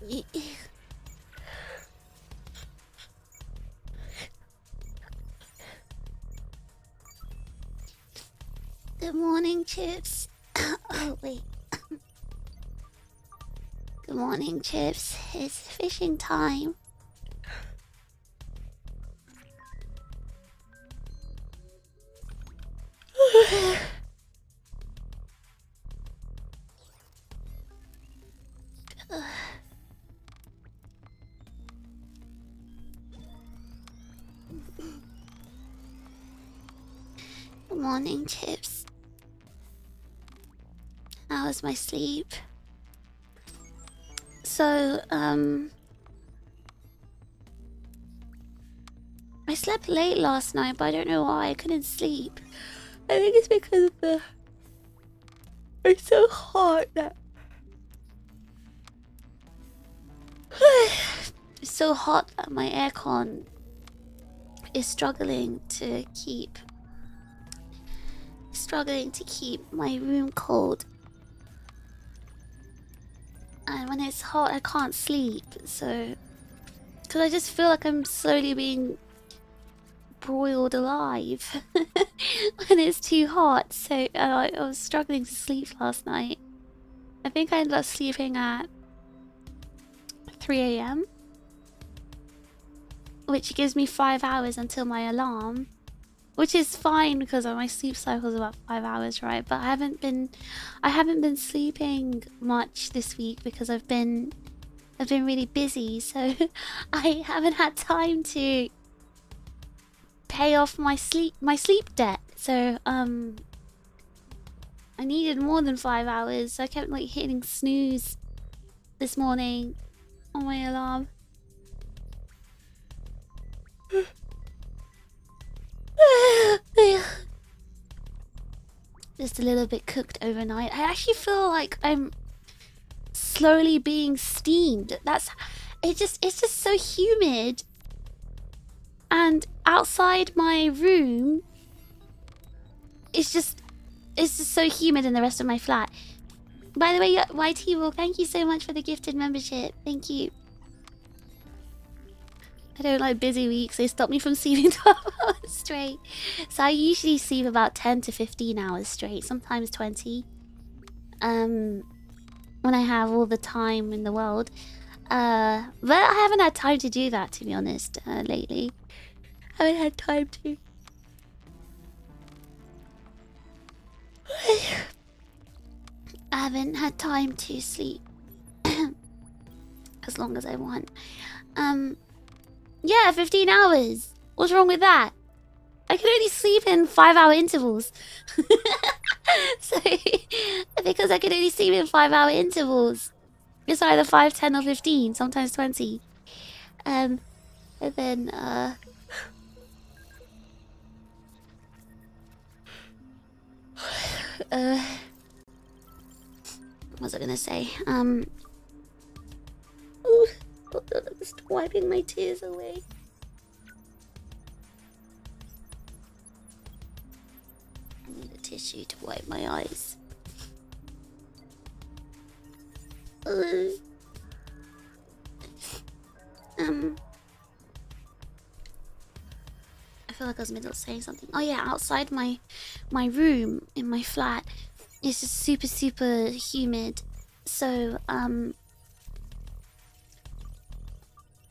Good morning, Chips. Oh, wait. Good morning, Chips. It's fishing time. Good morning, Chips. How was my sleep? So, I slept late last night, but I don't know why I couldn't sleep. I think it's because of the... It's so hot that... It's so hot that my aircon is struggling to keep my room cold. And when it's hot, I can't sleep, so... Because I just feel like I'm slowly being broiled alive when it's too hot. So I was struggling to sleep last night. I think I ended up sleeping at 3 AM, which gives me 5 hours until my alarm, which is fine because my sleep cycle is about 5 hours, right? But I haven't been sleeping much this week because I've been really busy, so I haven't had time to pay off my sleep debt. So I needed more than 5 hours, so I kept like hitting snooze this morning on my alarm. Just a little bit cooked overnight. I actually feel like I'm slowly being steamed. It's just so humid. And outside my room, it's just so humid in the rest of my flat. By the way, YT Will, thank you so much for the gifted membership. Thank you. I don't like busy weeks. They stop me from sleeping 12 hours straight. So I usually sleep about 10 to 15 hours straight, sometimes 20. When I have all the time in the world. But I haven't had time to do that, to be honest, lately. I haven't had time to. I haven't had time to sleep as long as I want. Yeah, 15 hours. What's wrong with that? I can only sleep in 5-hour intervals. So, because I can only sleep in 5-hour intervals, it's either 5, 10, or 15, sometimes 20. And then, what was I gonna say? Ooh, I'm just wiping my tears away. I need a tissue to wipe my eyes. I feel like I was middle of saying something. Oh yeah, outside my room in my flat, it's just super humid. So I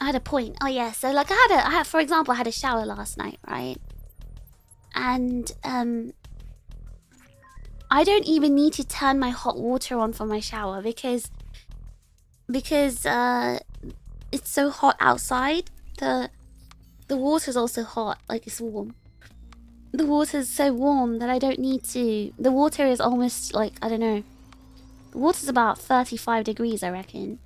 had a point. Oh yeah, so like I had for example, I had a shower last night, right? And I don't even need to turn my hot water on for my shower because it's so hot outside. The water's also hot, like it's warm. The water's so warm that I don't need to. The water is almost like, I don't know. The water's about 35 degrees, I reckon.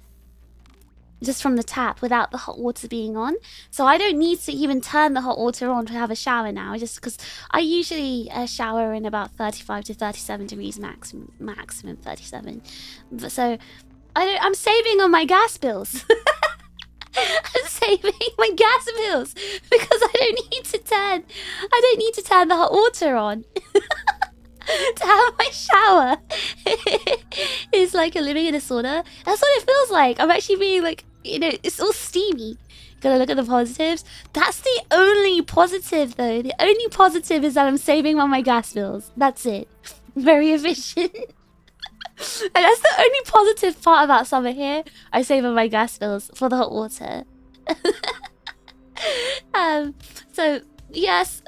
Just from the tap without the hot water being on. So I don't need to even turn the hot water on to have a shower now. Just because I usually shower in about 35 to 37 degrees maximum 37. So I'm saving on my gas bills. I'm saving my gas bills because I don't need to turn the hot water on. to have my shower is like living in a sauna. That's what it feels like. I'm actually being like, you know, it's all steamy. Gotta look at the positives. That's the only positive though. The only positive is that I'm saving on my gas bills. That's it. Very efficient. And that's the only positive part about summer here. I save on my gas bills for the hot water. So yes,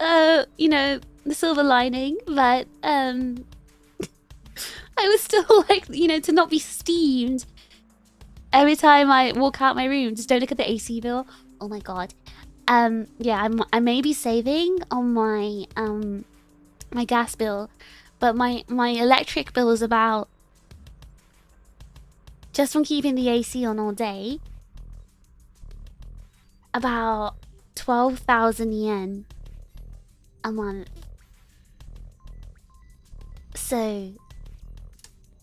you know, the silver lining, but I was still like, you know, to not be steamed every time I walk out my room. Just don't look at the AC bill. Oh my god. Yeah, I may be saving on my my gas bill, but my electric bill is about, just from keeping the AC on all day, about 12,000 yen a month. So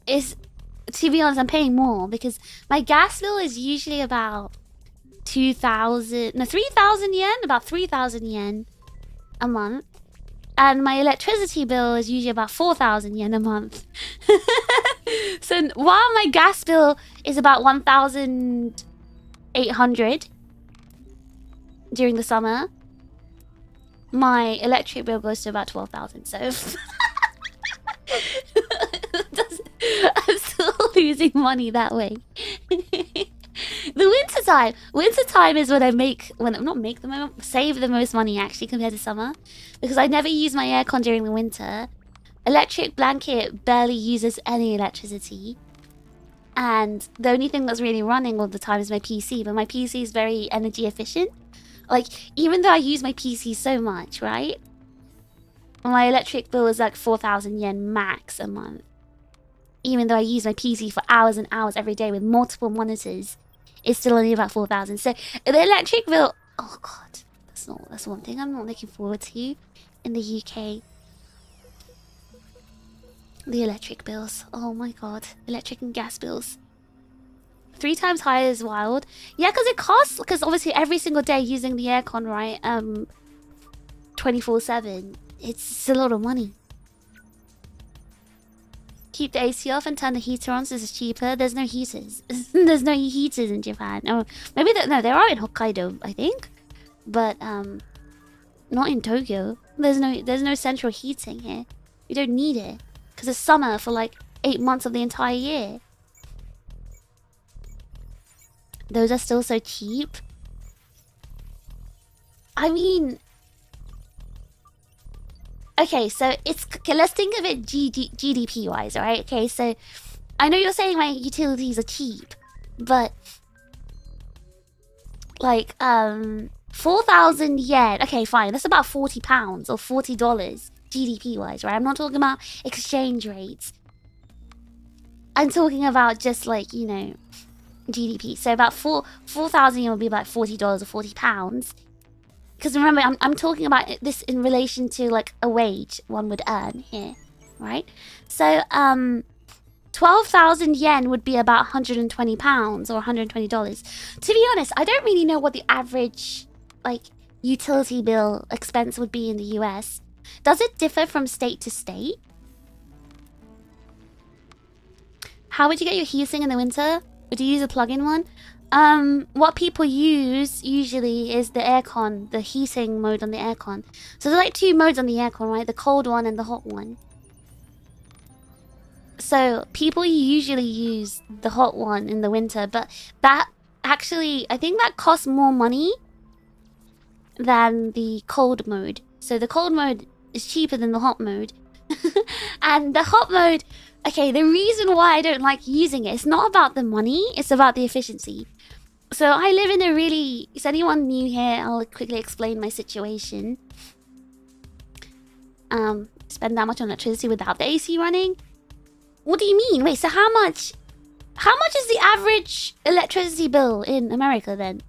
it's, to be honest, I'm paying more because my gas bill is usually about 3,000 yen, about 3,000 yen a month. And my electricity bill is usually about 4,000 yen a month. So while my gas bill is about 1,800 during the summer, my electric bill goes to about 12,000. So I'm still losing money that way. The wintertime is when I save the most money actually compared to summer, because I never use my aircon during the winter. Electric blanket barely uses any electricity, and the only thing that's really running all the time is my PC, but my PC is very energy efficient. Like, even though I use my PC so much, right? My electric bill is like 4,000 yen max a month. Even though I use my PC for hours and hours every day with multiple monitors, it's still only about 4,000. So the electric bill, oh god, that's one thing I'm not looking forward to in the UK. The electric bills, oh my god, electric and gas bills. 3 times higher is wild. Yeah, because it costs, because obviously every single day using the aircon, right, 24/7, it's a lot of money. Keep the AC off and turn the heater on so it's cheaper. There's no heaters. There's no heaters in Japan. Oh, maybe no, there are in Hokkaido, I think, but not in Tokyo. There's no central heating here. You don't need it because it's summer for like 8 months of the entire year. Those are still so cheap. I mean, okay, so it's, okay, let's think of it GDP wise, right? Okay, so I know you're saying my utilities are cheap, but like 4,000 yen. Okay, fine. That's about 40 pounds or $40 GDP wise, right? I'm not talking about exchange rates. I'm talking about just like, you know, GDP. So about 4,000 yen would be about $40 or 40 pounds. Because remember, I'm talking about this in relation to like a wage one would earn here, right? So 12,000 yen would be about 120 pounds or $120. To be honest, I don't really know what the average like utility bill expense would be in the US. Does it differ from state to state? How would you get your heating in the winter? Would you use a plug-in one? What people use usually is the aircon, the heating mode on the aircon. So there's like 2 modes on the aircon, right? The cold one and the hot one. So people usually use the hot one in the winter, but that actually, I think that costs more money than the cold mode. So the cold mode is cheaper than the hot mode. And the hot mode, okay, the reason why I don't like using it, it's not about the money, it's about the efficiency. So I live in a really... Is anyone new here? I'll quickly explain my situation. Spend that much on electricity without the AC running? What do you mean? Wait, so how much is the average electricity bill in America then?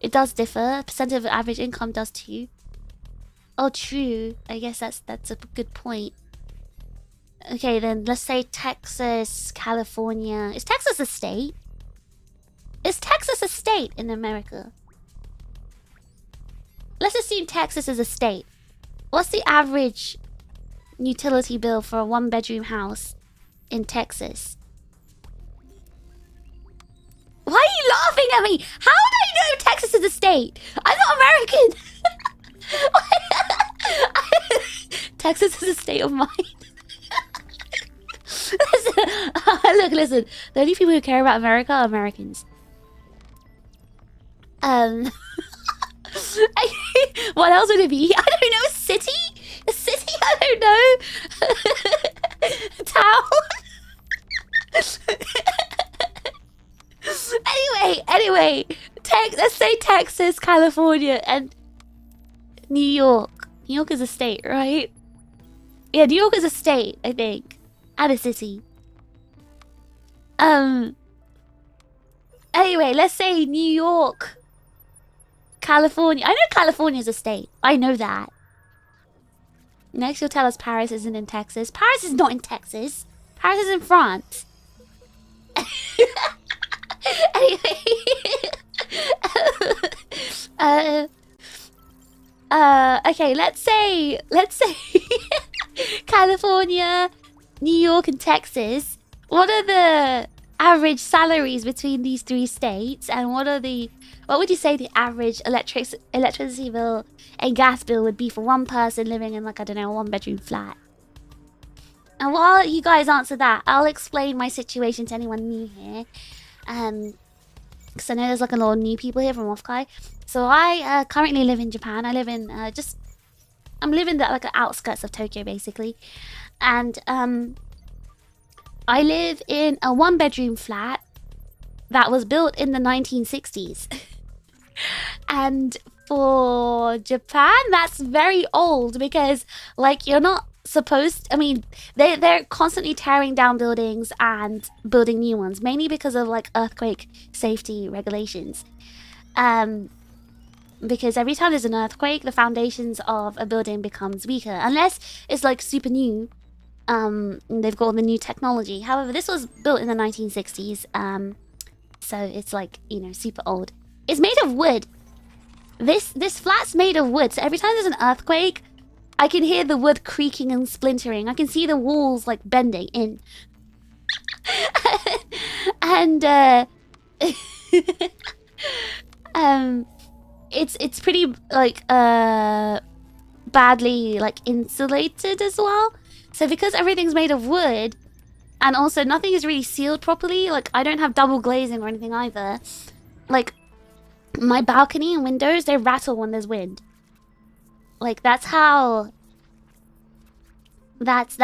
It does differ. Percent of average income does too. Oh, true. I guess that's a good point. Okay, then let's say Texas, California. Is Texas a state? Is Texas a state in America? Let's assume Texas is a state. What's the average utility bill for a 1-bedroom house in Texas. Why are you laughing at me? How do I know Texas is a state? I'm not American. Texas is a state of mind. Listen. The only people who care about America are Americans. What else would it be? I don't know. A city? A city? I don't know. Town? Anyway. Let's say Texas, California, and New York. New York is a state, right? Yeah, New York is a state, I think. And a city. Anyway, let's say New York, California. I know California is a state. I know that. Next, you'll tell us Paris isn't in Texas. Paris is not in Texas. Paris is in France. Anyway. Okay, let's say California, New York, and Texas. What are the average salaries between these 3 states, and what would you say the average electricity bill and gas bill would be for one person living in, like, I don't know, a 1-bedroom flat? And while you guys answer that, I'll explain my situation to anyone new here. Because I know there's like a lot of new people here from Offkai. So I currently live in Japan. I live in I'm living like the outskirts of Tokyo, basically. And I live in a 1-bedroom flat that was built in the 1960s. And for Japan, that's very old, because, like, you're not supposed... I mean, they're constantly tearing down buildings and building new ones, mainly because of, like, earthquake safety regulations. Because every time there's an earthquake, the foundations of a building becomes weaker, unless it's, like, super new. They've got all the new technology. However, this was built in the 1960s, so it's, like, you know, super old. It's made of wood. This flat's made of wood, so every time there's an earthquake, I can hear the wood creaking and splintering. I can see the walls, like, bending in. And it's pretty, like, badly, like, insulated as well. So because everything's made of wood, and also nothing is really sealed properly, like, I don't have double glazing or anything either. Like, my balcony and windows, they rattle when there's wind. Like, that's how... That's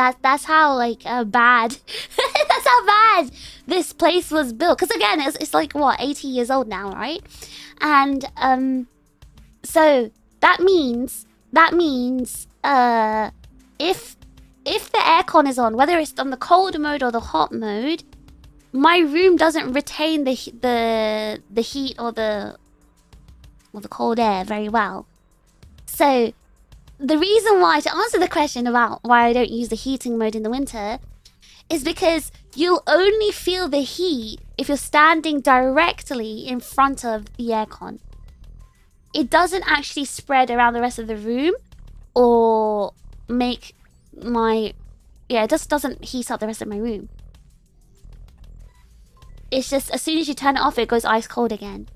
how, like, bad... That's how bad this place was built. Because, again, it's like, what, 80 years old now, right? And, so, that means, if the aircon is on, whether it's on the cold mode or the hot mode, my room doesn't retain the heat or the cold air very well. So the reason why, to answer the question about why I don't use the heating mode in the winter, is because you'll only feel the heat if you're standing directly in front of the aircon. It doesn't actually spread around the rest of the room or make my... Yeah, it just doesn't heat up the rest of my room. It's just, as soon as you turn it off, it goes ice cold again.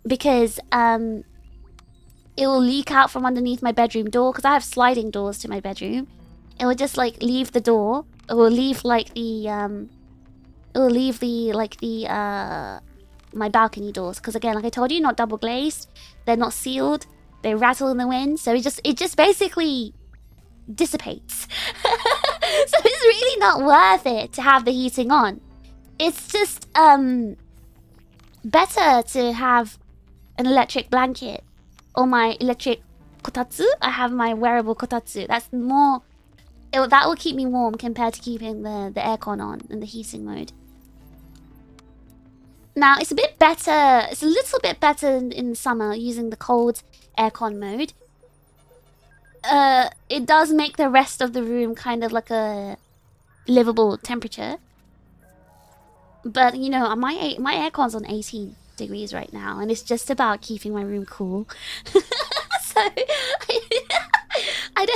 Because, it will leak out from underneath my bedroom door, because I have sliding doors to my bedroom. It will just, like, leave the door. It will leave, like, my balcony doors. Because, again, like I told you, not double glazed. They're not sealed. They rattle in the wind. So it just basically dissipates. So it's really not worth it to have the heating on. It's just, better to have an electric blanket. Or my electric kotatsu. I have my wearable kotatsu. That's more... that will keep me warm compared to keeping the aircon on in the heating mode. Now, it's a bit better... It's a little bit better in summer using the cold aircon mode. It does make the rest of the room kind of like a livable temperature. But, you know, my aircon's on 18 degrees right now, and it's just about keeping my room cool. So, I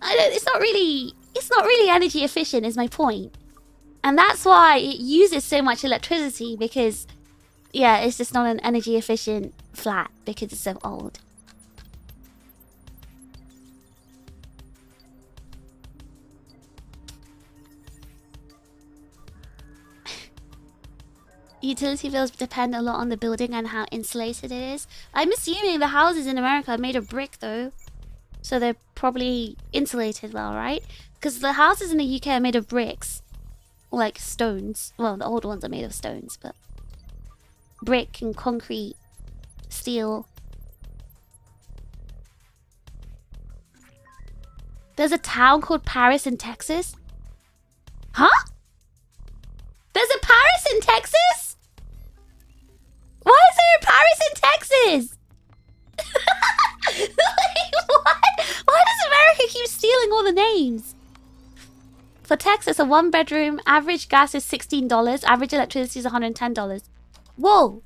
it's not really energy efficient is my point. And that's why it uses so much electricity, because yeah, it's just not an energy efficient flat because it's so old. Utility bills depend a lot on the building and how insulated it is. I'm assuming the houses in America are made of brick though, so they're probably insulated well, right? Because the houses in the UK are made of bricks, like stones. Well, the old ones are made of stones, but brick and concrete, steel. There's a town called Paris in Texas. Huh? There's a Paris in Texas? Why is there a Paris in Texas? Like, what? Why does America keep stealing all the names? For Texas, a one-bedroom, average gas is $16. Average electricity is $110. Whoa.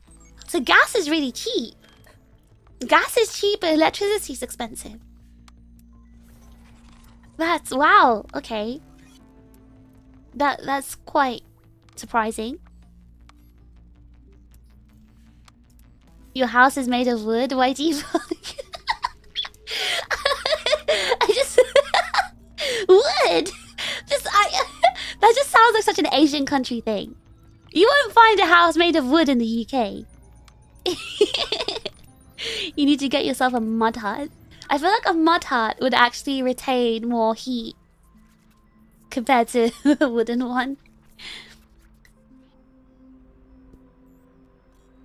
So gas is really cheap. Gas is cheap, but electricity is expensive. That's... wow. Okay. That's quite surprising. Your house is made of wood? Why do you... I just... wood? That just sounds like such an Asian country thing. You won't find a house made of wood in the UK. You need to get yourself a mud hut. I feel like a mud hut would actually retain more heat compared to a wooden one.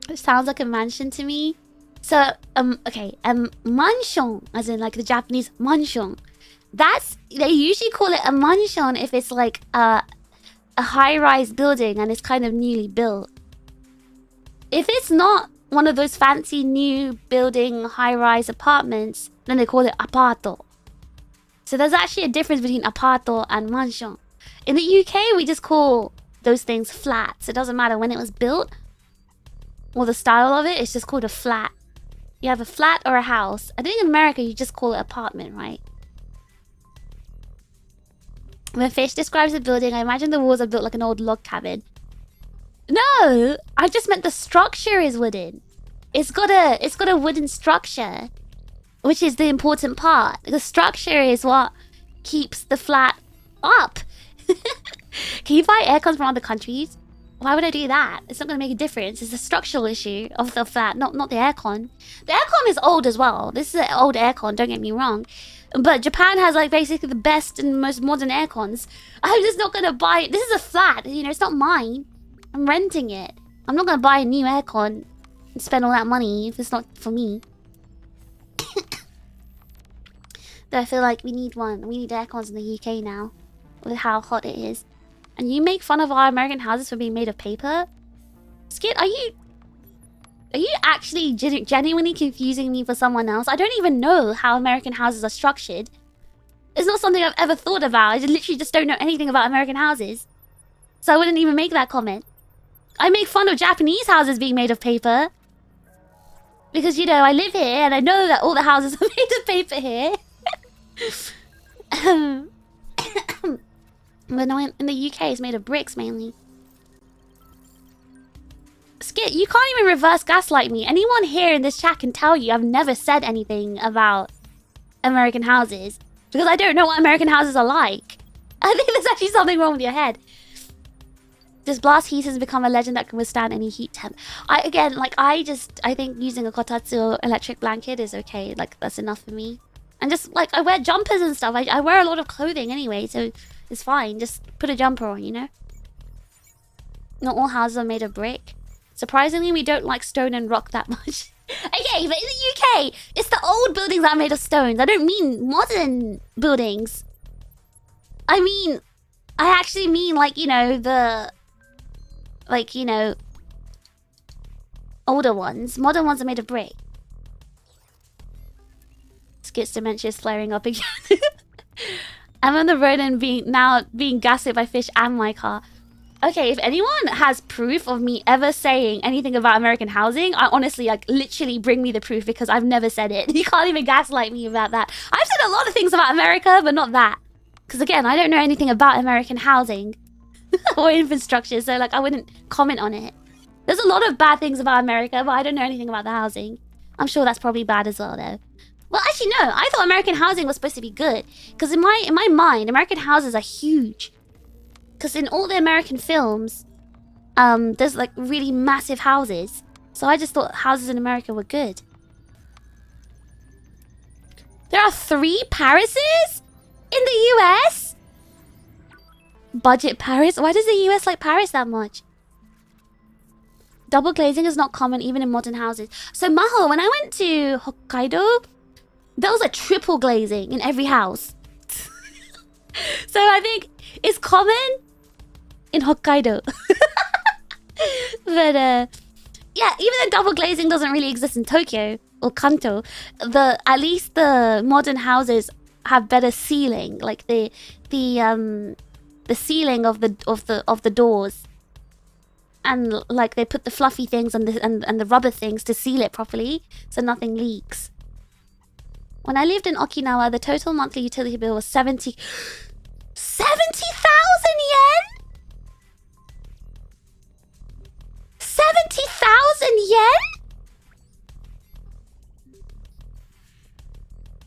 It sounds like a mansion to me. So, okay, mansion, as in like the Japanese mansion. That's, they usually call it a mansion if it's like a high-rise building and it's kind of newly built. If it's not one of those fancy new building high-rise apartments, then they call it apparto. So there's actually a difference between apparto and mansion. In the UK, we just call those things flats. It doesn't matter when it was built or the style of it, it's just called a flat. You have a flat or a house. I think in America, you just call it apartment, right? When Fish describes a building, I imagine the walls are built like an old log cabin. No! I just meant the structure is wooden. It's got a wooden structure, which is the important part. The structure is what keeps the flat up. Can you buy aircons from other countries? Why would I do that? It's not going to make a difference. It's a structural issue of the flat, not the aircon. The aircon is old as well. This is an old aircon, don't get me wrong. But Japan has like basically the best and most modern aircons. I'm just not going to buy it. This is a flat, you know, it's not mine. I'm renting it. I'm not going to buy a new aircon and spend all that money if it's not for me. Though I feel like we need one. We need aircons in the UK now with how hot it is. And you make fun of our American houses for being made of paper? Skid, are you actually genuinely confusing me for someone else? I don't even know how American houses are structured. It's not something I've ever thought about. I literally just don't know anything about American houses. So I wouldn't even make that comment. I make fun of Japanese houses being made of paper. Because, you know, I live here and I know that all the houses are made of paper here. But no, in the UK, it's made of bricks mainly. Skit, you can't even reverse gaslight me. Anyone here in this chat can tell you I've never said anything about American houses. Because I don't know what American houses are like. I think there's actually something wrong with your head. This blast heat has become a legend that can withstand any heat temp. I think using a kotatsu electric blanket is okay. Like, that's enough for me. And just, like, I wear jumpers and stuff. I wear a lot of clothing anyway, so it's fine. Just put a jumper on, you know? Not all houses are made of brick. Surprisingly, we don't like stone and rock that much. Okay, but in the UK, it's the old buildings that are made of stones. I don't mean modern buildings. I actually mean, like, you know, older ones. Modern ones are made of brick. Skit's dementia is flaring up again. I'm on the road and being gaslit by Fish and my car. Okay, if anyone has proof of me ever saying anything about American housing, I honestly, like, literally bring me the proof because I've never said it. You can't even gaslight me about that. I've said a lot of things about America, but not that. Because again, I don't know anything about American housing or infrastructure, so like I wouldn't comment on it. There's a lot of bad things about America, but I don't know anything about the housing. I'm sure that's probably bad as well, though. Well, actually, no. I thought American housing was supposed to be good. Because in my mind, American houses are huge. Because in all the American films, there's like really massive houses. So I just thought houses in America were good. There are 3 Parises in the US? Budget Paris? Why does the US like Paris that much? Double glazing is not common even in modern houses. So Maho, when I went to Hokkaido, there was a triple glazing in every house. So I think it's common in Hokkaido. But yeah, even though double glazing doesn't really exist in Tokyo or Kanto, at least the modern houses have better sealing, like the sealing of the doors, and like they put the fluffy things and the rubber things to seal it properly so nothing leaks. When I lived in Okinawa, the total monthly utility bill was 70,000 yen? 70,000 yen?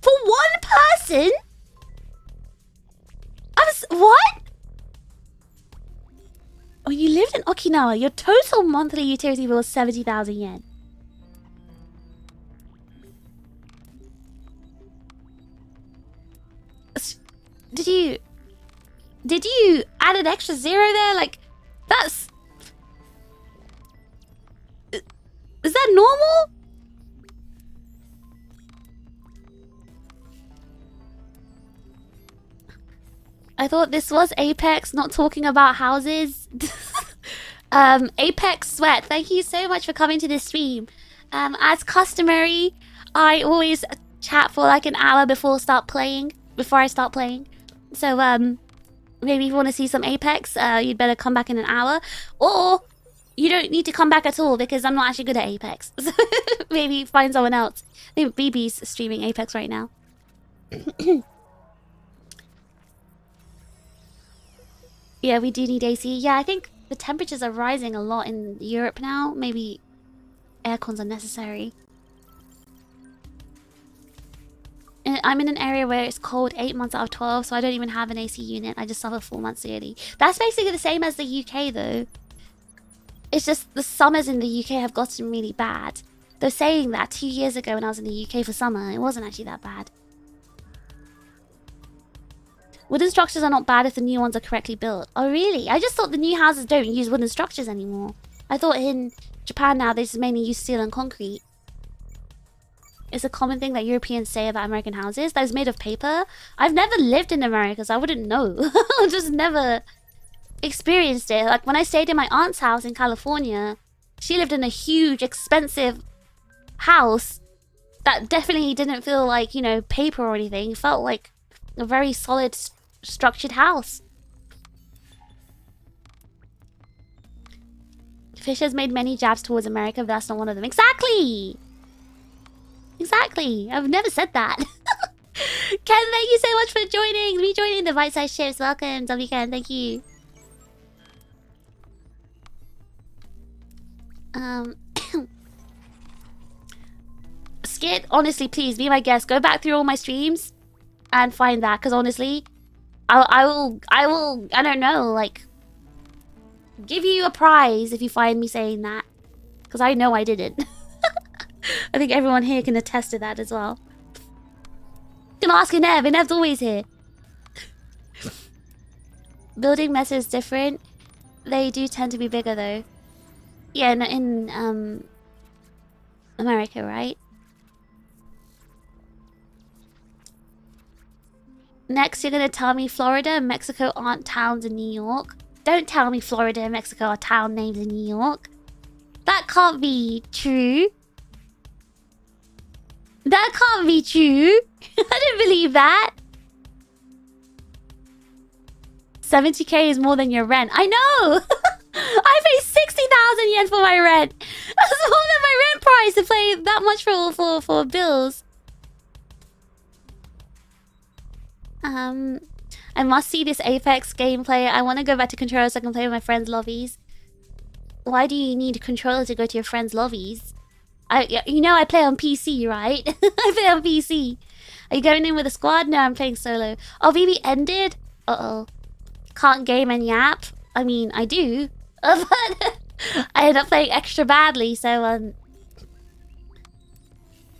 For one person? What? When you lived in Okinawa, your total monthly utility bill was 70,000 yen. Did you add an extra 0 there? Like, that's... Is that normal? I thought this was Apex, not talking about houses. Apex Sweat, thank you so much for coming to this stream. As customary, I always chat for like an hour before I start playing. So, maybe if you want to see some Apex, you'd better come back in an hour. Or, you don't need to come back at all because I'm not actually good at Apex. So maybe find someone else. I think BB's streaming Apex right now. Yeah, we do need AC. Yeah, I think the temperatures are rising a lot in Europe now. Maybe aircons are necessary. And I'm in an area where it's cold 8 months out of 12, so I don't even have an AC unit. I just suffer 4 months yearly. That's basically the same as the UK, though. It's just the summers in the UK have gotten really bad. Though saying that, 2 years ago when I was in the UK for summer, it wasn't actually that bad. Wooden structures are not bad if the new ones are correctly built. Oh, really? I just thought the new houses don't use wooden structures anymore. I thought in Japan now they just mainly use steel and concrete. It's a common thing that Europeans say about American houses that is made of paper. I've never lived in America, so I wouldn't know. I've just never experienced it. Like when I stayed in my aunt's house in California, she lived in a huge, expensive house that definitely didn't feel like, you know, paper or anything. It felt like a very solid, structured house. Fish has made many jabs towards America, but that's not one of them. Exactly! Exactly. I've never said that. Ken, thank you so much for rejoining the bite-sized ships. Welcome, WKen. Thank you. Skit, honestly, please be my guest. Go back through all my streams and find that, because honestly, I will, I don't know, like, give you a prize if you find me saying that, because I know I didn't. I think everyone here can attest to that as well. You can ask Inev. Inev's always here. Building method is different. They do tend to be bigger though. Yeah, in America, right? Next, you're gonna tell me Florida and Mexico aren't towns in New York. Don't tell me Florida and Mexico are town names in New York. That can't be true. That can't be true. I didn't believe that. 70k is more than your rent. I know. I pay 60,000 yen for my rent. That's more than my rent price to pay that much for bills. I must see this Apex gameplay. I want to go back to controller so I can play with my friends' lobbies. Why do you need a controller to go to your friends' lobbies? You know I play on PC, right? I play on PC. Are you going in with a squad? No, I'm playing solo. Oh, VB ended? Uh-oh. Can't game and yap? I mean, I do. But I end up playing extra badly, so,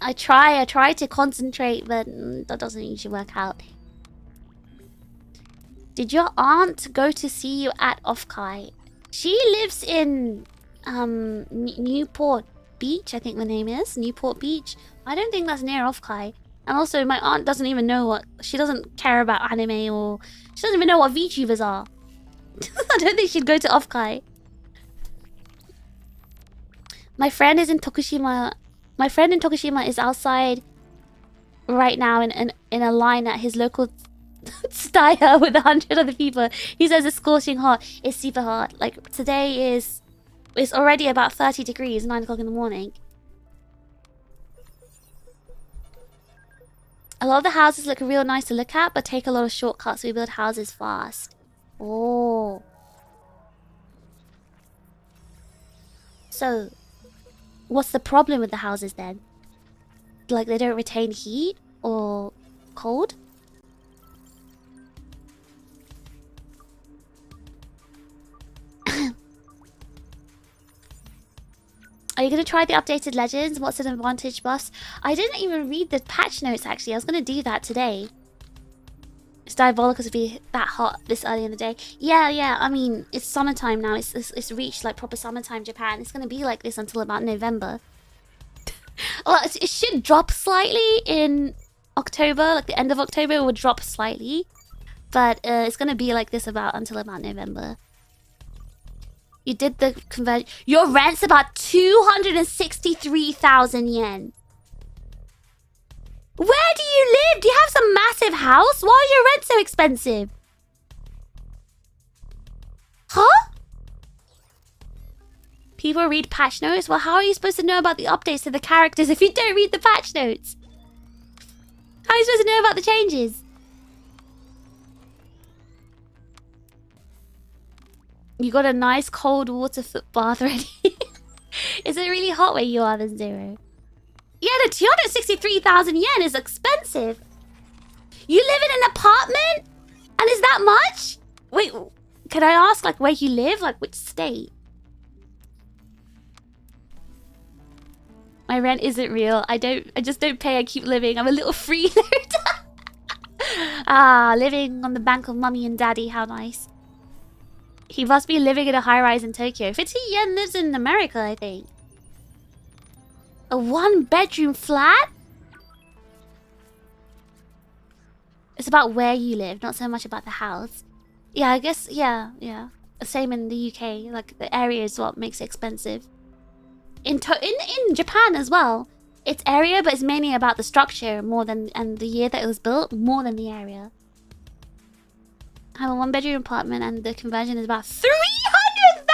I try to concentrate, but that doesn't usually work out. Did your aunt go to see you at Offkai? She lives in, Newport Beach, I think the name is. Newport Beach. I don't think that's near Offkai. And also, my aunt doesn't even know what... She doesn't care about anime or... She doesn't even know what VTubers are. I don't think she'd go to Offkai. My friend is in Tokushima... My friend in Tokushima is outside right now in a line at his local style with 100 other people. He says it's scorching hot. It's super hot. Like, today is... It's already about 30 degrees, 9 o'clock in the morning. A lot of the houses look real nice to look at, but take a lot of shortcuts. We build houses fast. Oh. So, what's the problem with the houses then? Like, they don't retain heat or cold? Are you going to try the updated legends? What's an advantage buffs? I didn't even read the patch notes, actually. I was going to do that today. It's diabolical to be that hot this early in the day. Yeah. I mean, it's summertime now. It's reached, like, proper summertime Japan. It's going to be like this until about November. Well, it should drop slightly in October. Like, the end of October, it would drop slightly. But it's going to be like this until about November. You did the conversion. Your rent's about 263,000 yen. Where do you live? Do you have some massive house? Why is your rent so expensive? Huh? People read patch notes? Well, how are you supposed to know about the updates to the characters if you don't read the patch notes? How are you supposed to know about the changes? You got a nice cold water foot bath ready. Is it really hot where you are then, Zero? Yeah, the 263,000 yen is expensive. You live in an apartment? And is that much? Wait, can I ask, like, where you live? Like, which state? My rent isn't real. I just don't pay. I keep living. I'm a little freeloader. Living on the bank of mummy and daddy. How nice. He must be living in a high-rise in Tokyo. 50 yen lives in America, I think. A one-bedroom flat? It's about where you live, not so much about the house. Yeah, I guess, yeah. Same in the UK. Like, the area is what makes it expensive. In Japan as well. It's area, but it's mainly about the structure more than... And the year that it was built, more than the area. I have a one-bedroom apartment and the conversion is about 300,000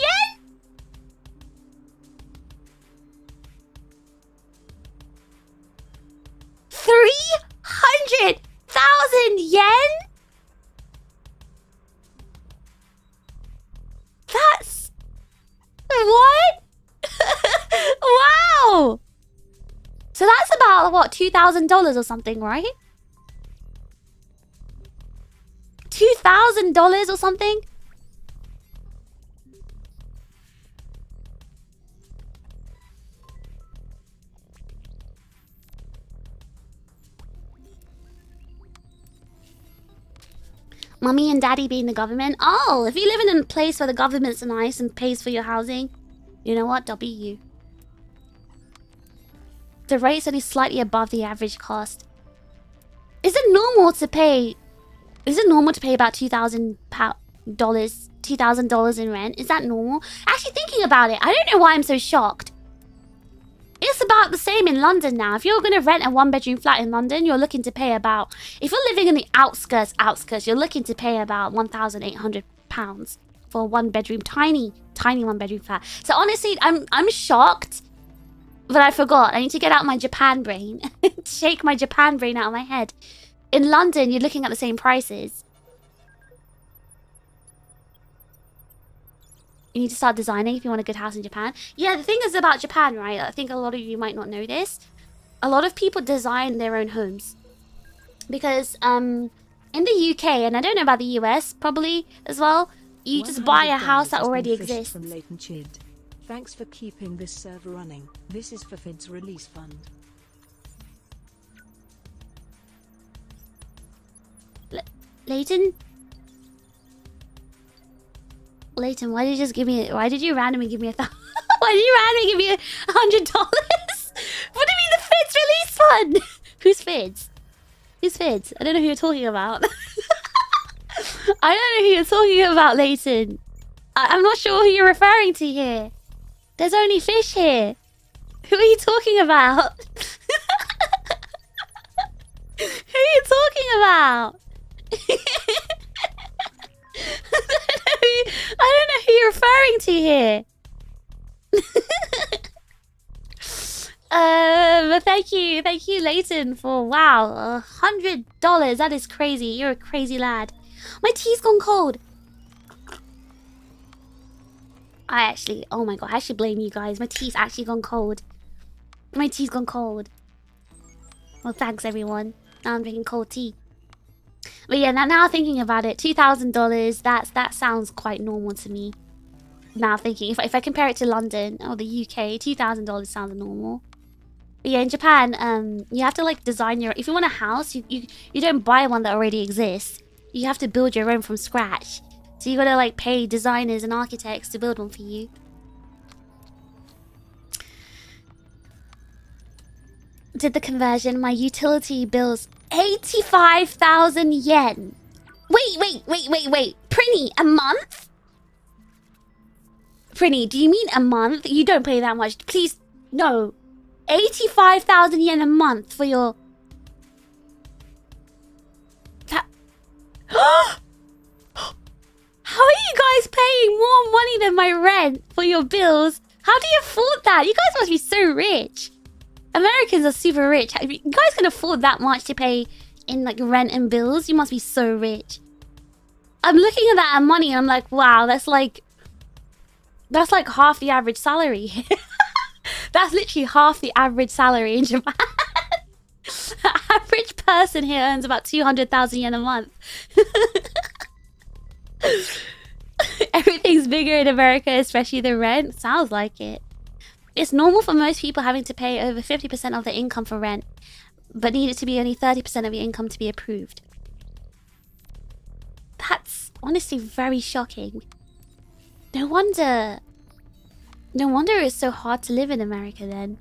yen? $300,000 yen? That's... What? Wow! So that's about, what, $2,000 or something, right? $2,000 or something? Mummy and daddy being the government? Oh, if you live in a place where the government's nice and pays for your housing, you know what? They'll be you. The rate's only slightly above the average cost. Is it normal to pay... Is it normal to pay about $2,000 in rent? Is that normal? Actually, thinking about it, I don't know why I'm so shocked. It's about the same in London now. If you're going to rent a one-bedroom flat in London, you're looking to pay about... If you're living in the outskirts, you're looking to pay about £1,800 for a one-bedroom, tiny one-bedroom flat. So honestly, I'm shocked. But I forgot. I need to get out my Japan brain. Shake my Japan brain out of my head. in London, you're looking at the same prices. You need to start designing if you want a good house in Japan. Yeah, the thing is about Japan, right? I think a lot of you might not know this. A lot of people design their own homes. Because in the UK, and I don't know about the US, probably as well, you just buy a house that already exists. From Leighton Chid. Thanks for keeping this server running. This is for Fid's release fund. Leighton? Leighton, why did you just give me? Why did you randomly give me why did you randomly give me $100? What do you mean the Fids release fund? Who's Fids? Who's Fids? I don't know who you're talking about. I don't know who you're talking about, Leighton. I'm not sure who you're referring to here. There's only fish here. Who are you talking about? Who are you talking about? I don't know who you're referring to here. Thank you, Leighton, for wow, $100. That is crazy. You're a crazy lad. My tea's gone cold. Oh my god, I actually blame you guys. My tea's actually gone cold. My tea's gone cold. Well, thanks everyone. Now I'm drinking cold tea. But yeah, now thinking about it, $2,000, that sounds quite normal to me. Now thinking, if I compare it to London or the UK, $2,000 sounds normal. But yeah, in Japan, you have to like design your... If you want a house, you don't buy one that already exists. You have to build your own from scratch. So you gotta like pay designers and architects to build one for you. Did the conversion, my utility bills 85,000 yen. Wait. Prinny, a month? Prinny, do you mean a month? You don't pay that much. Please, no. 85,000 yen a month for your... How are you guys paying more money than my rent for your bills? How do you afford that? You guys must be so rich. Americans are super rich. You guys can afford that much to pay in like rent and bills. You must be so rich. I'm looking at that money and I'm like, wow, that's like half the average salary. That's literally half the average salary in Japan. The average person here earns about 200,000 yen a month. Everything's bigger in America, especially the rent. Sounds like it. It's normal for most people having to pay over 50% of their income for rent, but need it to be only 30% of your income to be approved. That's honestly very shocking. No wonder it's so hard to live in America then.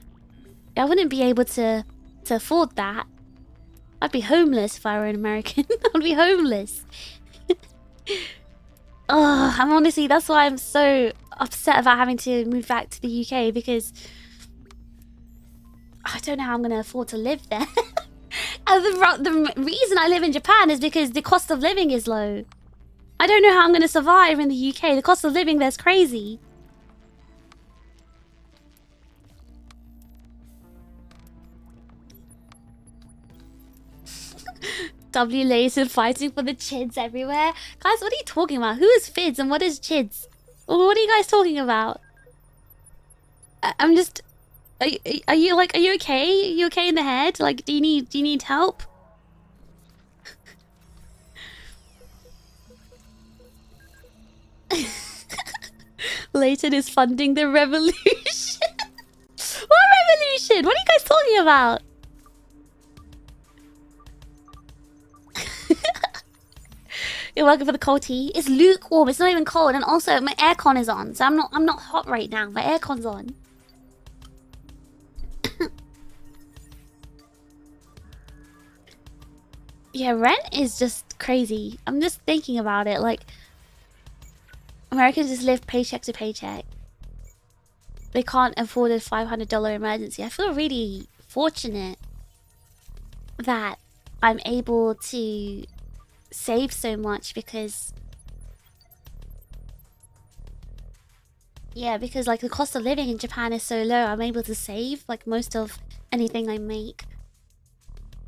I wouldn't be able to afford that. I'd be homeless if I were an American. I'd be homeless. Oh, I'm honestly, that's why I'm so upset about having to move back to the UK, because I don't know how I'm going to afford to live there. And the reason I live in Japan is because the cost of living is low. I don't know how I'm going to survive in the UK. The cost of living there's crazy. W Laser fighting for the chids everywhere. Guys, what are you talking about? Who is Fids and what is chids? What are you guys talking about? I'm just... Are you okay? Are you okay in the head? Like, do you need help? Leighton is funding the revolution. What revolution? What are you guys talking about? You're welcome for the cold tea. It's lukewarm. It's not even cold, and also my aircon is on, so I'm not hot right now. My aircon's on. Yeah, rent is just crazy. I'm just thinking about it. Like, Americans just live paycheck to paycheck. They can't afford a $500 emergency. I feel really fortunate that I'm able to save so much because... Yeah, because like the cost of living in Japan is so low, I'm able to save like most of anything I make.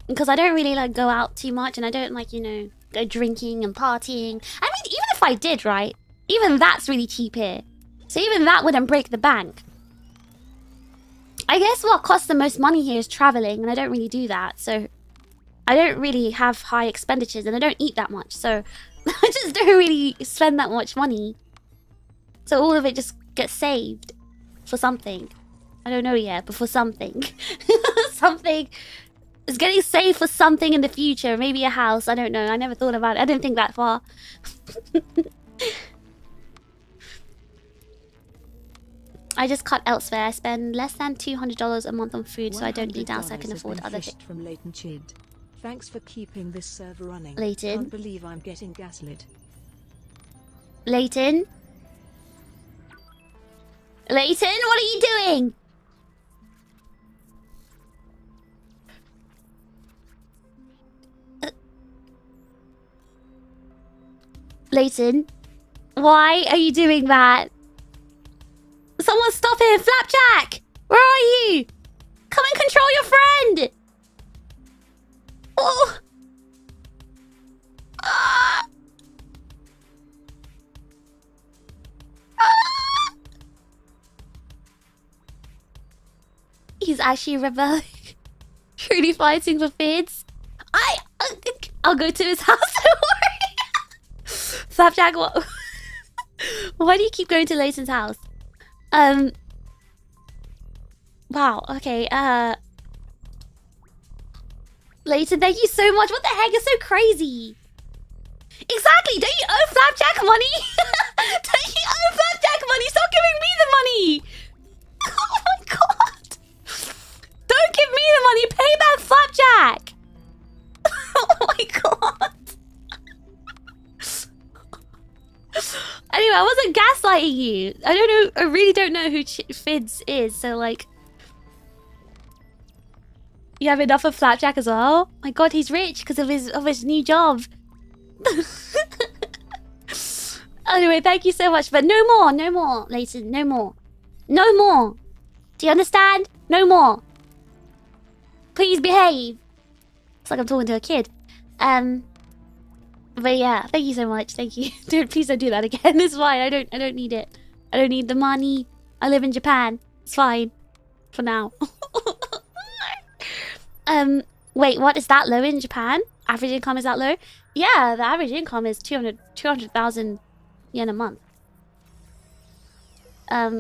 because I don't really like go out too much, and I don't like, you know, go drinking and partying. I mean, even if I did, right? Even that's really cheap here. So even that wouldn't break the bank. I guess what costs the most money here is traveling, and I don't really do that. So I don't really have high expenditures, and I don't eat that much. So I just don't really spend that much money. So all of it just gets saved for something. I don't know yet, but for something. Something is getting saved for something in the future. Maybe a house. I don't know. I never thought about it. I didn't think that far. I just cut elsewhere. I spend less than $200 a month on food, so I don't eat out so I can afford other things. From Leighton Chid. Thanks for keeping this server running. Leighton. Can't believe I'm getting gaslit. Leighton? Leighton, what are you doing? Leighton, why are you doing that? Someone stop him! Flapjack! Where are you? Come and control your friend! Oh! Ah! Ah! He's actually rebelling. Truly fighting for Fids. I'll go to his house, don't worry. Flapjack, what? Why do you keep going to Leighton's house? Wow, okay, Leighton, thank you so much. What the heck is so crazy? Exactly, don't you owe Flapjack money? Don't you owe Flapjack money? Stop giving me the money! Oh my god! Don't give me the money, pay back Flapjack! Oh my god! Anyway, I wasn't gaslighting you. I don't know. I really don't know who Fids is. So like, you have enough of Flapjack as well. My God, he's rich because of his new job. Anyway, thank you so much. But no more, Leighton. No more. Do you understand? No more. Please behave. It's like I'm talking to a kid. But yeah, thank you so much. Thank you. Dude, please don't do that again. This is why I don't need it. I don't need the money. I live in Japan. It's fine. For now. Wait, what? Is that low in Japan? Average income is that low? Yeah, the average income is 200,000 yen a month.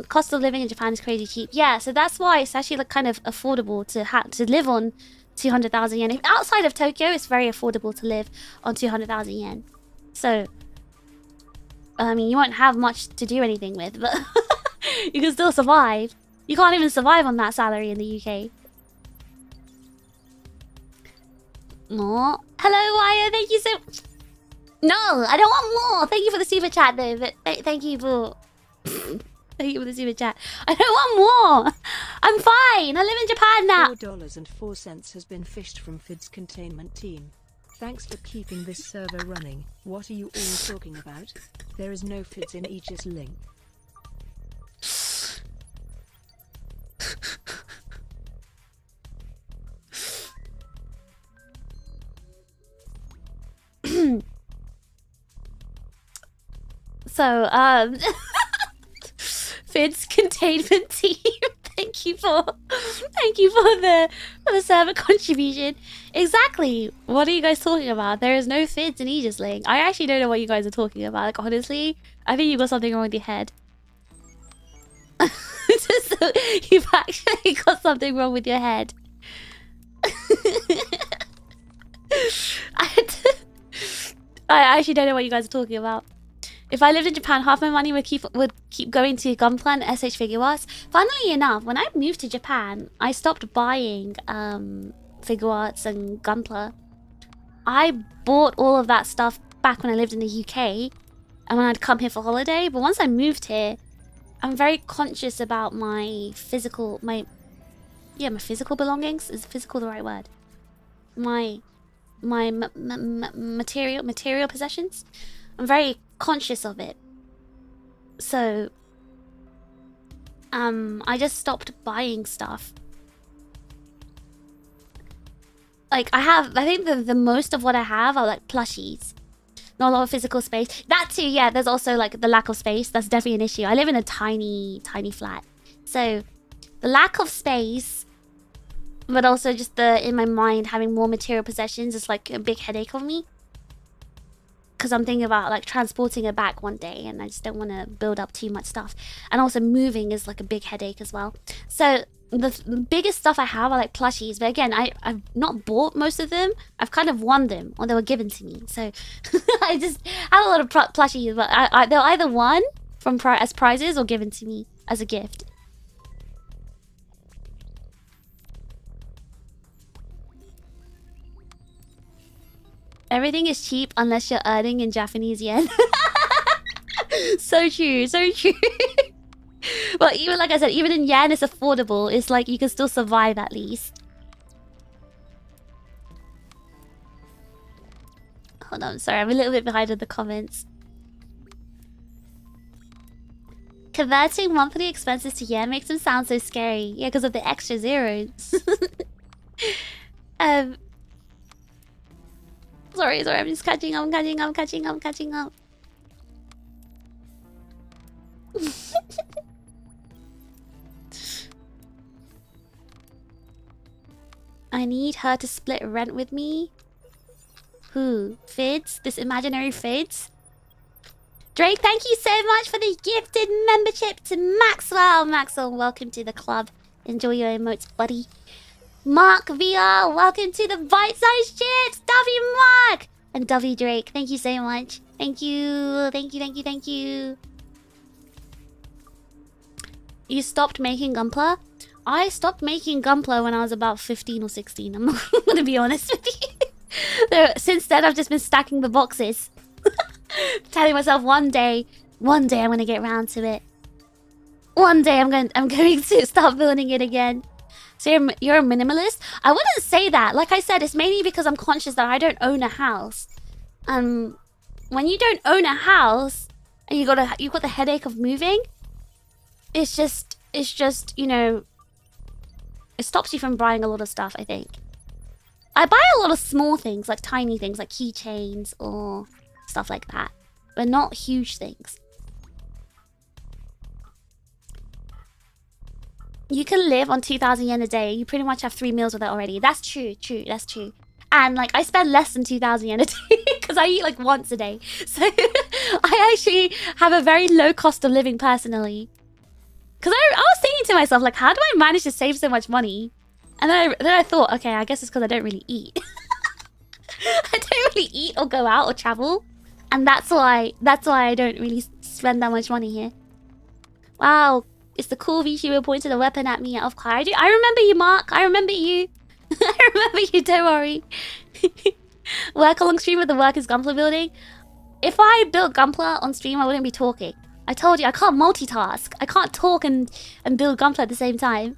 Cost of living in Japan is crazy cheap. Yeah, so that's why it's actually like kind of affordable to live on 200,000 yen. Outside of Tokyo, it's very affordable to live on 200,000 yen. So, I mean, you won't have much to do anything with, but you can still survive. You can't even survive on that salary in the UK. More. Hello, Wire. Thank you so... No, I don't want more. Thank you for the super chat, though. But thank you for... Thank you for the super chat. I don't want more. I'm fine. I live in Japan now. $4.04 has been fished from Fid's containment team. Thanks for keeping this server running. What are you all talking about? There is no Fids in Aegis-Link. So, Fid's containment team. Thank you for the server contribution. Exactly. What are you guys talking about? There is no Fids in Aegis-Link. I actually don't know what you guys are talking about. Like, honestly, I think you got something wrong with your head. You've actually got something wrong with your head. I actually don't know what you guys are talking about. If I lived in Japan, half my money would keep going to Gunpla and SH Figure Arts. Funnily enough, when I moved to Japan, I stopped buying Figure Arts and Gunpla. I bought all of that stuff back when I lived in the UK and when I'd come here for holiday. But once I moved here, I'm very conscious about my physical belongings. Is physical the right word? My material possessions. I'm very conscious of it. So I just stopped buying stuff. like I think the most of what I have are like plushies. Not a lot of physical space. That too, yeah, there's also like the lack of space. That's definitely an issue. I live in a tiny flat. So the lack of space, but also just the in my mind having more material possessions is like a big headache of me. Because I'm thinking about like transporting it back one day, and I just don't want to build up too much stuff. And also moving is like a big headache as well. So the biggest stuff I have are like plushies, but again, I've not bought most of them. I've kind of won them, or they were given to me. So I just have a lot of plushies, but they're either won from as prizes or given to me as a gift. Everything is cheap unless you're earning in Japanese yen. So true, so true. Well, even like I said, even in yen, it's affordable. It's like you can still survive at least. Hold on, sorry, I'm a little bit behind in the comments. Converting monthly expenses to yen makes them sound so scary. Yeah, because of the extra zeros. Sorry, I'm just catching up. I need her to split rent with me. Who? Fids? This imaginary Fids? Drake, thank you so much for the gifted membership to Maxwell. Maxwell, welcome to the club. Enjoy your emotes, buddy. Mark VR, welcome to the bite-sized chips. W Mark and W Drake, thank you so much. Thank you. You stopped making Gunpla? I stopped making Gunpla when I was about 15 or 16. I'm not gonna be honest with you. Since then, I've just been stacking the boxes. Telling myself one day I'm gonna get around to it. One day I'm going to start building it again. So you're a minimalist? I wouldn't say that. Like I said, it's mainly because I'm conscious that I don't own a house. When you don't own a house and you've got the headache of moving, it's just, you know, it stops you from buying a lot of stuff, I think. I buy a lot of small things, like tiny things, like keychains or stuff like that, but not huge things. You can live on 2,000 yen a day. You pretty much have 3 meals with it already. That's true, that's true. And like I spend less than 2,000 yen a day because I eat like once a day. So I actually have a very low cost of living personally. Because I was thinking to myself, like, how do I manage to save so much money? And then I thought, okay, I guess it's because I don't really eat. I don't really eat or go out or travel. And that's why I don't really spend that much money here. Wow. It's the cool VTuber pointed a weapon at me out of car. I remember you, Mark. I remember you. I remember you, don't worry. Work along stream with the workers Gunpla building. If I built Gunpla on stream, I wouldn't be talking. I told you, I can't multitask. I can't talk and build Gunpla at the same time.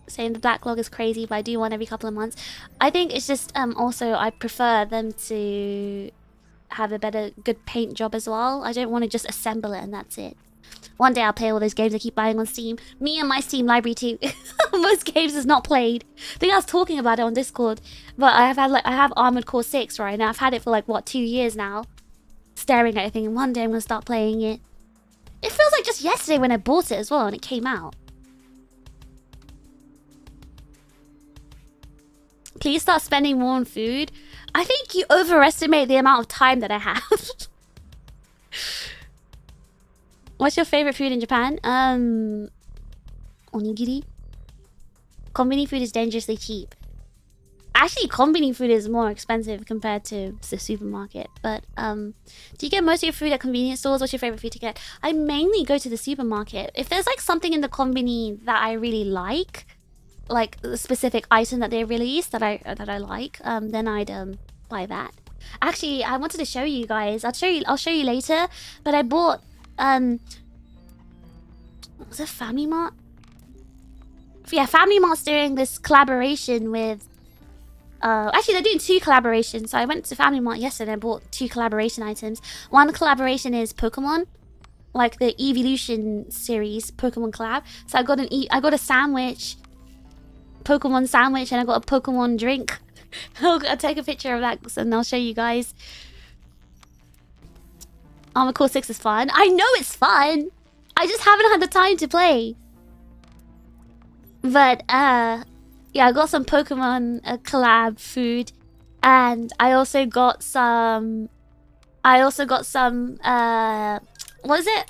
Saying the backlog is crazy, but I do one every couple of months. I think it's just also I prefer them to have a good paint job as well. I don't want to just assemble it and that's it. One day I'll play all those games I keep buying on Steam. Me and my Steam library too. Most games is not played. I think I was talking about it on Discord. But I have Armored Core 6 right now. I've had it for like, what, 2 years now. Staring at it thinking, one day I'm going to start playing it. It feels like just yesterday when I bought it as well and it came out. Please start spending more on food. I think you overestimate the amount of time that I have. What's your favorite food in Japan? Onigiri. Konbini food is dangerously cheap. Actually, konbini food is more expensive compared to the supermarket. But do you get most of your food at convenience stores? What's your favorite food to get? I mainly go to the supermarket. If there's like something in the konbini that I really like a specific item that they release that I like, then I'd buy that. Actually, I wanted to show you guys. I'll show you later. But I bought was it Family Mart? Yeah, Family Mart's doing this collaboration with actually they're doing 2 collaborations. So I went to Family Mart yesterday and bought 2 collaboration items. One collaboration is Pokemon, like the Evolution series Pokemon collab. So I got a sandwich, Pokemon sandwich and I got a Pokemon drink. I'll take a picture of that and I'll show you guys. Armor Core 6 is fun. I know it's fun. I just haven't had the time to play. But yeah, I got some Pokemon collab food, and I also got some. What is it?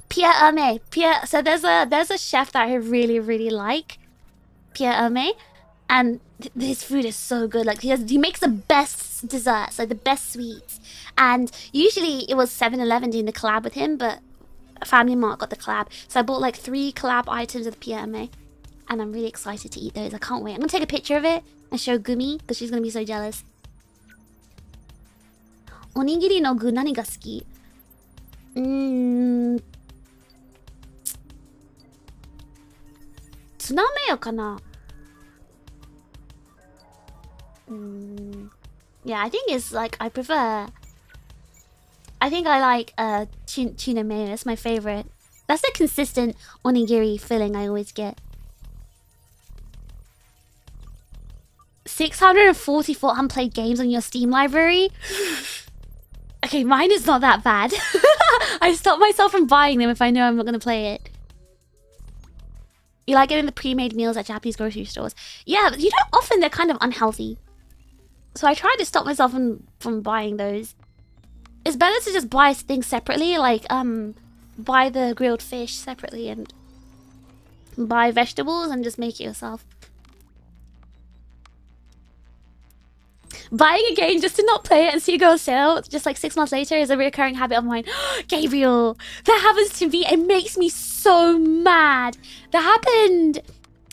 Pierre Hermé. So there's a chef that I really like, Pierre Hermé, and his food is so good. Like he makes the best desserts, like the best sweets. And usually it was 7-Eleven doing the collab with him, but Family Mart got the collab. So I bought like 3 collab items with Pierre Hermé. And I'm really excited to eat those. I can't wait. I'm gonna take a picture of it and show Gumi because she's gonna be so jealous. Onigiri no gu nani ga suki? Tsunameyo kana? Yeah, I think it's like I prefer. I think I like tuna mayo. It's my favorite. That's the consistent onigiri filling I always get. 644 unplayed games on your Steam library? Okay, mine is not that bad. I stop myself from buying them if I know I'm not going to play it. You like getting the pre-made meals at Japanese grocery stores? Yeah, but you know, often they're kind of unhealthy. So I try to stop myself from buying those. It's better to just buy things separately, like buy the grilled fish separately and buy vegetables and just make it yourself. Buying a game just to not play it and see it go on sale just like 6 months later is a recurring habit of mine. Gabriel, that happens to me. It makes me so mad. That happened,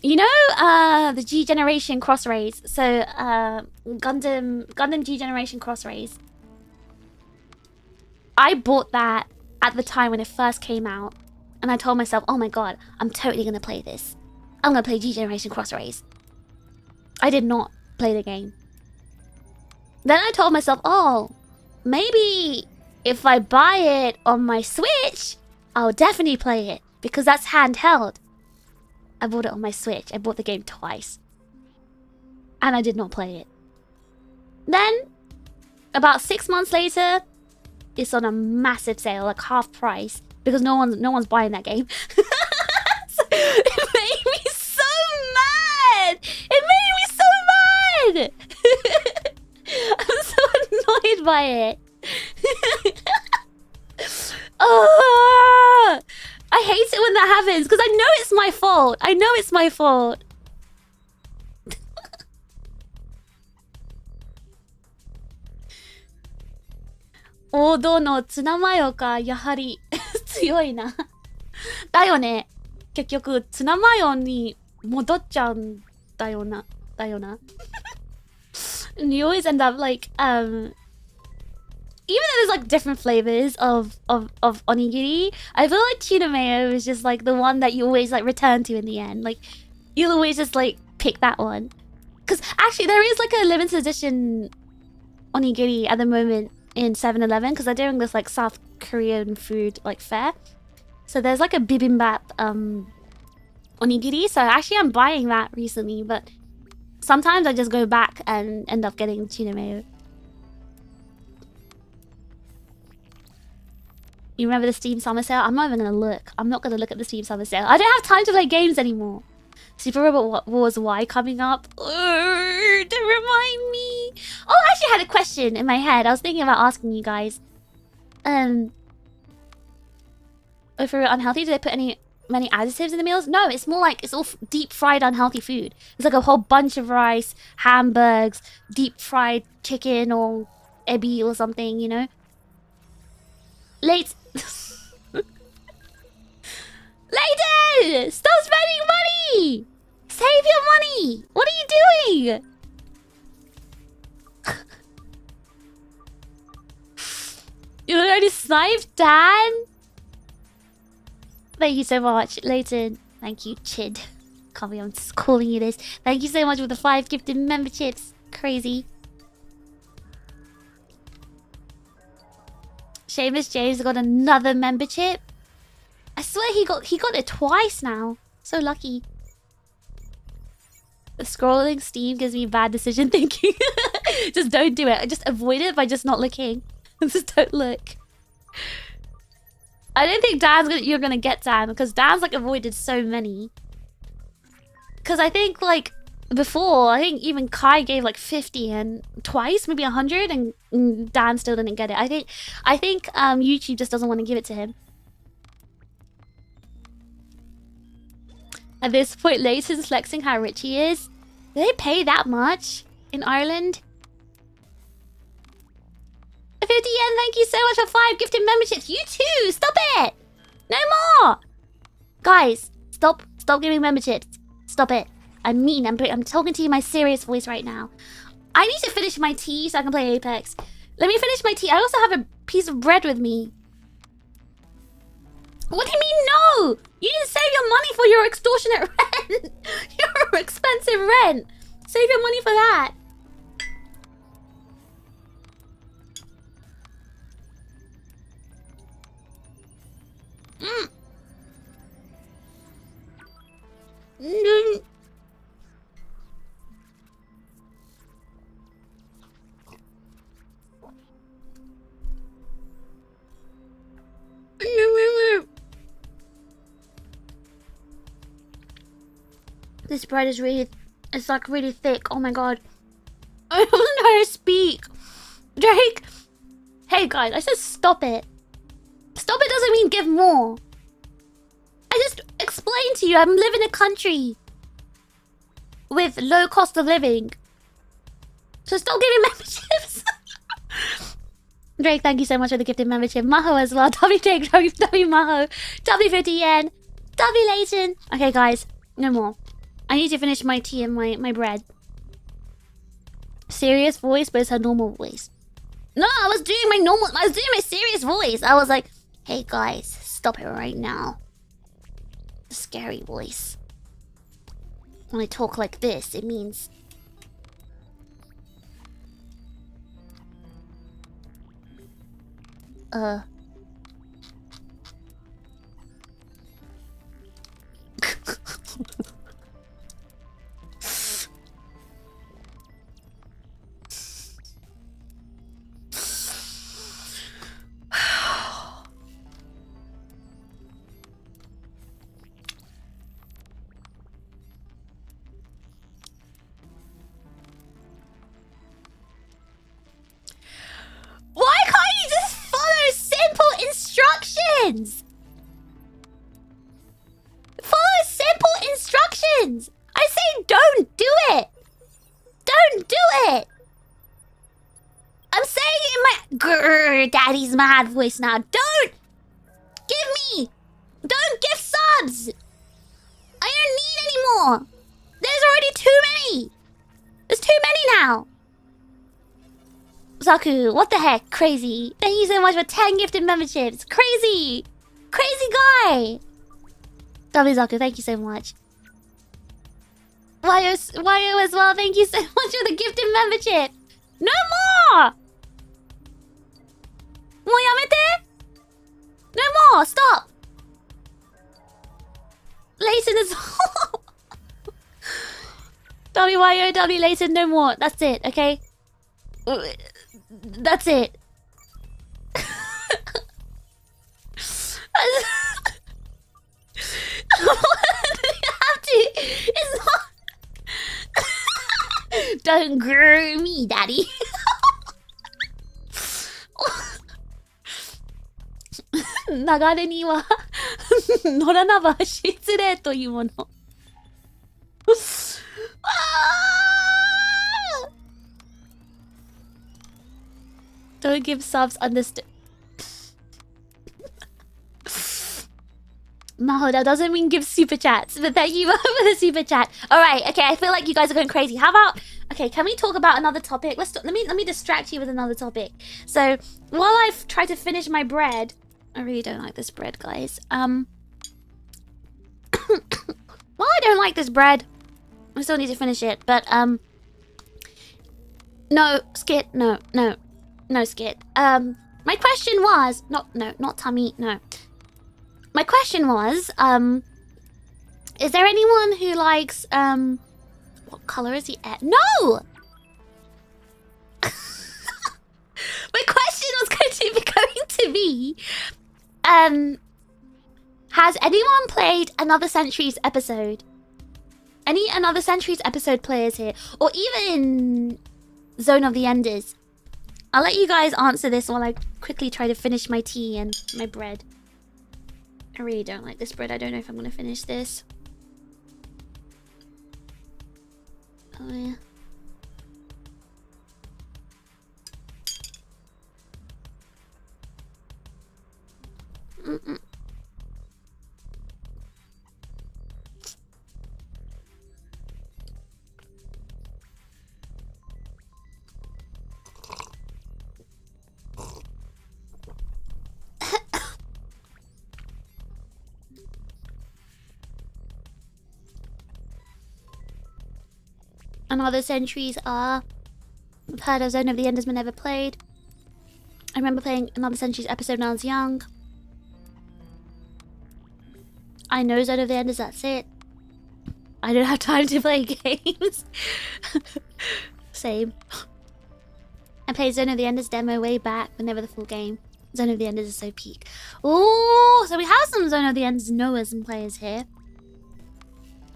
you know, the G Generation Cross Rays. So Gundam G Generation Cross Rays. I bought that at the time when it first came out, and I told myself, oh my god, I'm totally gonna play this. I'm gonna play G Generation Cross Rays. I did not play the game. Then I told myself, oh, maybe if I buy it on my Switch, I'll definitely play it because that's handheld. I bought it on my Switch. I bought the game twice. And I did not play it. Then, about 6 months later, it's on a massive sale, like half price, because no one's buying that game. So it made me so mad! It made me so mad! I'm so annoyed by it. Oh, I hate it when that happens because I know it's my fault. I know it's my fault. Odo no tsunamayo ka yahari tsuyoy na. だよね。結局ツナマヨに戻っちゃうんだよな。だよな。And you always end up like even though there's like different flavors of onigiri, I feel like tuna mayo is just like the one that you always like return to in the end. Like you'll always just like pick that one. Because actually there is like a limited edition onigiri at the moment in 7-Eleven because they're doing this like South Korean food like fair. So there's like a bibimbap onigiri. So actually I'm buying that recently, but sometimes I just go back and end up getting tuna mayo. You remember the Steam Summer Sale? I'm not even gonna look. I'm not gonna look at the Steam Summer Sale. I don't have time to play games anymore. Super Robot Wars Y coming up. Don't remind me. Oh, I actually had a question in my head. I was thinking about asking you guys. If we're unhealthy, do they put many additives in the meals? No, it's more like it's all deep fried unhealthy food. It's like a whole bunch of rice, hamburgers, deep fried chicken or ebi or something, you know? Late. Layton! Stop spending money! Save your money! What are you doing? You already sniped, Dan? Thank you so much, Layton. Thank you, Chid. Can't believe I'm just calling you this. Thank you so much for the 5 gifted memberships. Crazy. Seamus James got another membership. I swear he got it twice now. So lucky. Scrolling Steam gives me bad decision thinking. Just don't do it. Just avoid it by just not looking. Just don't look. I don't think you're gonna get Dan, because Dan's like avoided so many. Because I think like before, I think even Kai gave like 50 and twice, maybe 100, and Dan still didn't get it. I think YouTube just doesn't want to give it to him. At this point, Leighton's flexing how rich he is. Do they pay that much in Ireland? 50 yen, thank you so much for 5 gifted memberships. You too, stop it! No more! Guys, stop giving memberships. Stop it. I'm mean, I'm talking to you in my serious voice right now. I need to finish my tea so I can play Apex. Let me finish my tea. I also have a piece of bread with me. What do you mean no? You didn't save your money for your extortionate rent. Your expensive rent. Save your money for that. This bread is it's like really thick. Oh my god. I don't know how to speak. Drake. Hey guys, I said stop it. Stop it doesn't mean give more. I just explained to you I'm living in a country with low cost of living. So stop giving memberships. Drake, thank you so much for the gifted membership. Maho as well. W Jake, W Maho. W50 yen. W Leighton. Okay guys, no more. I need to finish my tea and my bread. Serious voice, but it's her normal voice. No, I was doing my serious voice. I was like, hey guys, stop it right now. Scary voice. When I talk like this, it means... Why can't you just follow simple instructions? Follow simple instructions. I say don't do it. Don't do it. I'm saying it in my grrr, daddy's mad voice now. Don't give subs. I don't need any more. There's already too many. There's too many now. Zaku, what the heck? Crazy. Thank you so much for 10 gifted memberships. Crazy. Crazy guy. W Zaku, thank you so much. Wayo as well, thank you so much for the gifted membership. No more! Mo yamete? No more, stop. Leighton is... WYO, W Leighton, no more. That's it, okay? That's it. You have to. It's not. Don't grr me, daddy. 流れには乗らなば失礼というもの。Don't give subs understood. Maho, that doesn't mean give super chats, but thank you for the super chat. Alright, okay, I feel like you guys are going crazy. How about... Okay, can we talk about another topic? Let me distract you with another topic. So, while I've tried to finish my bread... I really don't like this bread, guys. While I don't like this bread, I still need to finish it, but, no, Skit, no, Skit. My question was... not tummy, no. My question was, is there anyone who likes, What color is the air? No! My question was going to be, has anyone played Another Centuries episode? Any Another Centuries episode players here? Or even Zone of the Enders? I'll let you guys answer this while I quickly try to finish my tea and my bread. I really don't like this bread. I don't know if I'm going to finish this. Oh, yeah. Another Centuries are... I've heard of Zone of the Enders but never played. I remember playing Another Centuries episode when I was young. I know Zone of the Enders, that's it. I don't have time to play games. Same. I played Zone of the Enders demo way back, but never the full game. Zone of the Enders is so peak. Ooh, so we have some Zone of the Enders knowers and players here.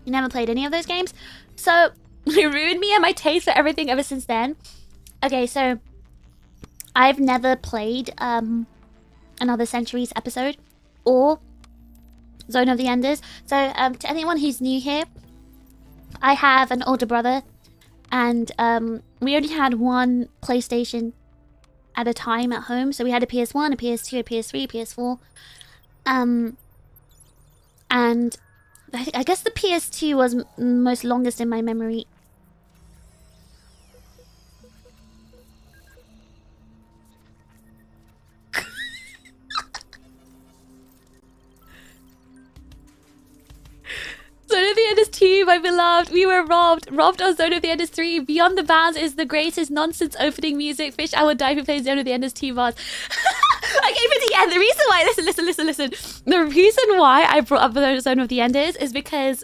You never played any of those games? So... it ruined me and my taste for everything ever since then. Okay, so I've never played Another Centuries episode or Zone of the Enders. So to anyone who's new here, I have an older brother and we only had one PlayStation at a time at home. So we had a PS1, a PS2, a PS3, a PS4. And I guess the PS2 was most longest in my memory. Zone of the Enders 2, my beloved. We were robbed. Robbed on Zone of the Enders 3. Beyond the Bounds is the greatest nonsense opening music. Fish, I would die if you played Zone of the Enders 2 bars. Okay, but yeah, the reason why... Listen. The reason why I brought up the Zone of the Enders is because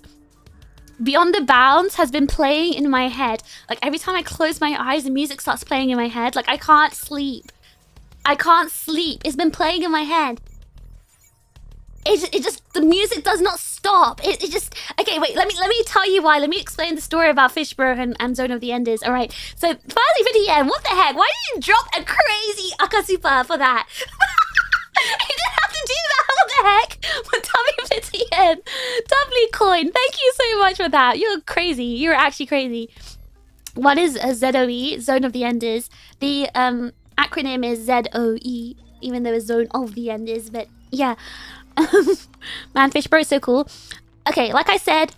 Beyond the Bounds has been playing in my head. Like, every time I close my eyes, the music starts playing in my head. Like, I can't sleep. It's been playing in my head. It just, the music does not stop. It just, okay, wait, let me tell you why. Let me explain the story about Fishbro and Zone of the Enders. All right, so finally for the end, what the heck? Why did you drop a crazy Akasupa for that? You didn't have to do that, what the heck? But W50N, doubly coin, thank you so much for that. You're crazy, you're actually crazy. What is a ZOE, Zone of the Enders? The acronym is ZOE, even though it's Zone of the Enders, but yeah. Man, Fishbro is so cool. Okay, like I said,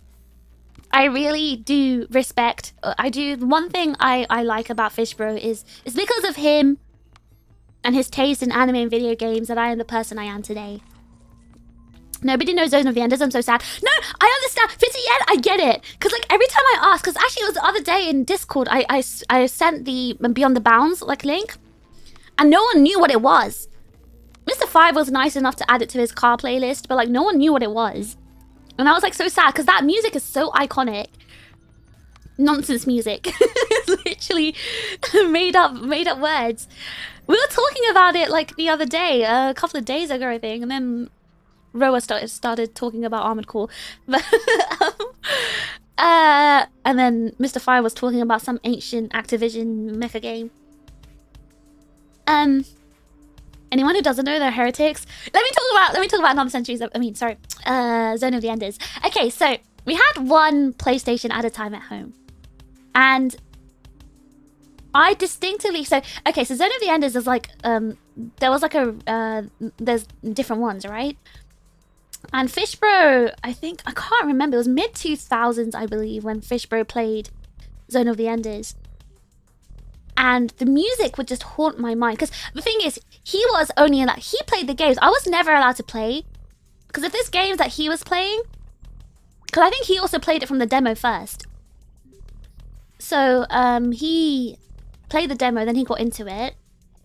I really do respect. One thing I like about Fishbro is it's because of him and his taste in anime and video games that I am the person I am today. Nobody knows Zone of the Enders. I'm so sad. No, I understand. 50 yen, I get it. Because like every time I ask, because actually it was the other day in Discord, I sent the Beyond the Bounds like link, and no one knew what it was. Mr. 5 was nice enough to add it to his car playlist, but like no one knew what it was. And I was like so sad because that music is so iconic. Nonsense music. It's literally made up words. We were talking about it like the other day, a couple of days ago I think, and then Roa started talking about Armored Core. But and then Mr. 5 was talking about some ancient Activision mecha game. Anyone who doesn't know, they're heretics. Let me talk about Another Centuries. Zone of the Enders. Okay, so we had one PlayStation at a time at home, and I distinctly so Zone of the Enders is like there was like there's different ones, right? And Fishbro, I can't remember. It was mid 2000s, I believe, when Fishbro played Zone of the Enders. And the music would just haunt my mind. Because the thing is, he was only in that. He played the games. I was never allowed to play. Because if there's games that he was playing. Because I think he also played it from the demo first. So he played the demo, then he got into it.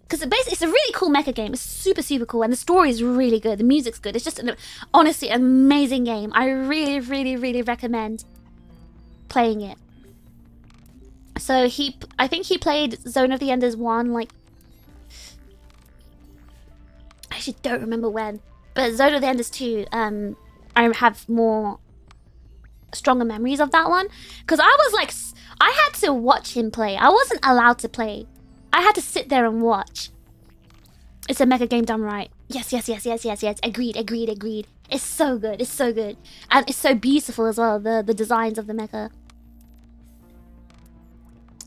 Because basically, it's a really cool mecha game. It's super, super cool. And the story is really good. The music's good. It's just, honestly, an amazing game. I really, really, really recommend playing it. So I think he played Zone of the Enders 1, like... I actually don't remember when. But Zone of the Enders 2, I have more stronger memories of that one. Because I was like... I had to watch him play. I wasn't allowed to play. I had to sit there and watch. It's a mecha game done right. Yes, yes, yes, yes, yes, yes. Agreed, agreed, agreed. It's so good. It's so good. And it's so beautiful as well, the designs of the mecha.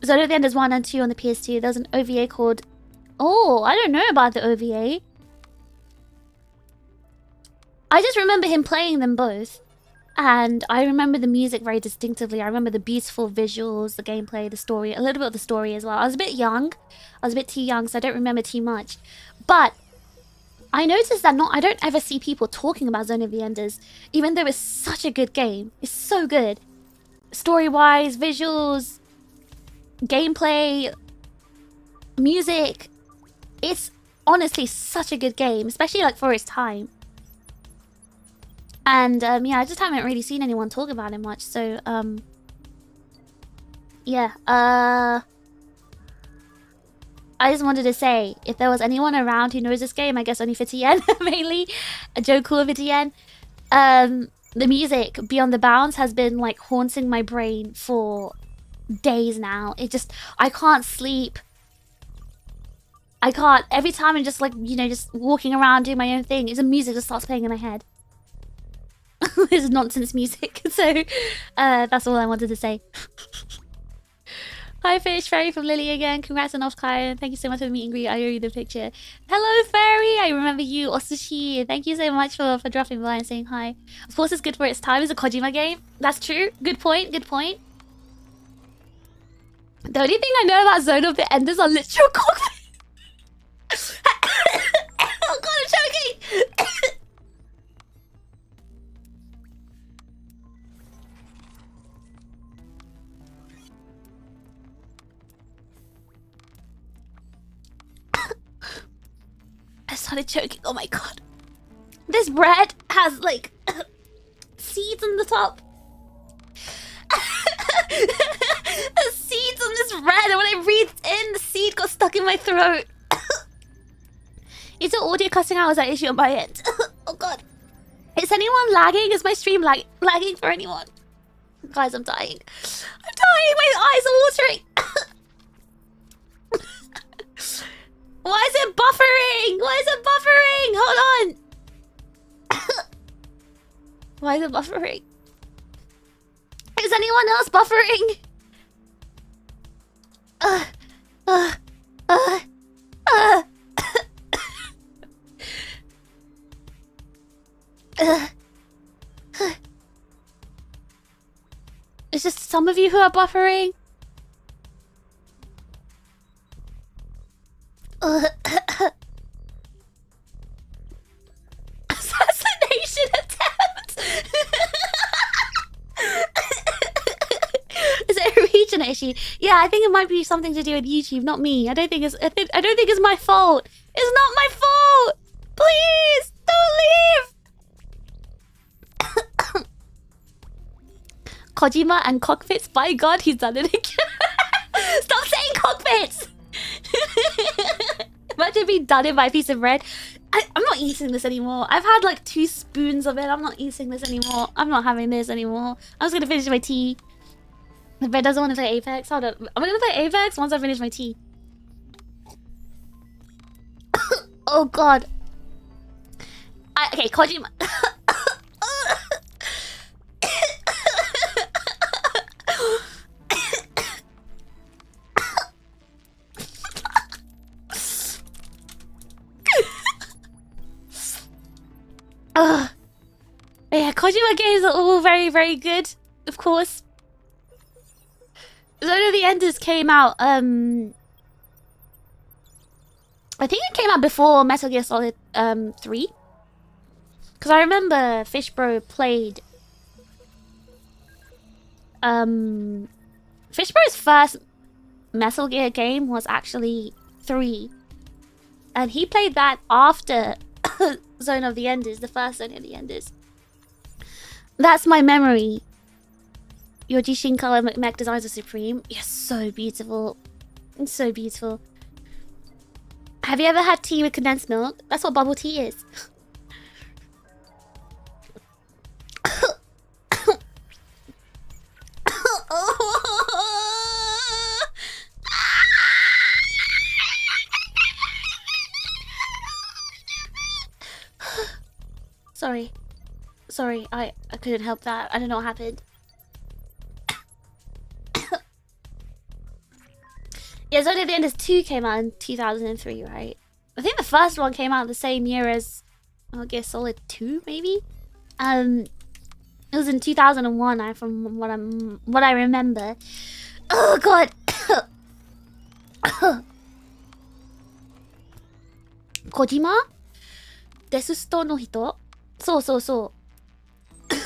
Zone of the Enders 1 and 2 on the PS2. There's an OVA called... Oh, I don't know about the OVA. I just remember him playing them both. And I remember the music very distinctively. I remember the beautiful visuals, the gameplay, the story. A little bit of the story as well. I was a bit young. I was a bit too young, so I don't remember too much. But I noticed that I don't ever see people talking about Zone of the Enders. Even though it's such a good game. It's so good. Story-wise, visuals, gameplay, music. It's honestly such a good game. Especially like for its time. And yeah, I just haven't really seen anyone talk about it much. So yeah, I just wanted to say, if there was anyone around who knows this game, I guess only for TN mainly, Joe Cool for TN. The music Beyond the Bounds has been like haunting my brain for days now. I can't sleep. I can't. Every time I'm just like, you know, just walking around doing my own thing, the music just starts playing in my head. This is nonsense music. So that's all I wanted to say. Hi Fish, Fairy from Lily again. Congrats on Offkai. Thank you so much for the meet and greet. I owe you the picture. Hello Fairy, I remember you. Osushi, thank you so much for dropping by and saying hi. Of course it's good for its time. It's a Kojima game. That's true. Good point, good point. The only thing I know about Zone of the Enders are literal cockpits. Oh god, I'm choking. I started choking. Oh my god. This bread has like seeds on the top. There's seeds on this bread, and when I breathed in, the seed got stuck in my throat. Is the audio cutting out? Is that issue on my end? Oh god. Is anyone lagging? Is my stream lagging for anyone? Guys, I'm dying. I'm dying. My eyes are watering. Why is it buffering? Why is it buffering? Hold on. Why is it buffering? Is anyone else buffering? It's just some of you who are buffering. Assassination attempt. Is it a region issue? Yeah, I think it might be something to do with YouTube, not me. I don't think it's my fault. It's not my fault. Please don't leave. Kojima and cockpits. By God, he's done it again. Stop saying cockpits. Imagine being done in by a piece of bread. I'm not eating this anymore. I've had like 2 spoons of it. I'm not eating this anymore. I'm not having this anymore. I'm just gonna finish my tea. The bread doesn't want to play Apex. Hold up. I'm gonna play Apex once I finish my tea. Oh god. Okay, Kojima. Yeah, Kojima games are all very, very good, of course. Zone of the Enders came out, I think it came out before Metal Gear Solid 3. Because I remember Fishbro played... Fishbro's first Metal Gear game was actually 3. And he played that after Zone of the Enders, the first Zone of the Enders. That's my memory. Your Jishin color mech designs are supreme. You're so beautiful. It's so beautiful. Have you ever had tea with condensed milk? That's what bubble tea is. Sorry. Sorry, I couldn't help that. I don't know what happened. Yeah, Zodiac the Enders 2 came out in 2003, right? I think the first one came out the same year as, I guess, Solid 2, maybe? It was in 2001, from what I remember. Oh god! 小島デスストの人そうそうそう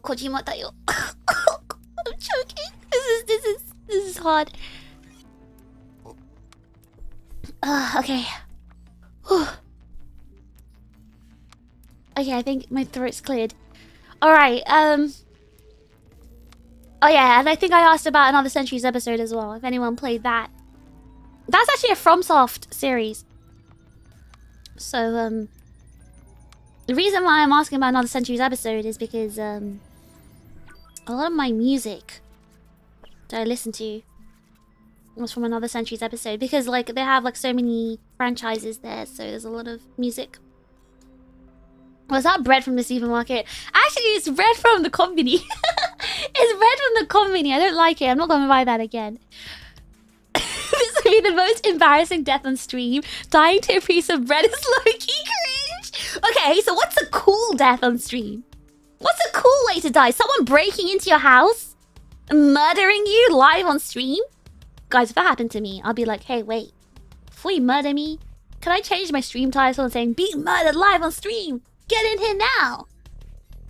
小島だよ I'm choking. This is hard. Okay. Okay, I think my throat's cleared. Alright, oh yeah, and I think I asked about Another Century's episode as well, if anyone played that. That's actually a FromSoft series. So, the reason why I'm asking about Another Century's episode is because, a lot of my music that I listen to was from Another Century's episode. Because, like, they have, like, so many franchises there, so there's a lot of music. Was that bread from the supermarket? Actually, it's bread from the company. It's bread from the company. I don't like it. I'm not gonna buy that again. This would be the most embarrassing death on stream. Dying to a piece of bread is low-key cringe. Okay, so what's a cool death on stream? What's a cool way to die? Someone breaking into your house? Murdering you live on stream? Guys, if that happened to me, I'll be like, hey, wait. Before you murder me, can I change my stream title and saying, be murdered live on stream? Get in here now!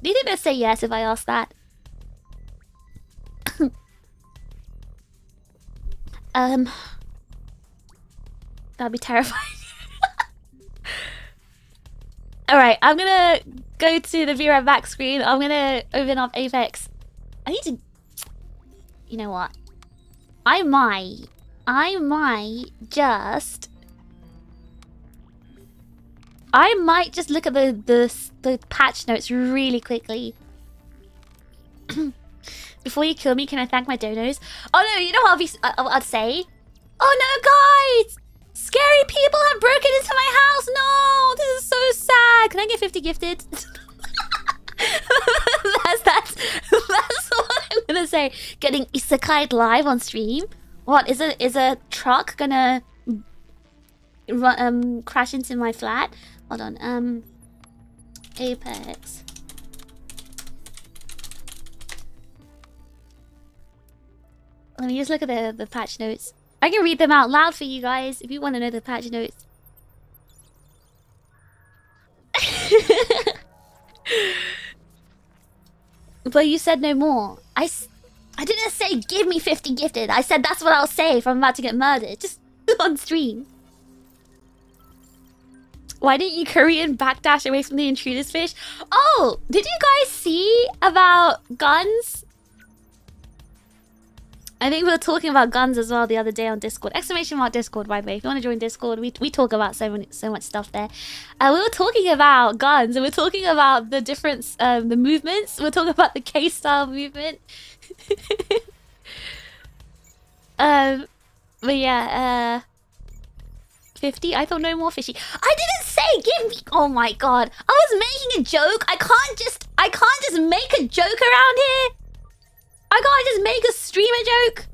Do you think they'd say yes if I asked that? That'd be terrifying. Alright, I'm gonna go to the Be Right Back screen. I'm gonna open up Apex. I need to... You know what? I might just look at the patch notes really quickly. Before you kill me, can I thank my donos? Oh no, you know what I'd say? Oh no, guys! Scary people have broken into my house! No! This is so sad! Can I get 50 gifted? that's what I'm gonna say. Getting isekai'd live on stream? What, is a truck gonna crash into my flat? Hold on, Apex. Let me just look at the patch notes. I can read them out loud for you guys if you want to know the patch notes. But you said no more. I didn't say give me 50 gifted. I said that's what I'll say if I'm about to get murdered. Just on stream. Why didn't you Korean backdash away from the intruder's fish? Oh, did you guys see about guns? I think we were talking about guns as well the other day on Discord. Exclamation mark Discord, by the way. If you want to join Discord, we talk about so much stuff there. We were talking about guns, and we're talking about the different the movements. We're talking about the K-style movement. But yeah, 50. I thought no more fishy. I didn't say give me. Oh my god, I was making a joke. I can't just make a joke around here. I can't just make a streamer joke.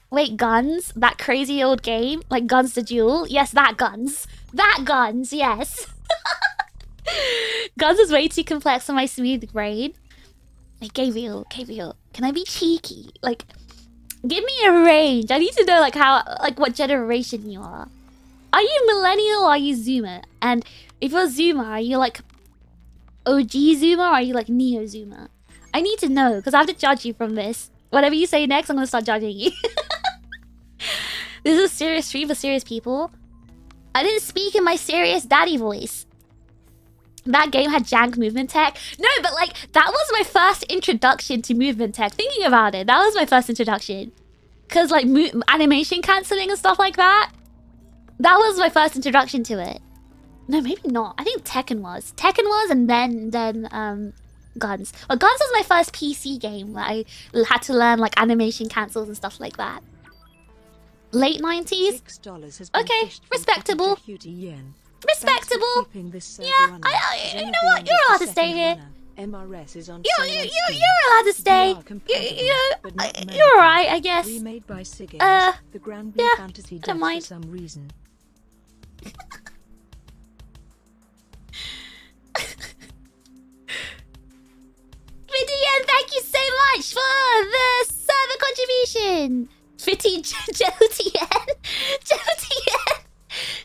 Wait, guns? That crazy old game? Like Guns to Duel? Yes, that guns. That guns, yes. Guns is way too complex for my smooth brain. Like, Gabriel, can I be cheeky? Like, give me a range. I need to know, like, what generation you are. Are you millennial or are you Zoomer? And if you're Zoomer, are you, like, OG Zoomer or are you, like, Neo Zoomer? I need to know, because I have to judge you from this. Whatever you say next, I'm going to start judging you. This is a serious stream for serious people. I didn't speak in my serious daddy voice. That game had jank movement tech. No, but like, that was my first introduction to movement tech. Thinking about it, that was my first introduction. Because like animation cancelling and stuff like that. That was my first introduction to it. No, maybe not. I think Tekken was. Tekken was, and then Guns. Well, Guns was my first PC game where I had to learn like animation cancels and stuff like that. Late 90s? Okay, respectable. Respectable. Yeah, you know what? You're allowed to stay here. You're allowed to stay. You're alright, I guess. Yeah, I don't mind. Vidian, thank you so much for the server contribution. Fitty Jotien.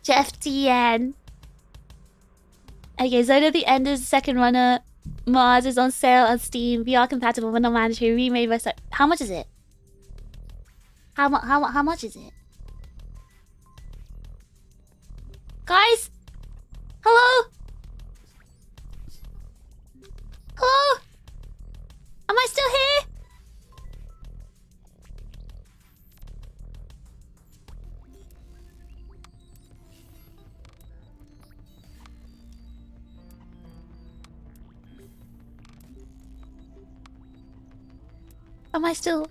Jeff TN. Okay, Zone of the Enders second runner mods is on sale on Steam. VR compatible but not mandatory. Remade by how much is it? How much is it? Guys? Hello? Hello? Am I still here? Am I still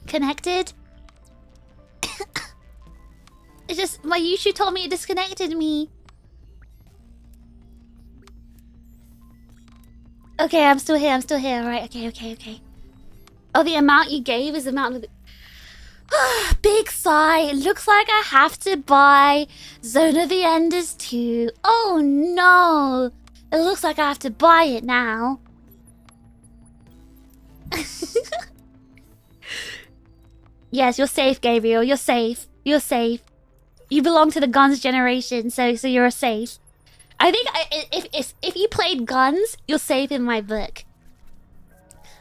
connected? It's just my YouTube told me it disconnected me. Okay, I'm still here. Alright, okay. Oh, the amount you gave is the amount of the... Big sigh. It looks like I have to buy Zone of the Enders 2. Oh no. It looks like I have to buy it now. Yes, you're safe, Gabriel. You're safe. You belong to the Guns generation, so you're safe. I think if you played Guns, you're safe in my book.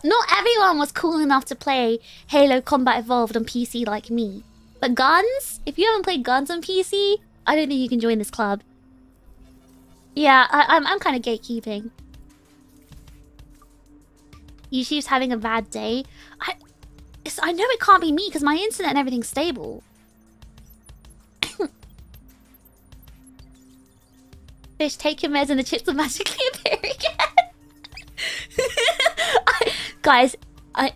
Not everyone was cool enough to play Halo Combat Evolved on PC like me. But Guns, if you haven't played Guns on PC, I don't think you can join this club. Yeah, I'm kind of gatekeeping. YouTube's having a bad day. I know it can't be me because my internet and everything's stable. Fish, take your meds and the chips will magically appear again. Guys, I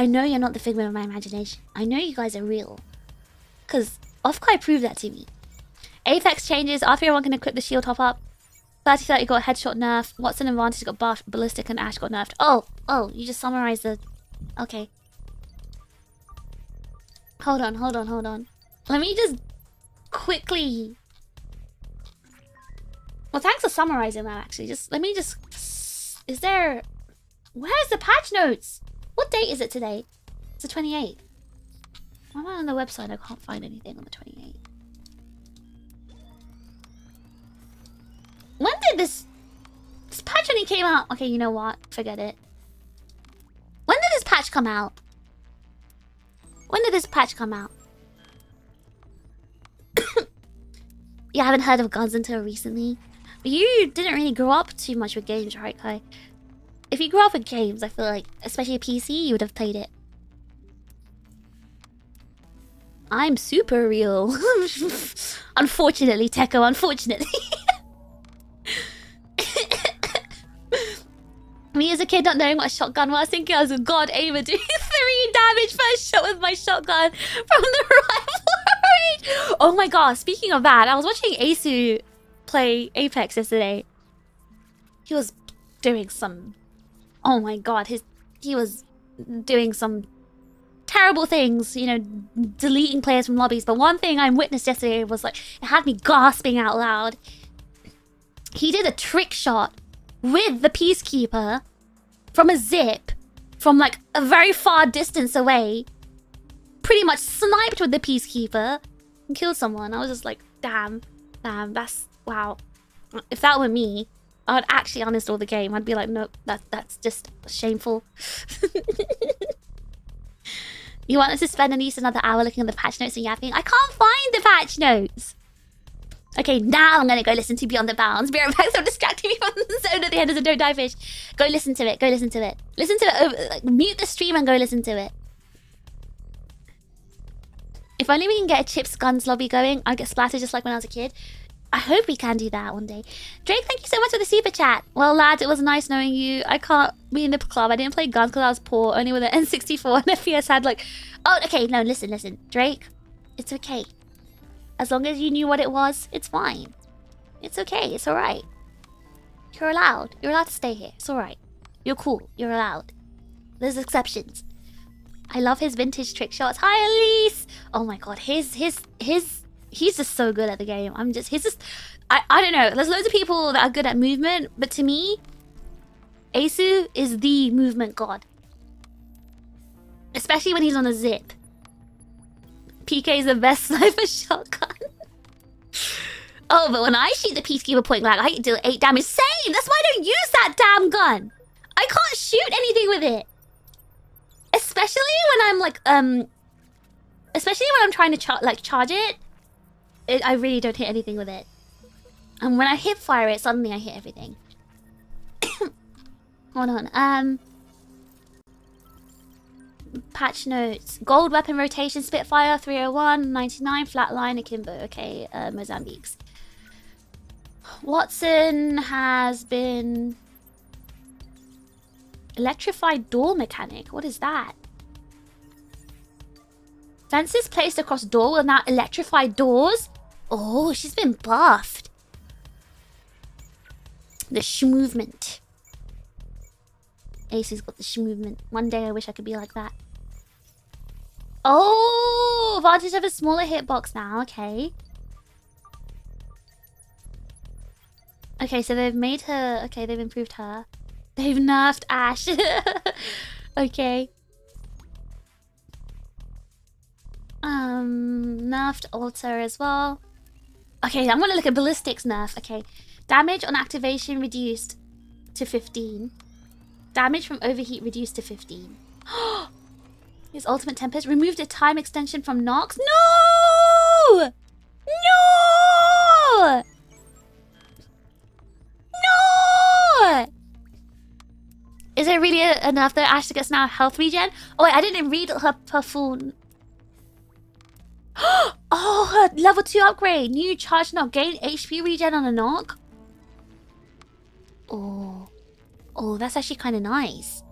know you're not the figment of my imagination. I know you guys are real. Because Offkai proved that to me. Apex changes. After everyone can equip the shield top up. 30-30 got headshot nerf. Watson and Vantage got buffed. Ballistic and Ash got nerfed. Oh, you just summarized the... Okay. Hold on. Let me just quickly... Well, thanks for summarizing that, actually. Let me just... Is there... Where's the patch notes? What date is it today? It's the 28th. Why am I on the website? I can't find anything on the 28th. When did this patch only came out? Okay, you know what? Forget it. When did this patch come out? You haven't heard of Guns until recently. But you didn't really grow up too much with games, right, Kai? If you grew up with games, I feel like, especially a PC, you would have played it. I'm super real. Unfortunately, Tekko, unfortunately. Me as a kid not knowing what a shotgun was, thinking I was a god aimer doing 3 damage first shot with my shotgun from the rifle range. Oh my god, speaking of that, I was watching Asu play Apex yesterday. He was doing some... Oh my god, he was doing some terrible things, you know, deleting players from lobbies. But one thing I witnessed yesterday was like, it had me gasping out loud. He did a trick shot with the Peacekeeper from a zip from like a very far distance away. Pretty much sniped with the Peacekeeper and killed someone. I was just like, damn, that's... Wow. If that were me, I would actually uninstall the game. I'd be like, nope, that's just shameful. You want us to spend at least another hour looking at the patch notes and yapping? I can't find the patch notes. Okay, now I'm gonna go listen to Beyond the Bounds. Be right back, so distracting me from the zone at the end of the Don't Die Fish. Go listen to it, go listen to it. Listen to it, like, mute the stream and go listen to it. If only we can get a Chips Guns lobby going, I'll get splattered just like when I was a kid. I hope we can do that one day. Drake, thank you so much for the super chat. Well, lads, it was nice knowing you. I can't be in the club. I didn't play guns because I was poor, only with an N64 and FPS had like... Oh, okay, no, listen. Drake, it's okay. As long as you knew what it was, it's fine. It's okay, it's alright. You're allowed. You're allowed to stay here. It's alright. You're cool. You're allowed. There's exceptions. I love his vintage trick shots. Hi, Elise! Oh my god, he's just so good at the game. I don't know. There's loads of people that are good at movement, but to me, Asu is the movement god. Especially when he's on a zip. PK is the best sniper shotgun. Oh, but when I shoot the peacekeeper point blank, I deal 8 damage. Same! That's why I don't use that damn gun! I can't shoot anything with it! Especially when I'm like, especially when I'm trying to charge it, I really don't hit anything with it. And when I hit fire it, suddenly I hit everything. Hold on, patch notes. Gold weapon rotation, Spitfire, 301, 99, flatline, akimbo. Okay, Mozambique's. Watson has been... Electrified door mechanic. What is that? Fences placed across door will now electrify doors? Oh, she's been buffed. The sh-movement. Ace's got the sh-movement. One day I wish I could be like that. Oh, advantage of a smaller hitbox now. Okay. Okay, so they've made her... Okay, they've improved her. They've nerfed Ash. Okay. Nerfed Alter as well. Okay, I'm gonna look at ballistics nerf. Okay. Damage on activation reduced to 15. Damage from overheat reduced to 15. His ultimate tempest removed a time extension from Nox. No! No! No! Is it really enough though? Ash gets now health regen? Oh wait, I didn't read her full... Oh, her level 2 upgrade. New charge knock. Gain HP regen on a knock. Oh. Oh, that's actually kind of nice.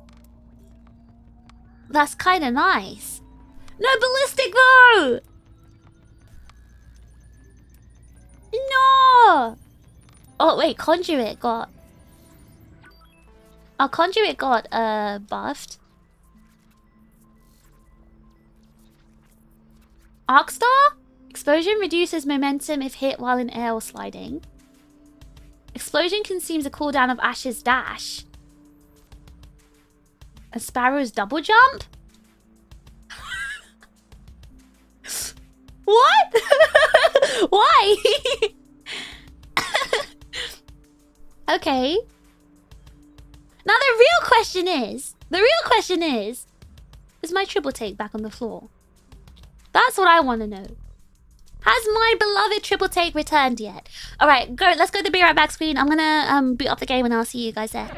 That's kind of nice. No ballistic though! No! Oh wait, Conduit got... Oh, Conduit got buffed. Arcstar? Explosion reduces momentum if hit while in air or sliding. Explosion consumes a cooldown of Ash's dash. And Sparrow's double jump? What? Why? Okay. Now the real question is my triple take back on the floor? That's what I want to know. Has my beloved triple take returned yet? Alright, let's go to the Be Right Back screen. I'm gonna boot up the game and I'll see you guys there.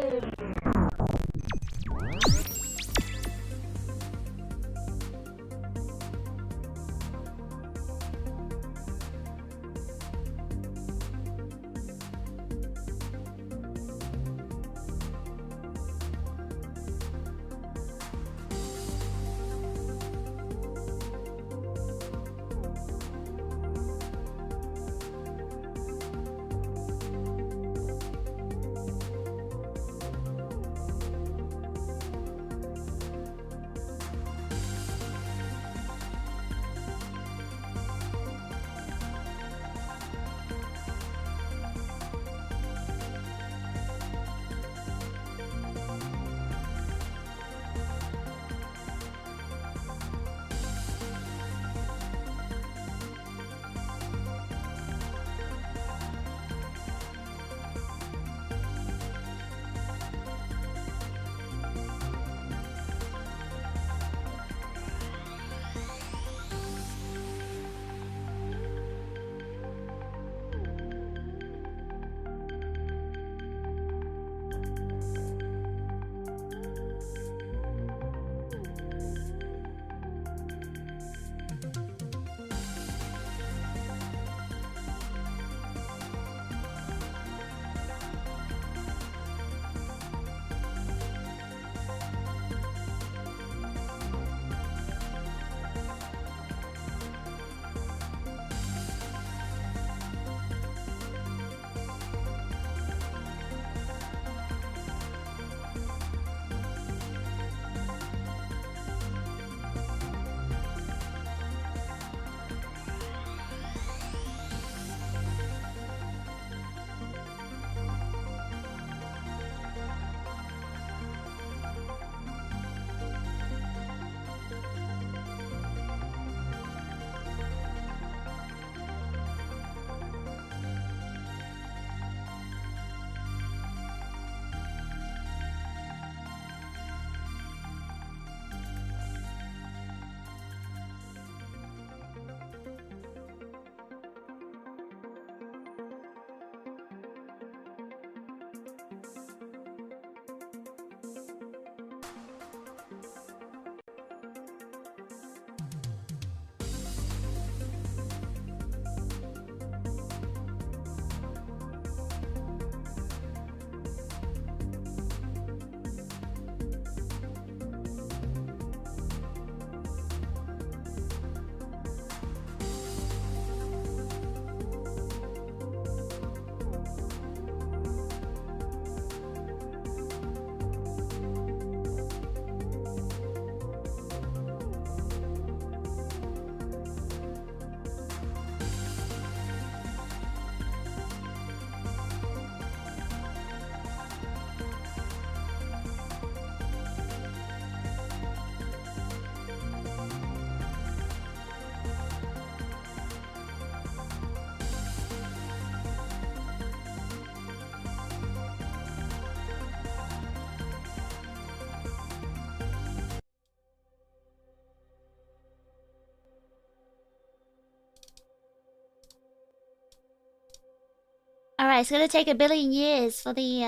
Alright, it's gonna take a billion years for the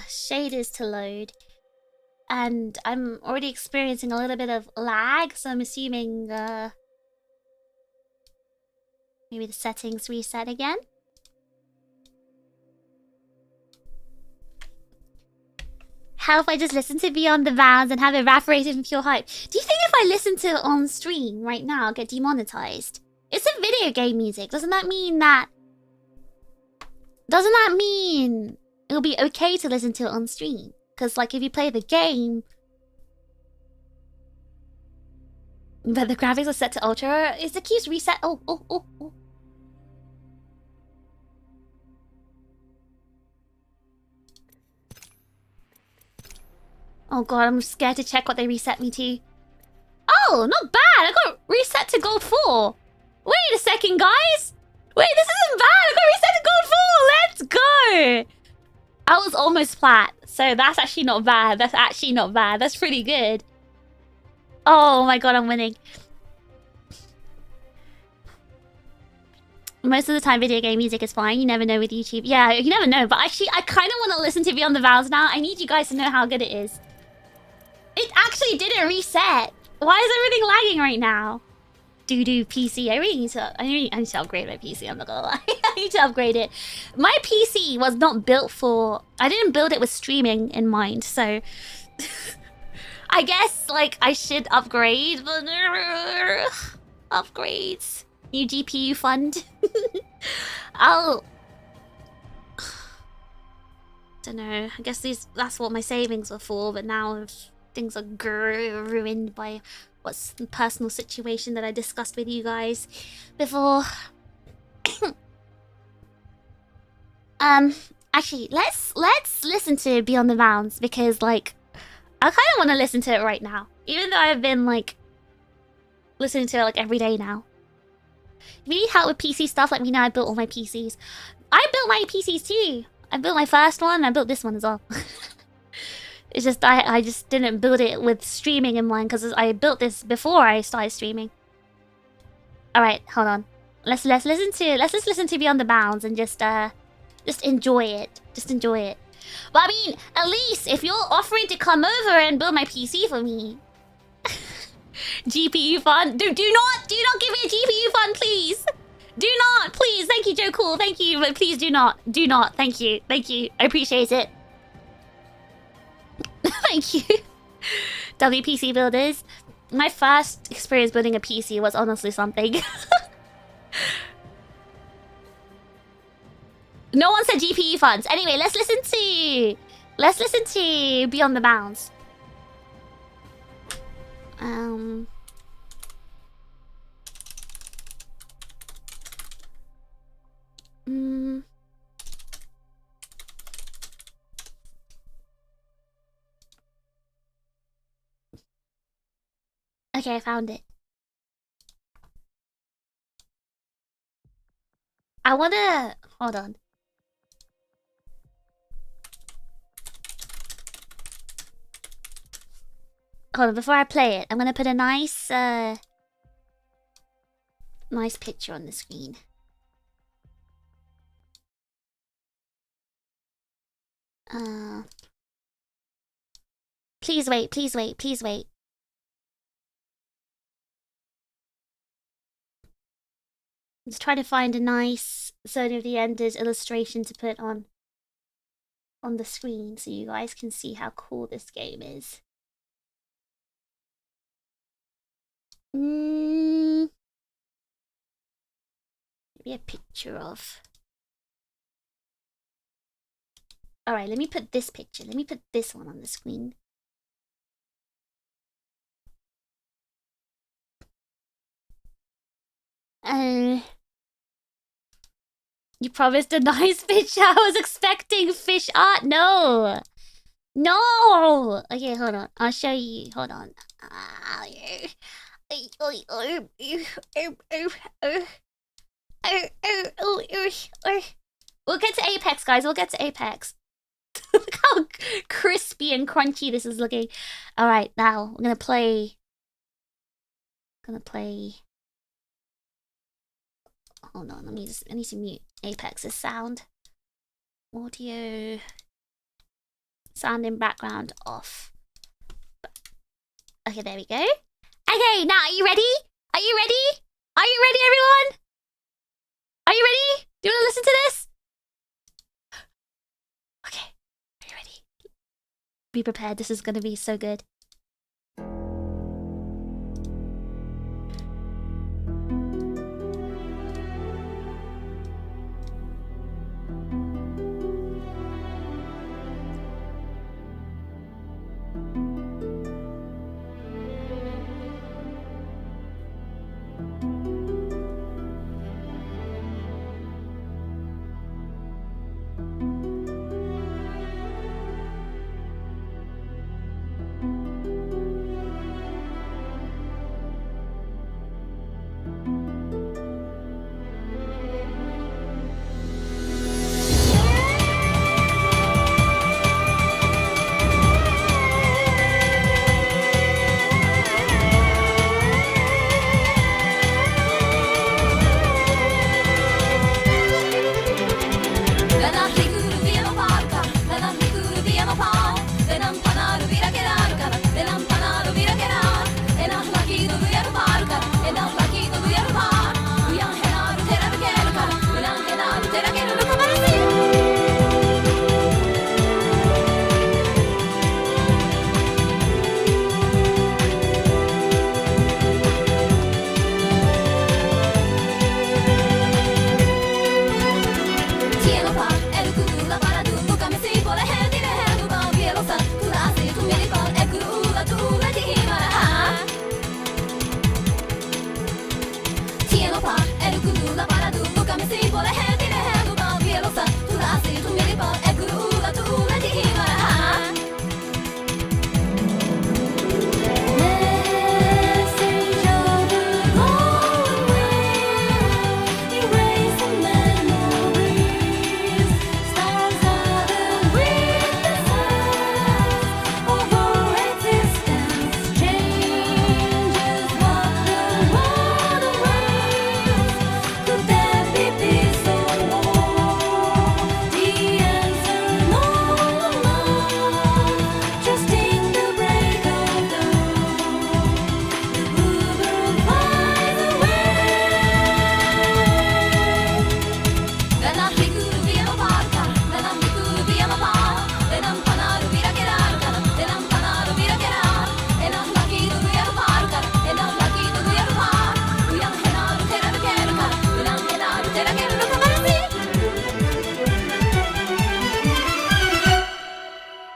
shaders to load. And I'm already experiencing a little bit of lag, so I'm assuming maybe the settings reset again. How if I just listen to Beyond the Bounds and have it evaporated in pure hype? Do you think if I listen to it on stream right now, I'll get demonetized? It's a video game music. Doesn't that mean it'll be okay to listen to it on stream? Because, like, if you play the game, but the graphics are set to ultra, is the keys reset? Oh. Oh god, I'm scared to check what they reset me to. Oh, not bad. I got reset to gold 4. Wait a second, guys. Wait, this isn't bad. I got reset to gold 4. Let's go. I was almost flat, so that's actually not bad. That's pretty good. Oh my god, I'm winning. Most of the time, video game music is fine. You never know with YouTube. Yeah, you never know. But actually, I kind of want to listen to Beyond the Vows now. I need you guys to know how good it is. It actually didn't reset. Why is everything lagging right now? Doo-doo PC. I need to upgrade my PC, I'm not gonna lie. I need to upgrade it. My PC was not built for... I didn't build it with streaming in mind, so... I guess, like, I should upgrade, but... Upgrades. New GPU fund. Don't know. I guess that's what my savings were for, but now things are ruined by what's the personal situation that I discussed with you guys before. Actually, let's listen to Beyond the Bounds because, like, I kind of want to listen to it right now, even though I've been like listening to it like every day now. If you need help with PC stuff, let me know. I built all my PCs. I built my PCs too. I built my first one. I built this one as well. It's just I just didn't build it with streaming in mind because I built this before I started streaming. All right, hold on. Let's listen to Beyond the Bounds and just enjoy it. Just enjoy it. But I mean, at least if you're offering to come over and build my PC for me. GPU fund. Do not give me a GPU fund, please. Do not, please. Thank you, Joe Cool. Thank you, but please do not. Do not. Thank you. Thank you. I appreciate it. Thank you. WPC builders. My first experience building a PC was honestly something. No one said GPU funds. Anyway, let's listen to Beyond the Bounds. Okay, I found it. I wanna... Hold on. Hold on, before I play it, I'm gonna put a nice, nice picture on the screen. Please wait, please wait, please wait. Let's try to find a nice Zone of the Enders illustration to put on the screen so you guys can see how cool this game is. Maybe a picture of... Alright, let me put this picture. Let me put this one on the screen. You promised a nice picture. I was expecting fish art. No. No. Okay, hold on. I'll show you. Hold on. We'll get to Apex, guys. We'll get to Apex. Look how crispy and crunchy this is looking. Alright, now I'm gonna play. Hold on, I need to mute Apex's sound. Audio sound in background off. Okay, there we go. Okay, now are you ready? Are you ready? Are you ready, everyone? Are you ready? Do you want to listen to this? Okay, are you ready? Be prepared, this is gonna be so good.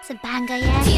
It's a banger, yeah.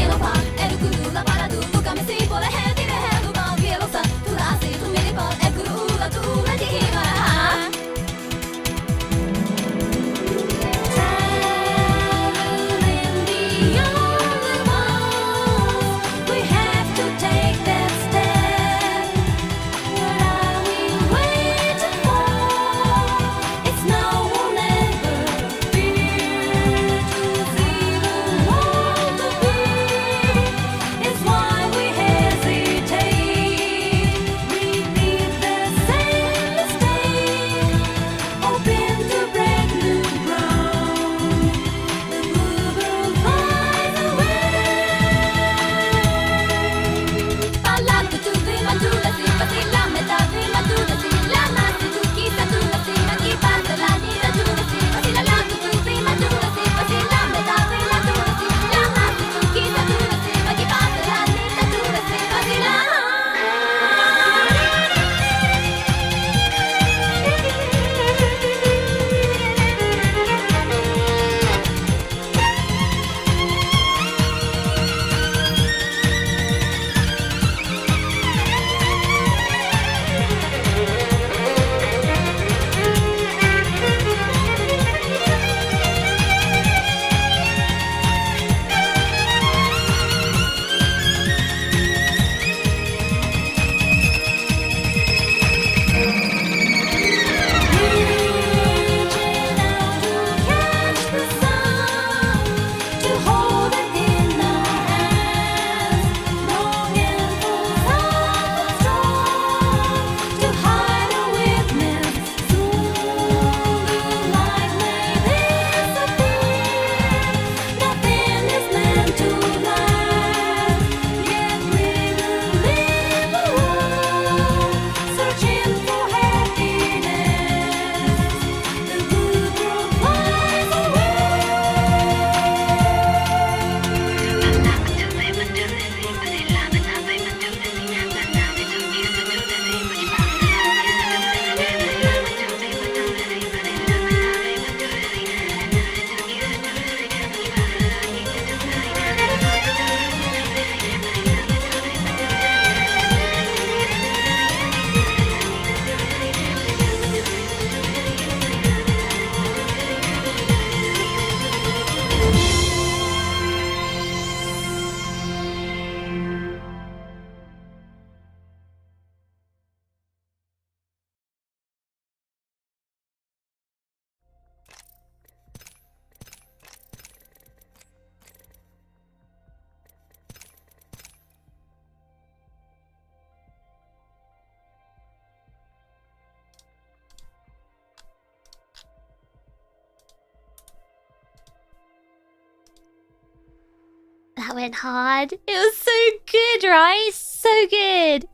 That went hard. It was so good, right? So good.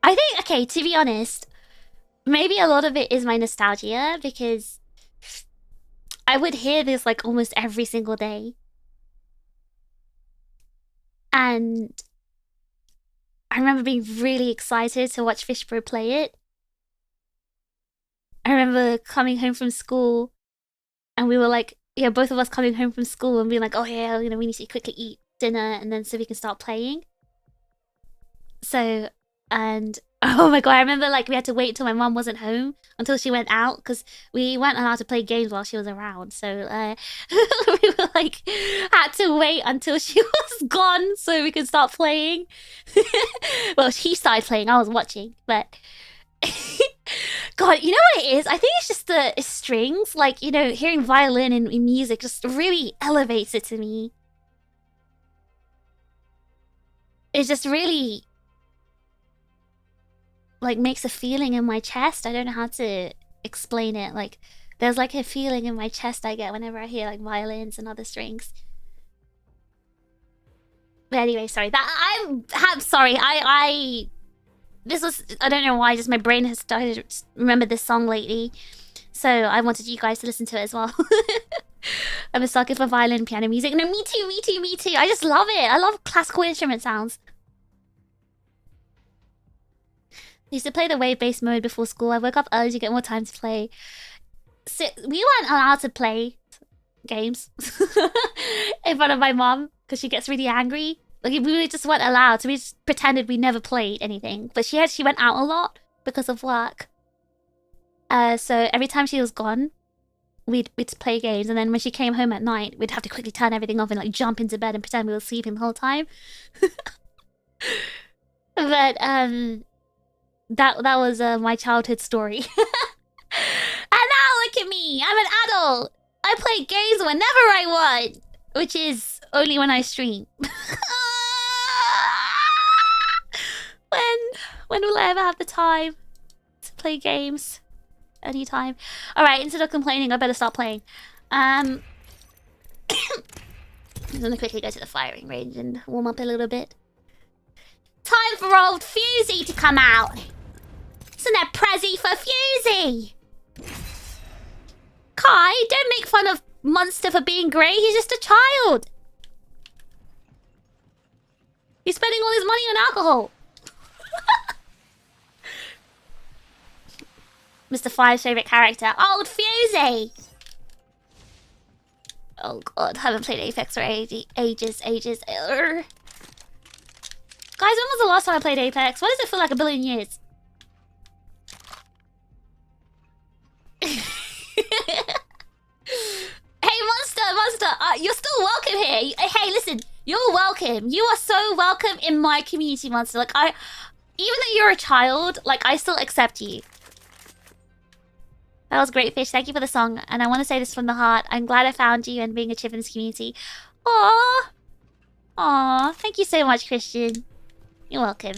I think, okay, to be honest, maybe a lot of it is my nostalgia because I would hear this like almost every single day. And I remember being really excited to watch Fishbro play it. I remember coming home from school and we were like, yeah, both of us coming home from school and being like, oh yeah, you know, we need to quickly eat dinner and then so we can start playing. So, and oh my god, I remember like we had to wait until my mom wasn't home until she went out because we weren't allowed to play games while she was around. So we were like had to wait until she was gone so we could start playing. Well, she started playing, I was watching, but god, you know what it is? I think it's just the strings. Like, you know, hearing violin in music just really elevates it to me. It just really like makes a feeling in my chest. I don't know how to explain it. Like there's like a feeling in my chest I get whenever I hear like violins and other strings. But anyway, sorry. Sorry. This was, I don't know why, just my brain has started to remember this song lately. So I wanted you guys to listen to it as well. I'm a sucker for violin and piano music. No, me too, me too, me too. I just love it. I love classical instrument sounds. I used to play the wave-based mode before school. I woke up early to get more time to play. So we weren't allowed to play games in front of my mom because she gets really angry. Like we just weren't allowed, so we just pretended we never played anything. But she went out a lot because of work. So every time she was gone, we'd play games, and then when she came home at night, we'd have to quickly turn everything off and like jump into bed and pretend we were sleeping the whole time. But that was my childhood story. And now look at me, I'm an adult. I play games whenever I want, which is only when I stream. When will I ever have the time to play games? Anytime. Alright, instead of complaining, I better start playing. I'm gonna quickly go to the firing range and warm up a little bit. Time for old Fusey to come out. Isn't that Prezi for Fusey? Kai, don't make fun of Monster for being grey. He's just a child. He's spending all his money on alcohol. Mr. Five's favourite character, Old Fusey. Oh god, haven't played Apex for ages. Guys, when was the last time I played Apex? Why does it feel like a billion years? Hey, Monster, you're still welcome here. Hey, listen, you're welcome. You are so welcome in my community, Monster. Like, even though you're a child, like, I still accept you. That was great, Fish. Thank you for the song. And I want to say this from the heart. I'm glad I found you and being a chip in this community. Aww. Aww. Thank you so much, Christian. You're welcome.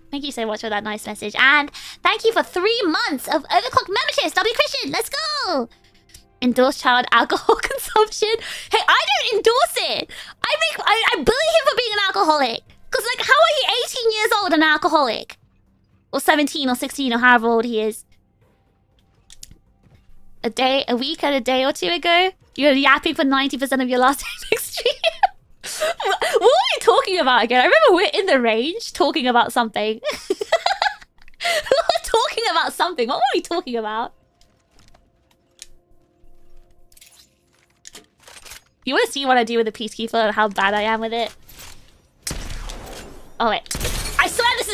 Thank you so much for that nice message. And thank you for 3 months of Overclock memberships. W Christian, let's go. Endorse child alcohol consumption. Hey, I don't endorse it. I bully him for being an alcoholic. Because, like, how are you 18 years old and an alcoholic? Or 17 or 16 or however old he is. A week and a day or two ago, you were yapping for 90% of your last Apex stream. What were we talking about again? I remember we're in the range talking about something. We were talking about something. What were we talking about? You want to see what I do with the Peacekeeper and how bad I am with it? Oh wait. I swear this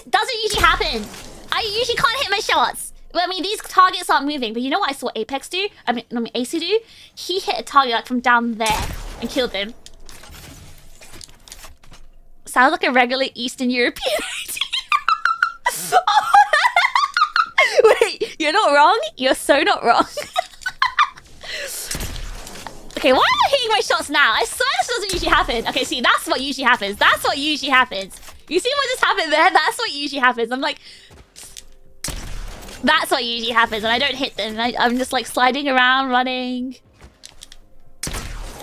doesn't usually happen. I usually can't hit my shots. Well, I mean, these targets aren't moving, but you know what I saw Apex do? I mean, AC do? He hit a target like from down there and killed them. Sounds like a regular Eastern European idea. Wait, you're not wrong? You're so not wrong. Okay, why am I hitting my shots now? I swear this doesn't usually happen. Okay, see, that's what usually happens. That's what usually happens. You see what just happened there? That's what usually happens. I'm like... That's what usually happens, and I don't hit them. I'm just like sliding around, running.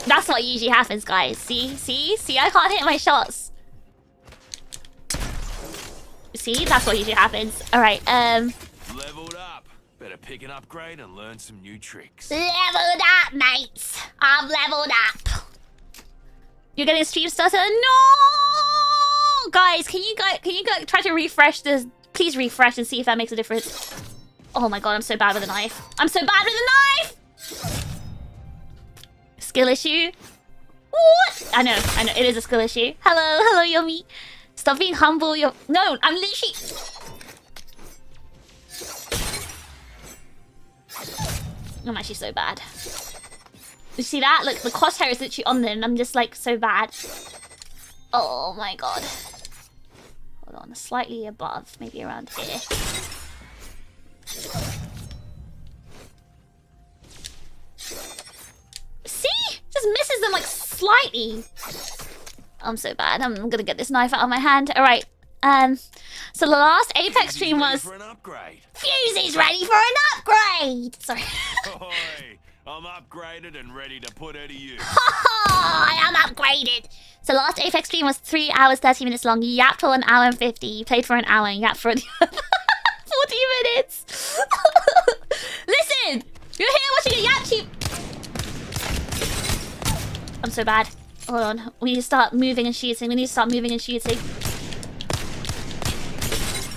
That's what usually happens, guys. See? I can't hit my shots. See? That's what usually happens. Alright, Leveled up. Better pick an upgrade and learn some new tricks. leveled up, mates. I'm leveled up. You're getting a stream starter? No! Guys, can you go try to refresh this? Please refresh and see if that makes a difference. Oh my god, I'm so bad with a knife. I'm so bad with a knife! Skill issue? What? I know. It is a skill issue. Hello, Yomi. Stop being humble. No, I'm literally... I'm actually so bad. You see that? Look, the crosshair is literally on there and I'm just like so bad. Oh my god. Hold on, slightly above, maybe around here. See? Just misses them like slightly. I'm so bad. I'm gonna get this knife out of my hand. Alright. So the last Apex stream was... Fuse is ready for an upgrade! Sorry. Oi, I'm upgraded and ready to put her to use. I am upgraded! So last Apex stream was 3 hours, 30 minutes long. You yapped for 1 hour and 50. You played for an hour and yapped for 40 minutes. Listen! You're here watching a yap cheap. I'm so bad. Hold on. We need to start moving and shooting.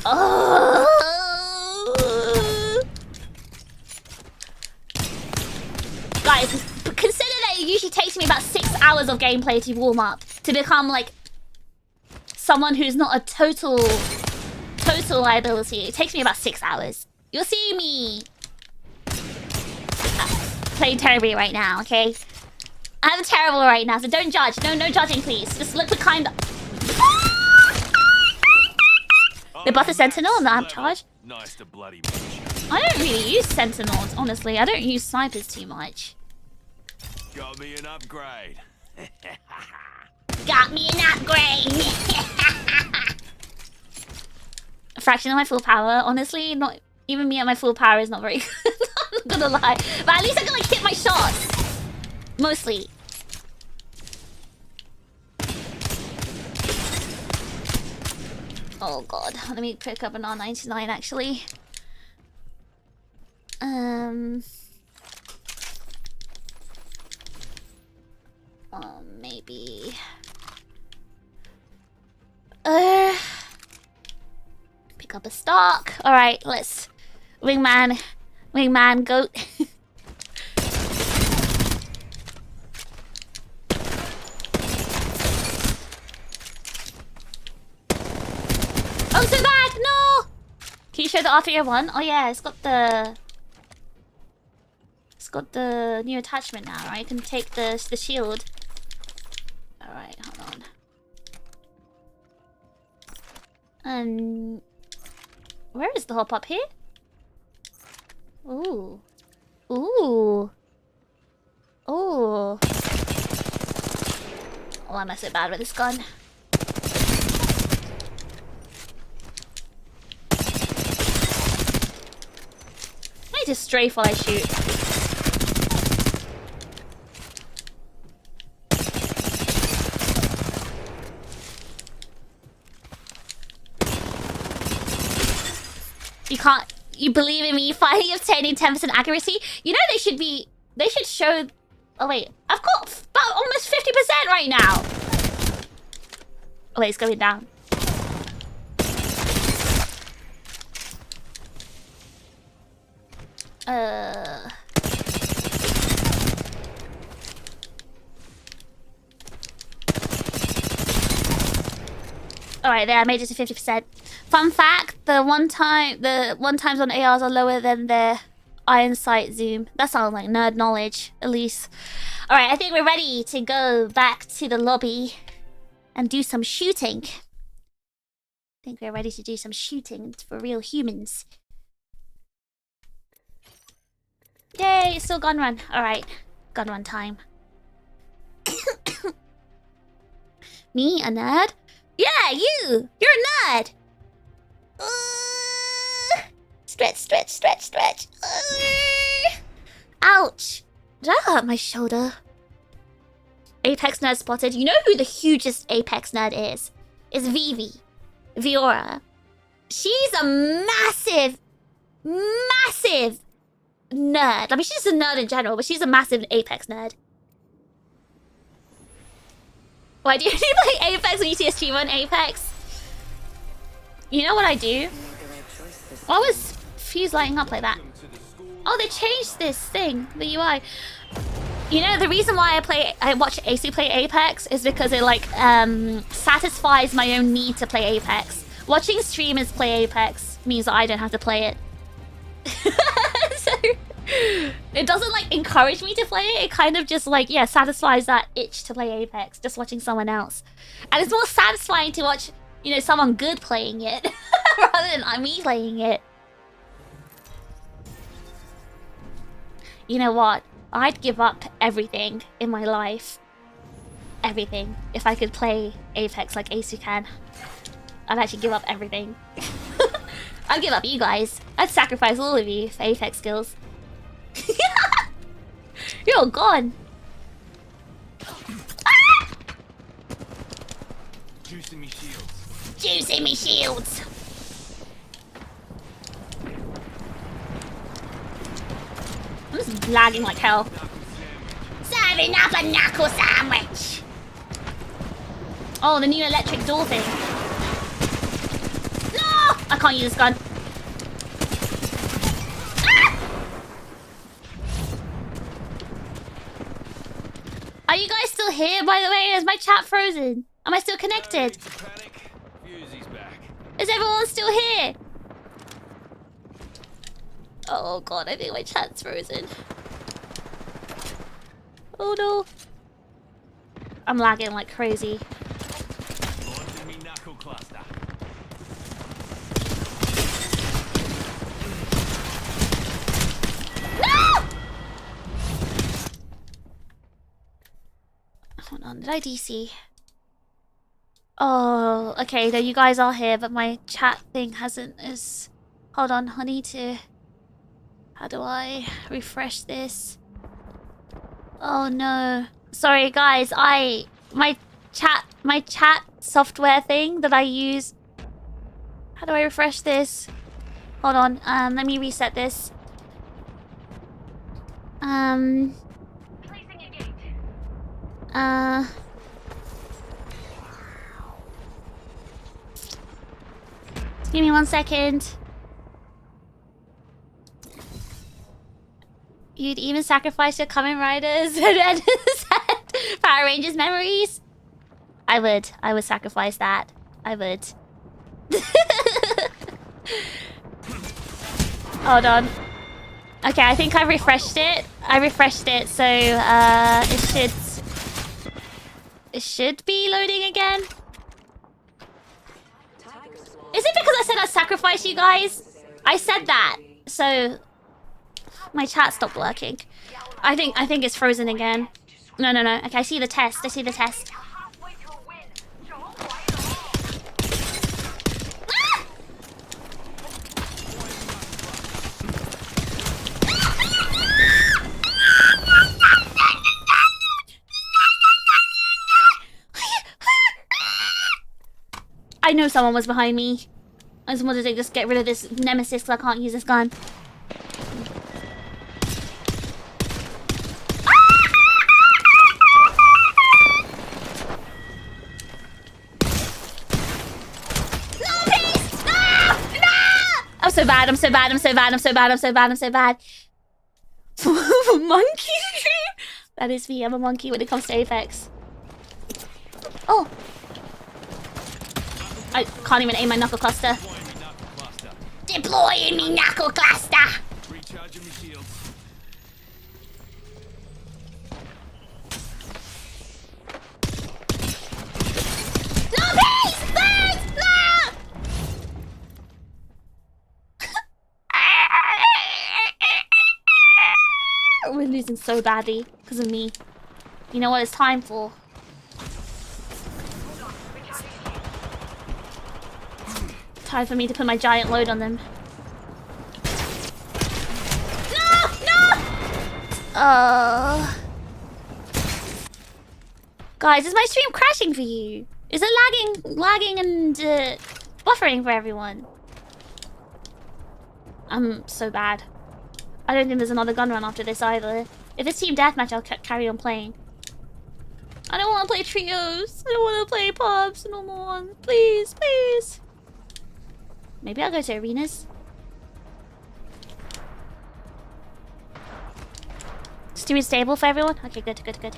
Oh. Guys, consider that it usually takes me about 6 hours of gameplay to warm up. To become like someone who's not a total liability. It takes me about 6 hours. You'll see me playing terribly right now, okay? I'm terrible right now, so don't judge. No judging, please. Just look kind of... They buff the Sentinel and the amp charge? Nice to bloody I don't really use Sentinels, honestly. I don't use snipers too much. Got me an upgrade. Got me an upgrade! A fraction of my full power, honestly, not even me at my full power is not very good. I'm not gonna lie. But at least I can like hit my shots. Mostly. Oh god, let me pick up an R99 actually. Maybe. Pick up a stock. Alright, let's... Wingman, goat. Oh, so bad! No! Can you show the R301? Oh yeah, it's got the new attachment now, right? I can take the shield. Alright, hold on. Where is the hop up here? Ooh. Oh, I'm not so bad with this gun. I need to strafe while I shoot. You believe in me finally obtaining 10% accuracy? You know they should show... Oh wait, I've got about almost 50% right now. Oh wait, it's going down. Alright, there, I made it to 50%. Fun fact, the one times on ARs are lower than their iron sight zoom. That sounds like nerd knowledge, at least. Alright, I think we're ready to go back to the lobby and do some shooting. I think we're ready to do some shooting for real humans. Yay, it's still gun run. Alright, gun run time. Me, a nerd? Yeah, you're a nerd! Stretch. Ouch! Did I hurt my shoulder? Apex nerd spotted. You know who the hugest Apex nerd is? It's Vivi. Viora. She's a massive, massive nerd. I mean, she's just a nerd in general, but she's a massive Apex nerd. Why do you only play Apex when you see a streamer on Apex? You know what I do? Why was Fuse lighting up like that? Oh, they changed this thing, the UI. You know, the reason why I watch AC play Apex is because it like satisfies my own need to play Apex. Watching streamers play Apex means that I don't have to play it. So it doesn't like encourage me to play it. It kind of just like, yeah, satisfies that itch to play Apex, just watching someone else. And it's more satisfying to watch, you know, someone good playing it rather than me playing it. You know what? I'd give up everything in my life. Everything. If I could play Apex like Ace can. I'd actually give up everything. I'd give up you guys. I'd sacrifice all of you for Apex skills. You're gone. Ah! Juicing me shields. Juicing me shields. I'm just lagging like hell. Serving up a knuckle sandwich. Oh, the new electric door thing. No! I can't use this gun. Ah! Are you guys still here, by the way? Is my chat frozen? Am I still connected? Is everyone still here? Oh god, I think my chat's frozen. Oh no. I'm lagging like crazy. No! Hold on, did I DC? Oh, okay, though you guys are here, but my chat thing hasn't Hold on, I need to... How do I refresh this? Oh no. Sorry guys, my chat software thing that I use. How do I refresh this? Hold on, let me reset this. Give me 1 second. You'd even sacrifice your Kamen Riders and Power Rangers memories? I would sacrifice that. I would. Hold on. Okay, I think I refreshed it. So it should be loading again. Is it because I said I'd sacrifice you guys? I said that. So my chat stopped working. I think it's frozen again. No. Okay, I see the test. I know someone was behind me. I just wanted to just get rid of this nemesis so I can't use this gun. I'm so bad. Monkey stream? That is me. I'm a monkey when it comes to Apex. Oh. I can't even aim my knuckle cluster. Deploying me knuckle cluster. Recharging me shields. No, please! No! We're losing so badly because of me. You know what it's time for? Time for me to put my giant load on them. No! Guys, is my stream crashing for you? Is it lagging and buffering for everyone? I'm so bad. I don't think there's another gun run after this either. If it's team deathmatch, I'll carry on playing. I don't want to play trios. I don't want to play pubs no more. Please, please. Maybe I'll go to arenas. Stream is stable for everyone? Okay, good, good, good.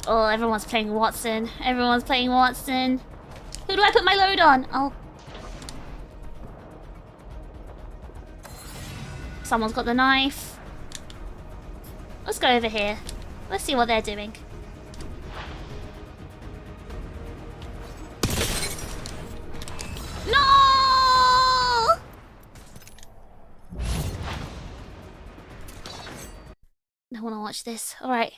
Oh, everyone's playing Watson. Everyone's playing Watson. Who do I put my load on? Oh. Someone's got the knife. Let's go over here. Let's see what they're doing. No! I want to watch this. Alright,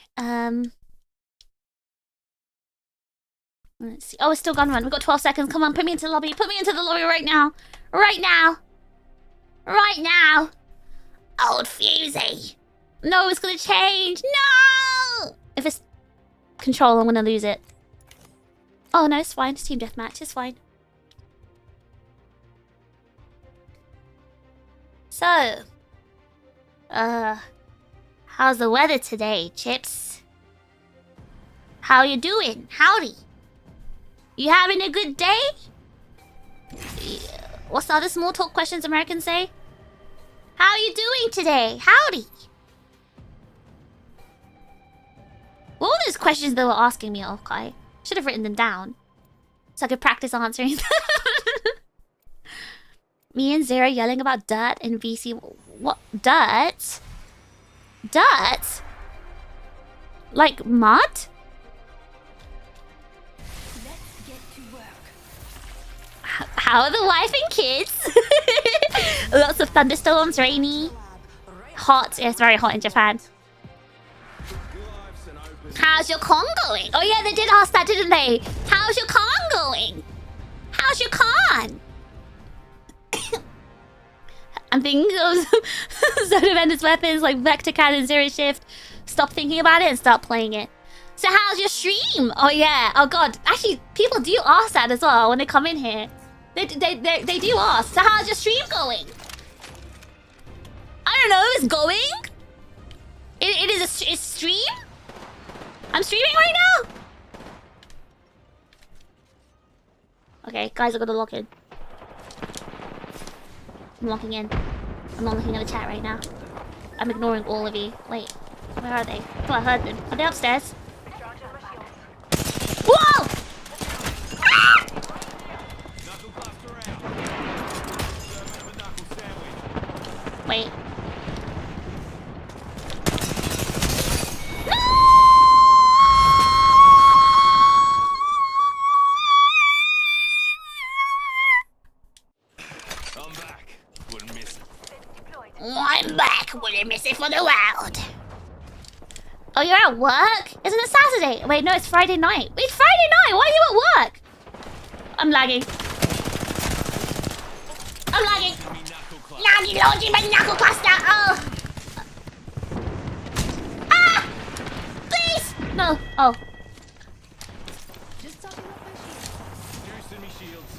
let's see. Oh, it's still gun run. We've got 12 seconds. Come on, put me into the lobby. Put me into the lobby right now. Right now. Right now. Old Fusey. No, it's gonna change. No! If it's control, I'm gonna lose it. Oh, no, it's fine. It's team deathmatch. It's fine. So, how's the weather today, Chips? How you doing? Howdy. You having a good day? What's the other small talk questions Americans say? How you doing today? Howdy. What were those questions they were asking me, okay? Should have written them down so I could practice answering them. Me and Zero yelling about dirt in VC. What? Dirt? Dirt? Like mud? Let's get to work. How are the wife and kids? Lots of thunderstorms, rainy, hot. Yeah, it's very hot in Japan. How's your con going? Oh yeah, they did ask that, didn't they? How's your con going? How's your con? I'm thinking of Zone Vendor's weapons like Vector Cannon, Zero Shift. Stop thinking about it and start playing it. So how's your stream? Oh yeah. Oh god. Actually, people do ask that as well when they come in here. They do ask. So how's your stream going? I don't know. It's going. It is a stream. I'm streaming right now. Okay, guys, I gotta log in. I'm logging in. I'm not looking at the chat right now. I'm ignoring all of you. Wait, where are they? Oh, I heard them. Are they upstairs? Whoa! Ah! Wait. I'm back. Wouldn't miss it for the world. Oh, you're at work? Isn't it Saturday? Wait, no, it's Friday night. It's Friday night. Why are you at work? I'm lagging. I'm lagging. Laggy, logy, my knuckle cluster. Oh. Ah! Please. No. Oh. Just talking about my shield. Juicing me shields.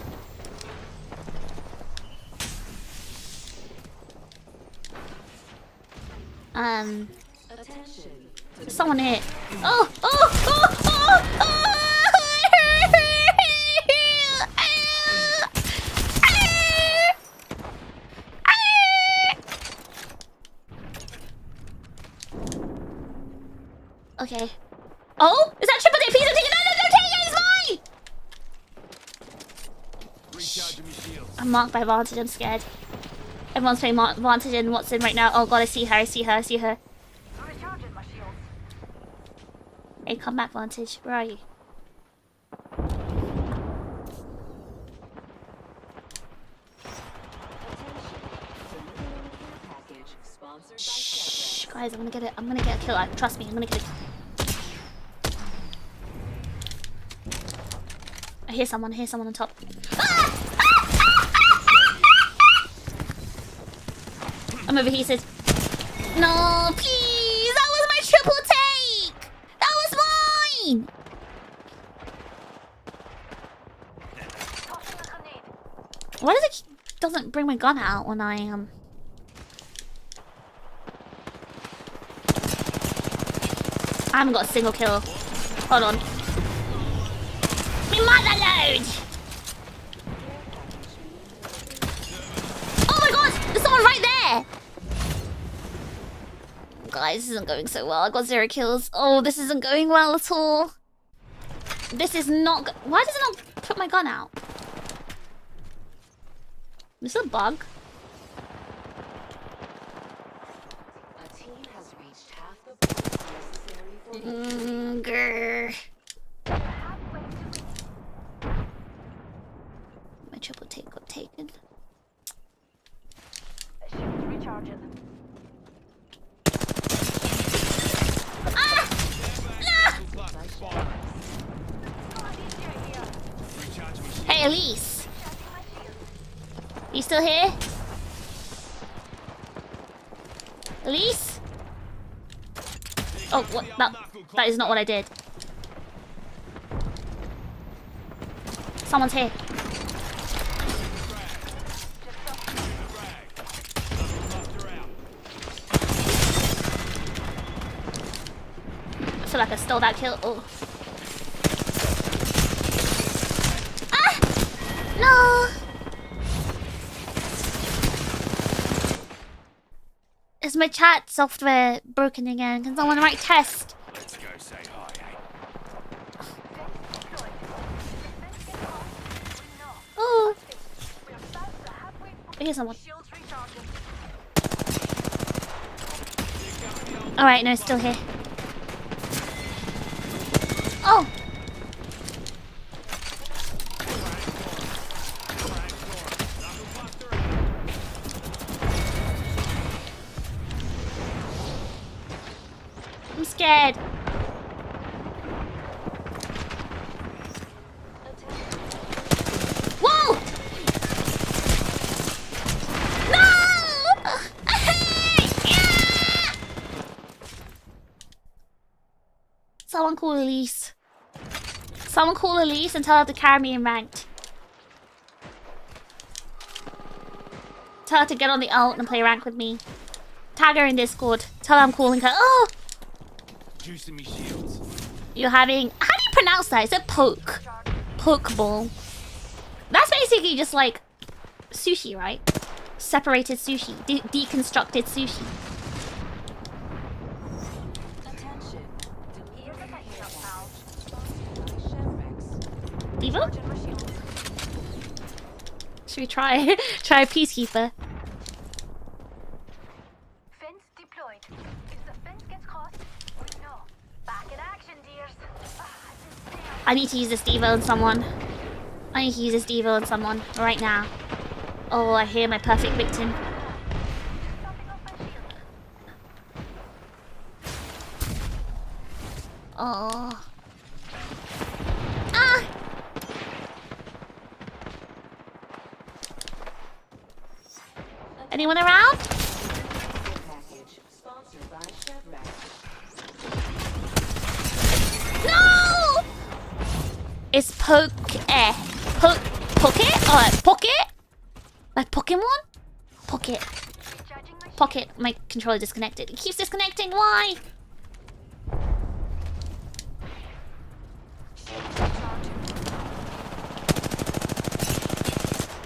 Attention. Someone hit. Oh, oh, oh, oh, oh. Okay. Oh, is that triple DP? No, no, take it, it's mine. Recharging me shields. I'm marked by Vantage. I'm scared. Everyone's playing Vantage and Watson right now. Oh god, I see her. I see her. I see her. Recharging my shield. Hey, come back, Vantage. Where are you? Shh, guys, I'm gonna get it. I'm gonna get a kill. Trust me, I'm gonna get it. I hear someone. I hear someone on top. I'm overheated. No, please! That was my triple take! That was mine! Why does it doesn't bring my gun out when I I haven't got a single kill. Hold on. Me mother load! Oh my god! There's someone right there! Guys, this isn't going so well. I got 0 kills. Oh, this isn't going well at all. This is not... Why does it not put my gun out? Is this a bug? A team has reached half the points necessary for the Grr. My triple take got taken. Shields recharging. Ah! Hey, Elise. You still here? Elise? Oh, what? That is not what I did. Someone's here. I feel like I stole that kill. Oh. Ah! No! Is my chat software broken again? Can someone write test? Let's go say hi, eh? Oh. Here's someone. Shields recharging. Alright, no, still here. Oh! I'm scared. Whoa! No! Yeah! Someone call Elise. Someone call Elise and tell her to carry me in ranked. Tell her to get on the ult and play rank with me. Tag her in Discord. Tell her I'm calling her. Oh! Juicing me shields. You're having... How do you pronounce that? Is it poke? Pokeball. That's basically just like sushi, right? Separated sushi. Deconstructed sushi. attention. Here's a catching up pouch. Diva? Charging my shields. Should we try try a peacekeeper? Fence deployed. If the fence gets caught, we know. Back in action, dears. I need to use this Devo on someone. I need to use this Devo on someone right now. Oh, I hear my perfect victim. Oh. Ah! Anyone around? Package sponsored by Chevrolet. No! It's Pocket? Or Pocket? Like Pokemon? Pocket. Pocket. My controller disconnected. It keeps disconnecting. Why?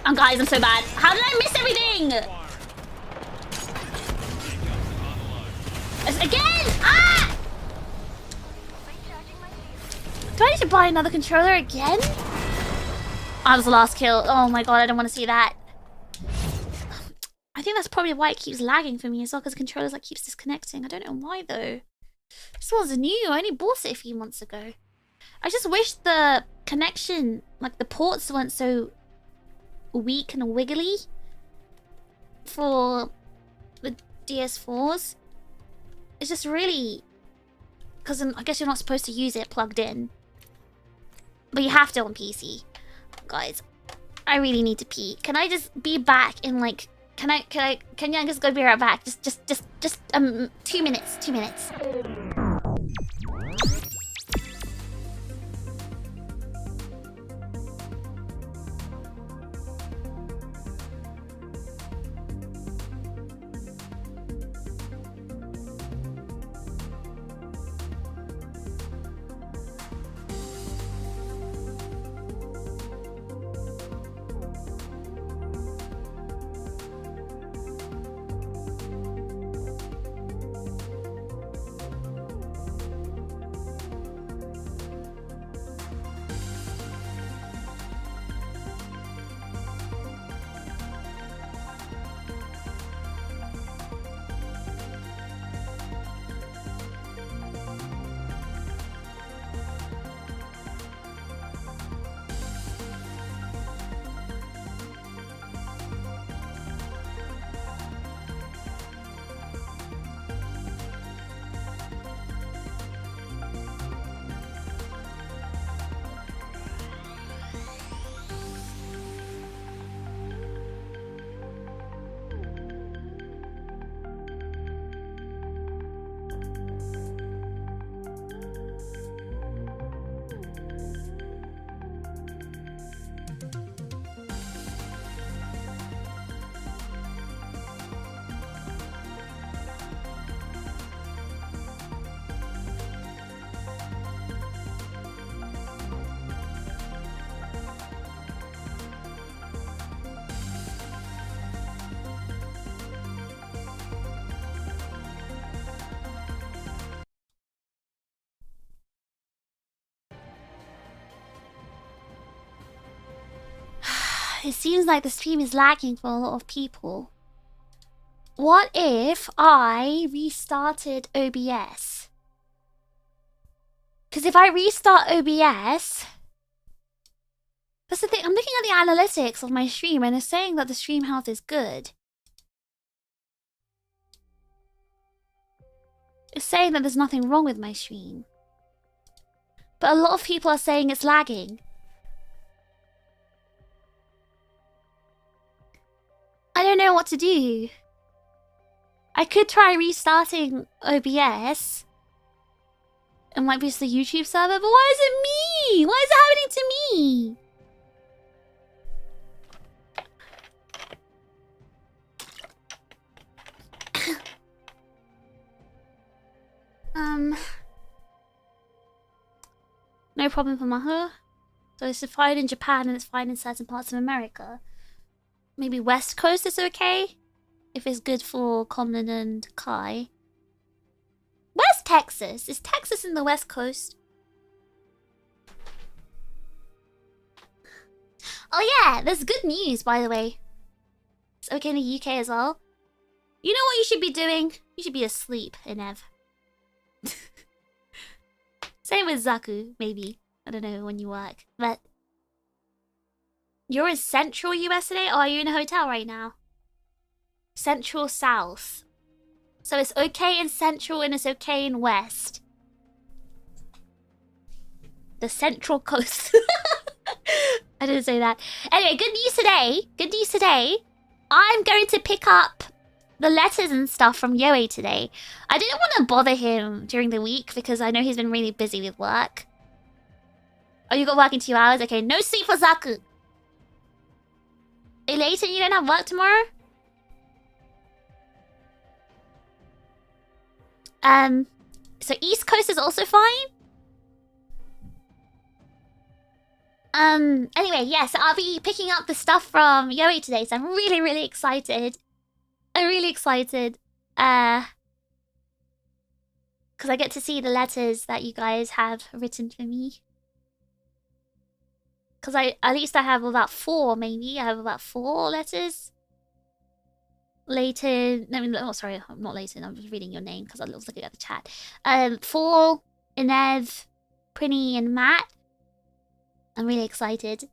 Oh, guys, I'm so bad. How did I miss everything? Again! Ah! Do I need to buy another controller again? Oh, that was the last kill. Oh my god, I don't want to see that. I think that's probably why it keeps lagging for me as well, because the controller's like keeps disconnecting. I don't know why though. This one's new. I only bought it a few months ago. I just wish the connection, like the ports weren't so weak and wiggly for the DS4s. It's just really... Because I guess you're not supposed to use it plugged in. But you have to on PC. Guys, I really need to pee. Can I just be back in like... Can you just go be right back? Just 2 minutes. 2 minutes. It seems like the stream is lagging for a lot of people. What if I restarted OBS? Because if I restart OBS... That's the thing, I'm looking at the analytics of my stream and it's saying that the stream health is good. It's saying that there's nothing wrong with my stream. But a lot of people are saying it's lagging. I don't know what to do. I could try restarting OBS. It might be just the YouTube server, but why is it me? Why is it happening to me? No problem for Mahu. So it's fine in Japan and it's fine in certain parts of America. Maybe West Coast is okay? If it's good for Comlin and Kai. Where's Texas? Is Texas in the West Coast? Oh yeah, there's good news by the way. It's okay in the UK as well. You know what you should be doing? You should be asleep, Inev. Same with Zaku, maybe. I don't know when you work. But you're in central US today? Or are you in a hotel right now? Central South. So it's okay in central and it's okay in west. The central coast. I didn't say that. Anyway, good news today. Good news today. I'm going to pick up the letters and stuff from Yoe today. I didn't want to bother him during the week because I know he's been really busy with work. Oh, you got work in 2 hours? Okay, no sleep for Zaku. Hey, Leighton, you don't have work tomorrow? So East Coast is also fine? Anyway, yes, I'll be picking up the stuff from Yoe today, so I'm really, really excited. I'm really excited. Because I get to see the letters that you guys have written for me. Because at least I have about 4, maybe. I have about 4 letters. Leighton... No, sorry, I'm not Leighton. I'm just reading your name because I was looking at the chat. 4, Inev, Prinny, and Matt. I'm really excited.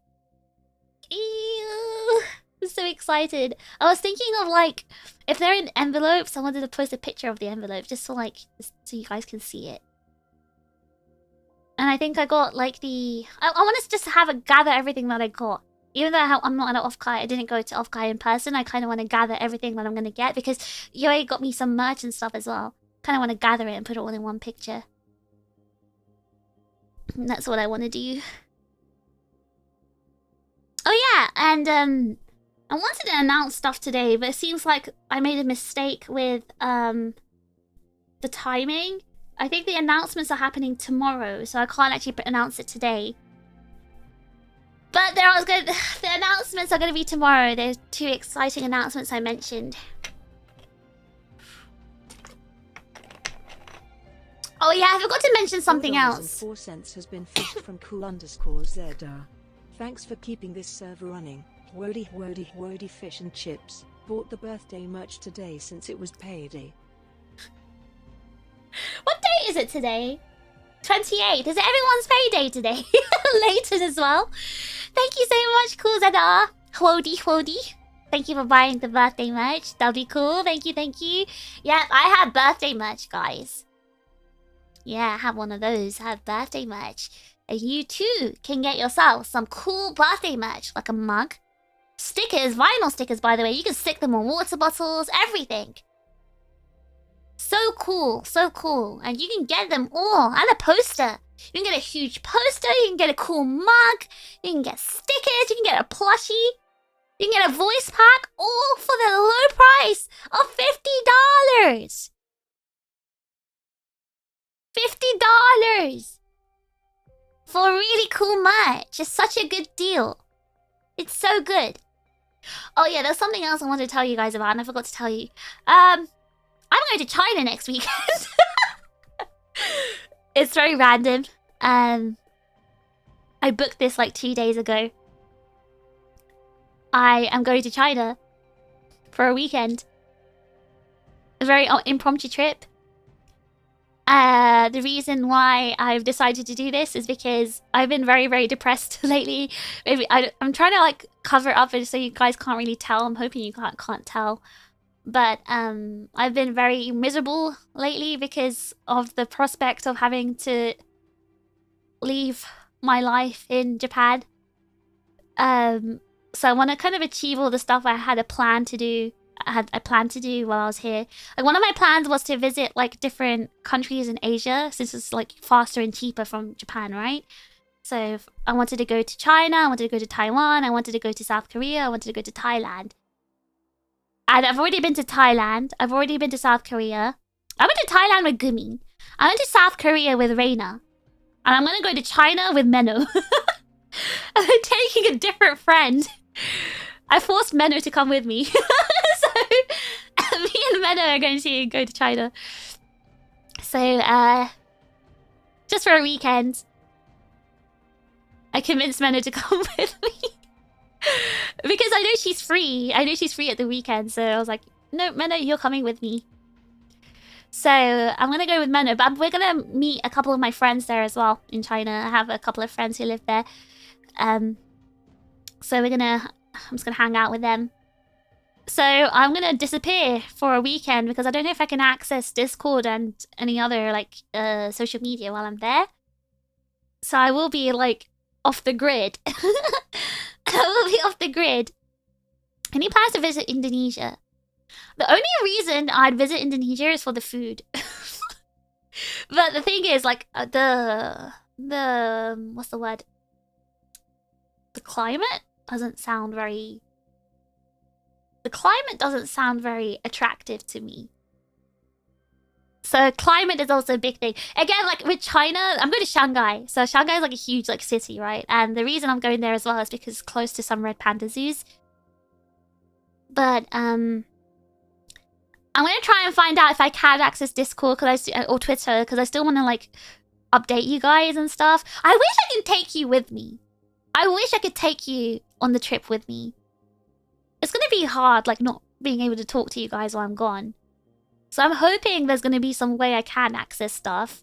Ew, I'm so excited. I was thinking of like, if they're in envelopes, I wanted to post a picture of the envelope just so so you guys can see it. And I think I got like the... I want to just gather everything that I got. Even though I'm not at Offkai, I didn't go to Offkai in person, I kind of want to gather everything that I'm going to get because Yoe got me some merch and stuff as well. Kind of want to gather it and put it all in one picture. And that's what I want to do. Oh yeah, and I wanted to announce stuff today, but it seems like I made a mistake with the timing. I think the announcements are happening tomorrow, so I can't actually announce it today. But the announcements are going to be tomorrow. There's 2 exciting announcements I mentioned. Oh yeah, I forgot to mention something else. $4.04 has been fished from cool_ZR. Thanks for keeping this server running. Wody fish and chips. Bought the birthday merch today since it was payday. What day is it today? 28th. Is it everyone's payday today? Leighton as well. Thank you so much, Cool ZR. Wody. Thank you for buying the birthday merch. That'll be cool. Thank you. Yeah, I have birthday merch, guys. Yeah, I have one of those. I have birthday merch. And you too can get yourself some cool birthday merch, like a mug. Stickers, vinyl stickers, by the way. You can stick them on water bottles, everything. So cool. And you can get them all. And a poster. You can get a huge poster. You can get a cool mug. You can get stickers. You can get a plushie. You can get a voice pack. All for the low price of $50. $50 for a really cool merch. It's such a good deal. It's so good. Oh yeah, there's something else I wanted to tell you guys about and I forgot to tell you. I'm going to China next weekend. It's very random. I booked this like 2 days ago. I am going to China for a weekend. A very impromptu trip. The reason why I've decided to do this is because I've been very, very depressed lately. Maybe I'm trying to like cover up it so you guys can't really tell. I'm hoping you can't tell. But I've been very miserable lately because of the prospect of having to leave my life in Japan. So I want to kind of achieve all the stuff I had a plan to do. I planned to do while I was here. Like one of my plans was to visit like different countries in Asia, since it's like faster and cheaper from Japan, right? So I wanted to go to China, I wanted to go to Taiwan, I wanted to go to South Korea, I wanted to go to Thailand. And I've already been to Thailand, I've already been to South Korea. I went to Thailand with Gumi. I went to South Korea with Reina. And I'm gonna go to China with Menno. I'm taking a different friend. I forced Menno to come with me. So me and Menno are going to go to China. So just for a weekend, I convinced Menno to come with me. Because I know she's free. I know she's free at the weekend. So I was like, no, Menno, you're coming with me. So I'm going to go with Menno. But we're going to meet a couple of my friends there as well in China. I have a couple of friends who live there. So I'm just going to hang out with them. So I'm going to disappear for a weekend because I don't know if I can access Discord and any other like social media while I'm there. So I will be like off the grid. I will be off the grid. Any plans to visit Indonesia? The only reason I'd visit Indonesia is for the food. But the thing is, like, what's the word? The climate doesn't sound very... The climate doesn't sound very attractive to me. So climate is also a big thing. Again, like with China, I'm going to Shanghai. So Shanghai is like a huge like city, right? And the reason I'm going there as well is because it's close to some red panda zoos. But I'm going to try and find out if I can access Discord or Twitter, because I still want to like update you guys and stuff. I wish I could take you with me. I wish I could take you on the trip with me. It's going to be hard, like not being able to talk to you guys while I'm gone. So I'm hoping there's going to be some way I can access stuff.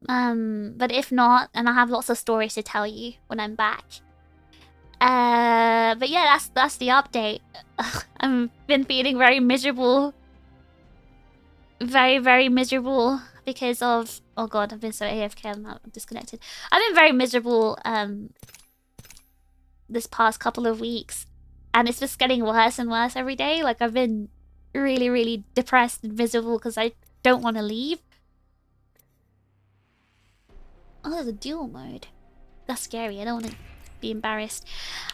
But if not, then I'll have lots of stories to tell you when I'm back. But yeah, that's the update. I've been feeling very miserable. Very, very miserable because of... Oh god, I've been so AFK, I'm not disconnected. I've been very miserable this past couple of weeks. And it's just getting worse and worse every day. Like, I've been really, really depressed and miserable because I don't want to leave. Oh, there's a dual mode. That's scary. I don't want to be embarrassed.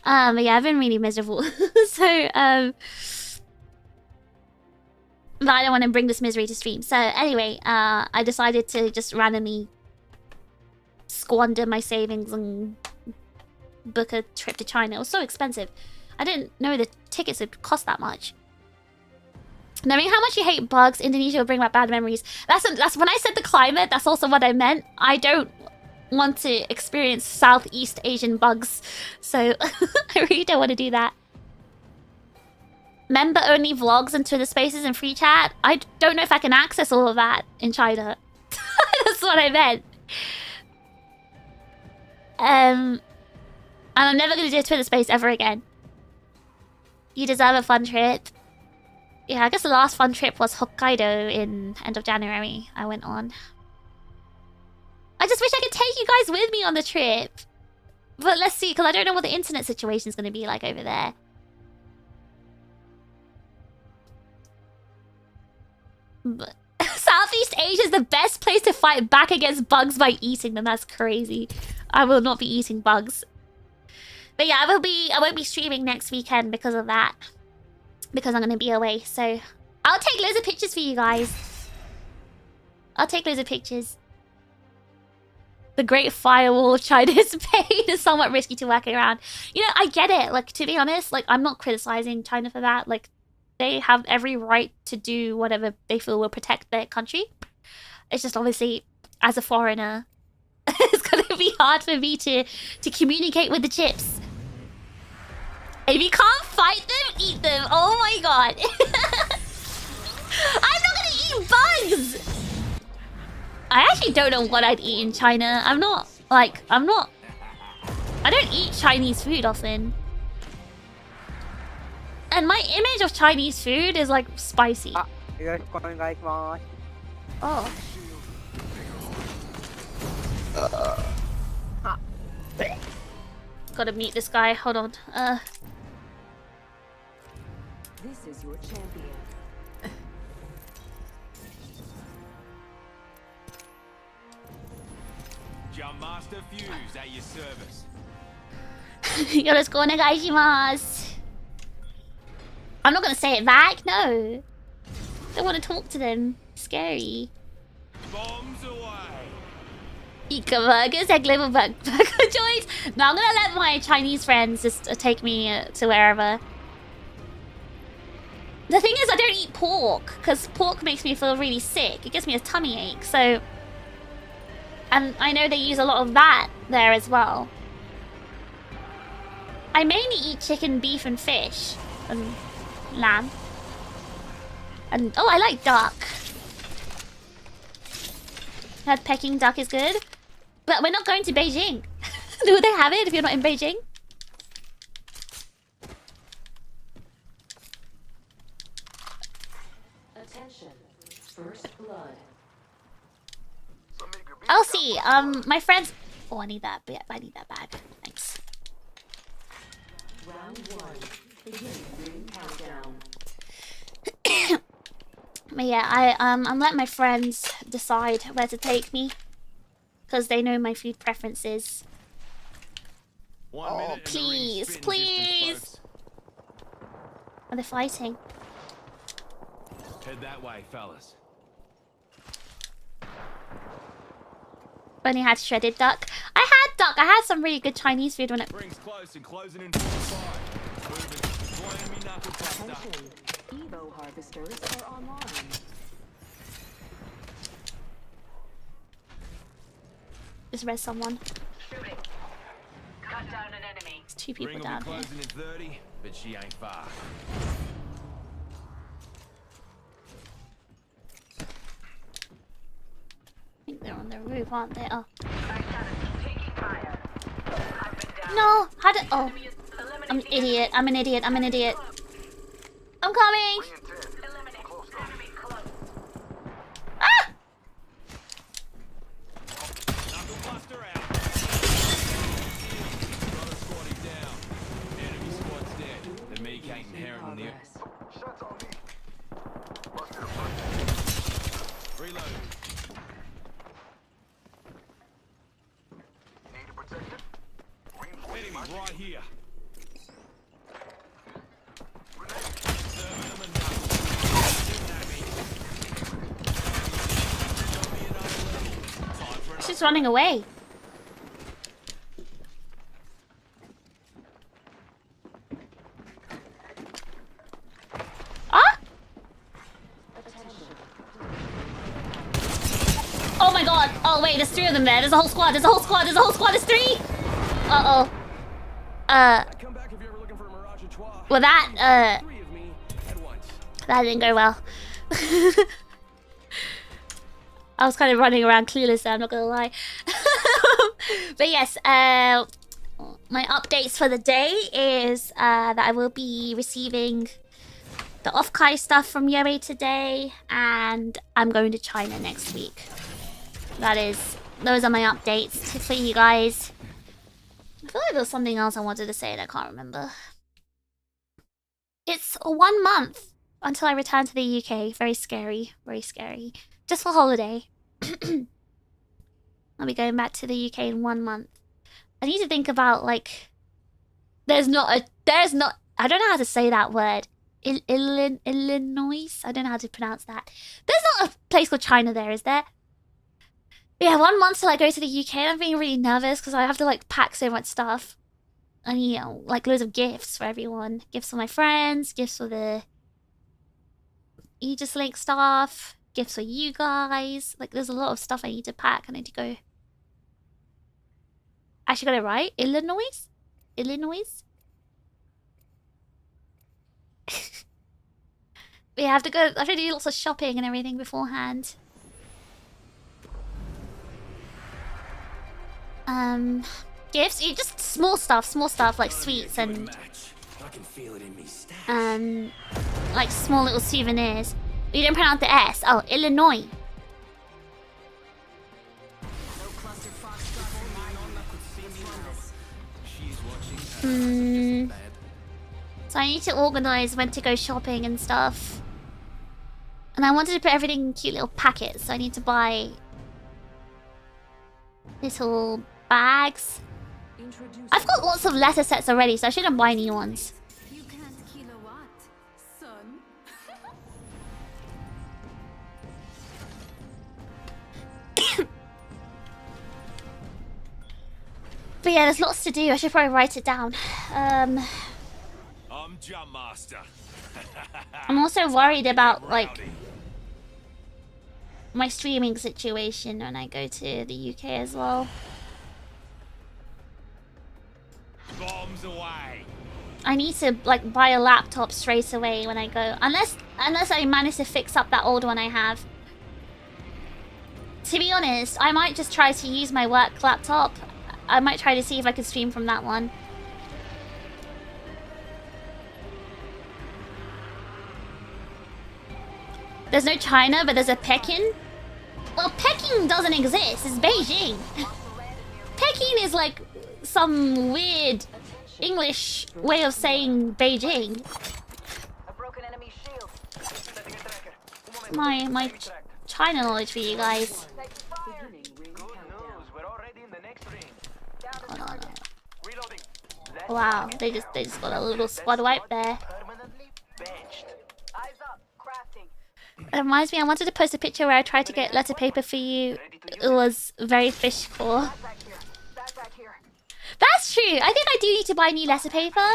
But yeah, I've been really miserable. So, but I don't want to bring this misery to stream. So anyway, I decided to just randomly squander my savings and book a trip to China. It was so expensive. I didn't know the tickets would cost that much. Knowing how much you hate bugs, Indonesia will bring back bad memories. That's when I said the climate, that's also what I meant. I don't want to experience Southeast Asian bugs. So I really don't want to do that. Member-only vlogs and Twitter spaces and free chat. I don't know if I can access all of that in China. That's what I meant. And I'm never going to do a Twitter space ever again. You deserve a fun trip. Yeah, I guess the last fun trip was Hokkaido in end of January. I went on. I just wish I could take you guys with me on the trip. But let's see, because I don't know what the internet situation is going to be like over there. But Southeast Asia is the best place to fight back against bugs by eating them. That's crazy. I will not be eating bugs. But yeah, I won't be streaming next weekend because of that. Because I'm going to be away. So I'll take loads of pictures for you guys. I'll take loads of pictures. The Great Firewall of China's pain is somewhat risky to work around. You know, I get it. Like, to be honest, like, I'm not criticizing China for that. Like, they have every right to do whatever they feel will protect their country. It's just obviously, as a foreigner, it's going to be hard for me to communicate with the chips. If you can't fight them, eat them. Oh my god. I'm not gonna eat bugs! I actually don't know what I'd eat in China. I don't eat Chinese food often. And my image of Chinese food is like spicy. Oh. Gotta meet this guy. Hold on. This is your champion. Jump Master Fuse at your service. Yoroshiku onegaishimasu. I'm not gonna say it back. No. Don't want to talk to them. Scary. Bombs away. Ika burgers, egg liver burger joints. No, I'm gonna let my Chinese friends just take me to wherever. The thing is, I don't eat pork because pork makes me feel really sick. It gives me a tummy ache. So, and I know they use a lot of that there as well. I mainly eat chicken, beef, and fish, and lamb. And oh, I like duck. Heard Peking duck is good, but we're not going to Beijing. Do they have it if you're not in Beijing? Attention. First blood. Elsie, my friends. Oh, I need that. Yeah, I need that bag. Thanks. Round 1. Beginning ring countdown. But yeah, I'm letting my friends decide where to take me, because they know my food preferences. 1 minute and the ring's please, spitting please. distance, Are they fighting? folks. Head that way, fellas. Only had shredded duck. I had duck. I had some really good Chinese food when it. Ring's close and closing in 45. Moving. Blowing me knuckle cluster. Attention. Evo harvesters are online. Just read someone. Shooting. Cut down an enemy. There's 2 people Ring will down be here. closing in 30, but she ain't far. I think they're on the roof, aren't they? Oh. Taking fire. I've been down. No! How did. Oh. Eliminate I'm an the idiot. I'm an idiot. I'm an idiot. I'm coming! Eliminate. Enemy close. Ah! Knuckle cluster out. Brother squatting down. Enemy squad's dead. The meek ain't inherent in the... Progress. Reload. Enemy right here. Serving them a knuckle. Time for She's running away. Ah! Oh my god. Oh wait, there's 3 of them there. There's a whole squad. There's a whole squad. There's a whole squad. There's 3. Uh-oh. Come back if you're ever looking for a Mirage à Trois. Well that, 3 of me at once. that didn't go well. I was kind of running around clueless there, I'm not gonna lie. But yes, my updates for the day is that I will be receiving the off-Kai stuff from Yuri today, and I'm going to China next week. Those are my updates for you guys. I feel like there was something else I wanted to say and I can't remember. It's 1 month until I return to the UK. Very scary, very scary. Just for holiday. I'll be going back to the UK in 1 month. I need to think about, like, I don't know how to say that word. Illinois? I don't know how to pronounce that. There's not a place called China there, is there? Yeah, 1 month till I go to the UK, and I'm being really nervous because I have to, like, pack so much stuff. And, you know, like, loads of gifts for everyone. Gifts for my friends, gifts for the Aegis-Link staff, gifts for you guys. Like, there's a lot of stuff I need to pack. I need to go. Actually got it right? Illinois? Illinois? We have to go. I have to do lots of shopping and everything beforehand. Gifts. You just small stuff like sweets and I can feel it in me. like small little souvenirs. You didn't pronounce the S. Oh, Illinois. So I need to organize when to go shopping and stuff. And I wanted to put everything in cute little packets, so I need to buy little bags. I've got lots of letter sets already, so I shouldn't buy new ones. You can't kill a what, son? But yeah, there's lots to do. I should probably write it down. I'm Jump Master. I'm also worried about like my streaming situation when I go to the UK as well. Bombs away. I need to like buy a laptop straight away when I go, unless I manage to fix up that old one I have. To be honest, I might just try to use my work laptop. I might try to see if I can stream from that one. There's no China, but there's a Peking. Well, Peking doesn't exist. It's Beijing. Peking is like some weird English way of saying Beijing. My China knowledge for you guys. Hold on. Wow, they just got a little squad wipe there. It reminds me, I wanted to post a picture where I tried to get letter paper for you. It was very fish core. That's true. I think I do need to buy new letter paper.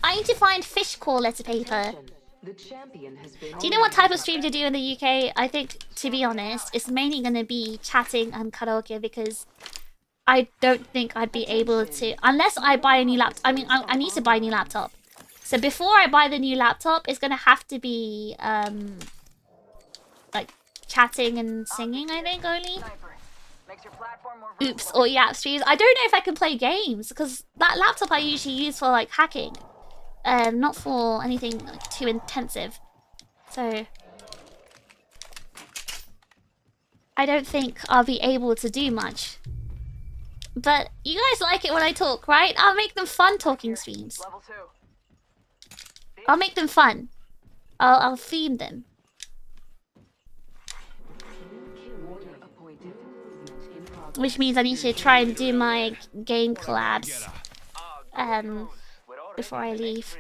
I need to find fish core letter paper. Do you know what type of stream to do in the UK? I think, to be honest, it's mainly going to be chatting and karaoke because I don't think I'd be able to... Unless I buy a new laptop. I mean, I need to buy a new laptop. So before I buy the new laptop, it's going to have to be... like chatting and singing, I think, only. Oops, or yap streams. I don't know if I can play games because that laptop I usually use for like hacking, not for anything like, too intensive. So I don't think I'll be able to do much. But you guys like it when I talk, right? I'll make them fun talking streams. I'll make them fun. I'll theme them. Which means I need to try and do my game collabs before I leave.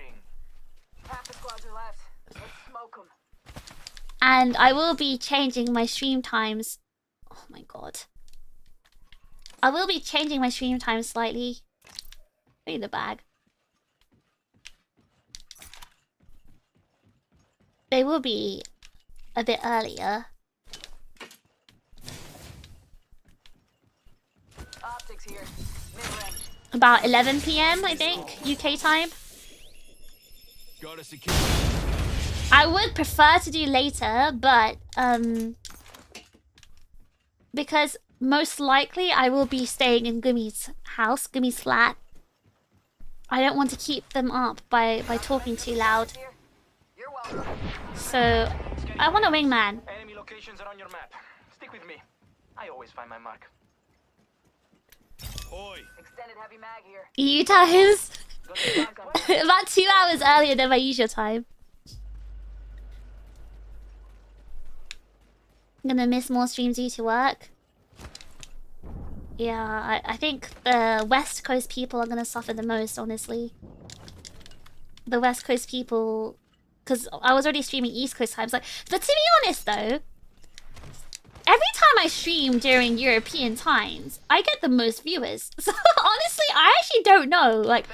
And I will be changing my stream times. Oh my god. I will be changing my stream times slightly. Look at the bag. They will be a bit earlier. About 11 PM, I think, UK time. I would prefer to do later, but because most likely I will be staying in Gummy's house, Gummy's flat. I don't want to keep them up by talking too loud. So I want a wingman. Enemy locations are on your map. Stick with me. I always find my mark. Oi. Extended heavy mag here. EU times? About 2 hours earlier than my usual time. I'm gonna miss more streams due to work. Yeah, I think the West Coast people are gonna suffer the most, honestly. The West Coast people... Because I was already streaming East Coast times. Like, but to be honest, though... Every time I stream during European times, I get the most viewers. So honestly, I actually don't know. Like,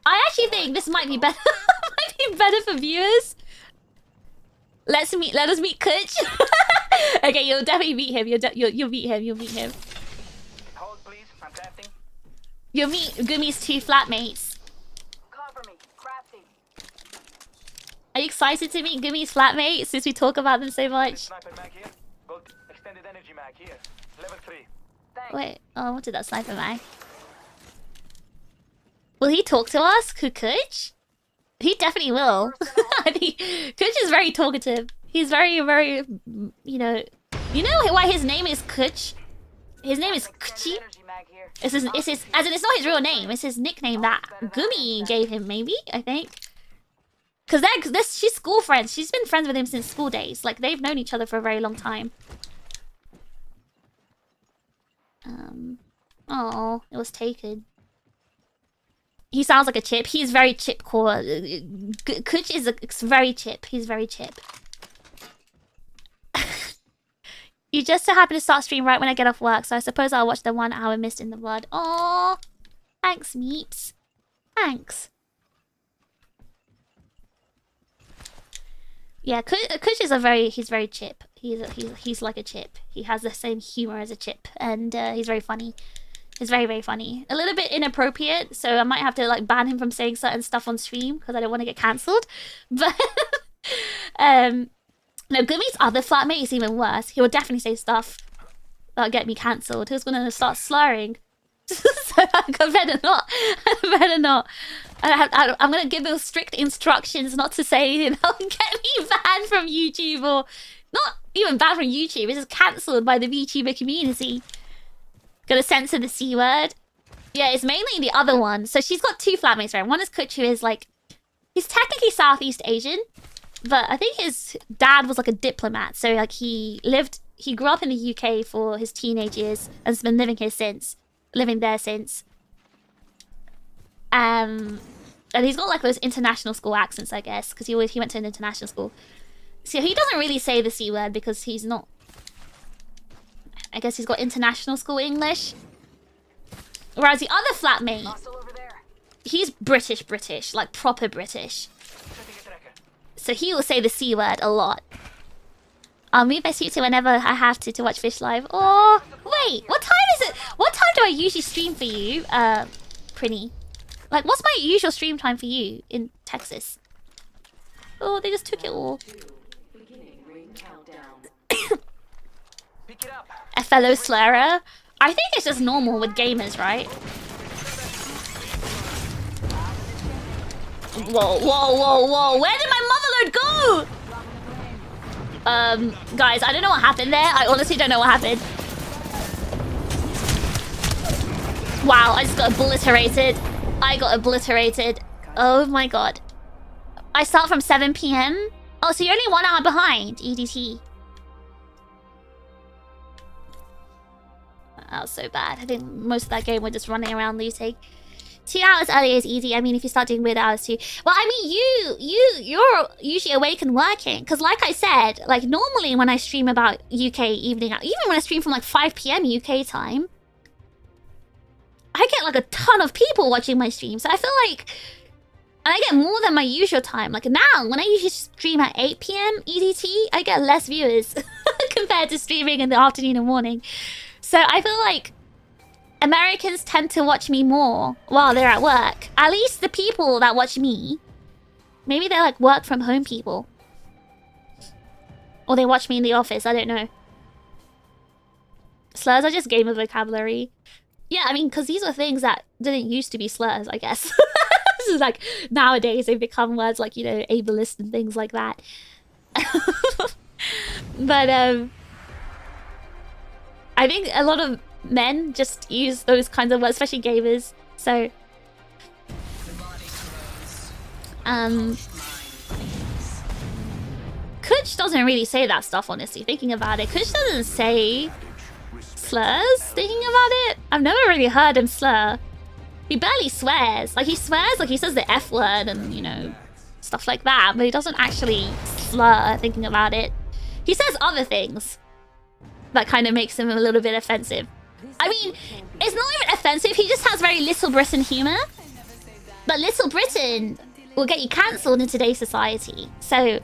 I actually think this might be better. Might be better for viewers. Let us meet Kutch. Okay, you'll definitely meet him. You'll meet him. You'll meet him. Hold, please. I'm crafting. You'll meet Gummy's 2 flatmates. Cover me. Crafting. you excited to meet Gummy's flatmate since we talk about them so much? Sniper mag here. Gold extended energy mag here. Level 3. Thanks. Wait, oh, what did that sniper mag? Will he talk to us, Kukuch? He definitely will. I think Kuch is very talkative. He's very, very, you know why his name is Kuch? His name is Kuchi. Energy mag here. It's it's not his real name. It's his nickname that Gumi gave him, maybe, I think. Cause she's school friends. She's been friends with him since school days. Like they've known each other for a very long time. Oh, it was taken. He sounds like a chip. He's very chip core. Kuch is very chip. He's very chip. You just so happen to start stream right when I get off work, so I suppose I'll watch the 1 hour missed in the blood. Oh, thanks, Meeps. Thanks. Yeah, Kush is he's very chip. He's like a chip. He has the same humor as a chip, and he's very funny. He's very, very funny. A little bit inappropriate, so I might have to like ban him from saying certain stuff on stream because I don't want to get cancelled. But no, Gummy's other flatmate is even worse. He will definitely say stuff that'll get me cancelled. He's gonna start slurring. So I better not. I better not. I'm gonna give him strict instructions not to say anything that'll get me banned from YouTube, or not even banned from YouTube. It's just cancelled by the VTuber community. Gonna censor the C word. Yeah, it's mainly the other one. So she's got 2 flatmates, right? One is Kuch, who is like, he's technically Southeast Asian, but I think his dad was like a diplomat. So like he grew up in the UK for his teenage years and has been living there since. And he's got like those international school accents, I guess, because he went to an international school. So he doesn't really say the C word because he's not. I guess he's got international school English. Whereas the other flatmate, Hostile over there. he's British, like proper British. So he will say the C word a lot. I'll move my seat to whenever I have to watch Fish live. Oh, wait, what time is it? What time do I usually stream for you, Prinny? Like, what's my usual stream time for you in Texas? Oh, they just took it all. Beginning ring countdown. Pick it up. A fellow slurrer? I think it's just normal with gamers, right? Whoa, whoa, whoa, whoa. Where did my motherload go? Guys, I don't know what happened there. I honestly don't know what happened. Wow, I just got obliterated. Oh my god. I start from 7 PM? Oh, so you're only 1 hour behind, EDT. That was so bad. I think most of that game we're just running around looting. 2 hours earlier is easy. I mean, if you start doing weird hours too. Well, I mean, you're usually awake and working. Because like I said, like normally when I stream about UK evening, even when I stream from like 5 PM UK time, I get like a ton of people watching my stream. So I feel like, and I get more than my usual time. Like now, when I usually stream at 8 PM EDT, I get less viewers compared to streaming in the afternoon and morning. So I feel like Americans tend to watch me more while they're at work. At least the people that watch me. Maybe they're like work from home people. Or they watch me in the office, I don't know. Slurs are just gamer vocabulary. Yeah, I mean, because these are things that didn't used to be slurs, I guess. This is like, nowadays they've become words like, you know, ableist and things like that. But, I think a lot of men just use those kinds of words, especially gamers. So, Kuch doesn't really say that stuff, honestly, thinking about it. Kuch doesn't say slurs, thinking about it. I've never really heard him slur. He barely swears. Like, he swears, like, he says the F word and, you know, stuff like that. But he doesn't actually slur, thinking about it. He says other things that kind of makes him a little bit offensive. I mean, it's not even offensive. He just has very Little Britain humor. But Little Britain will get you cancelled in today's society. So,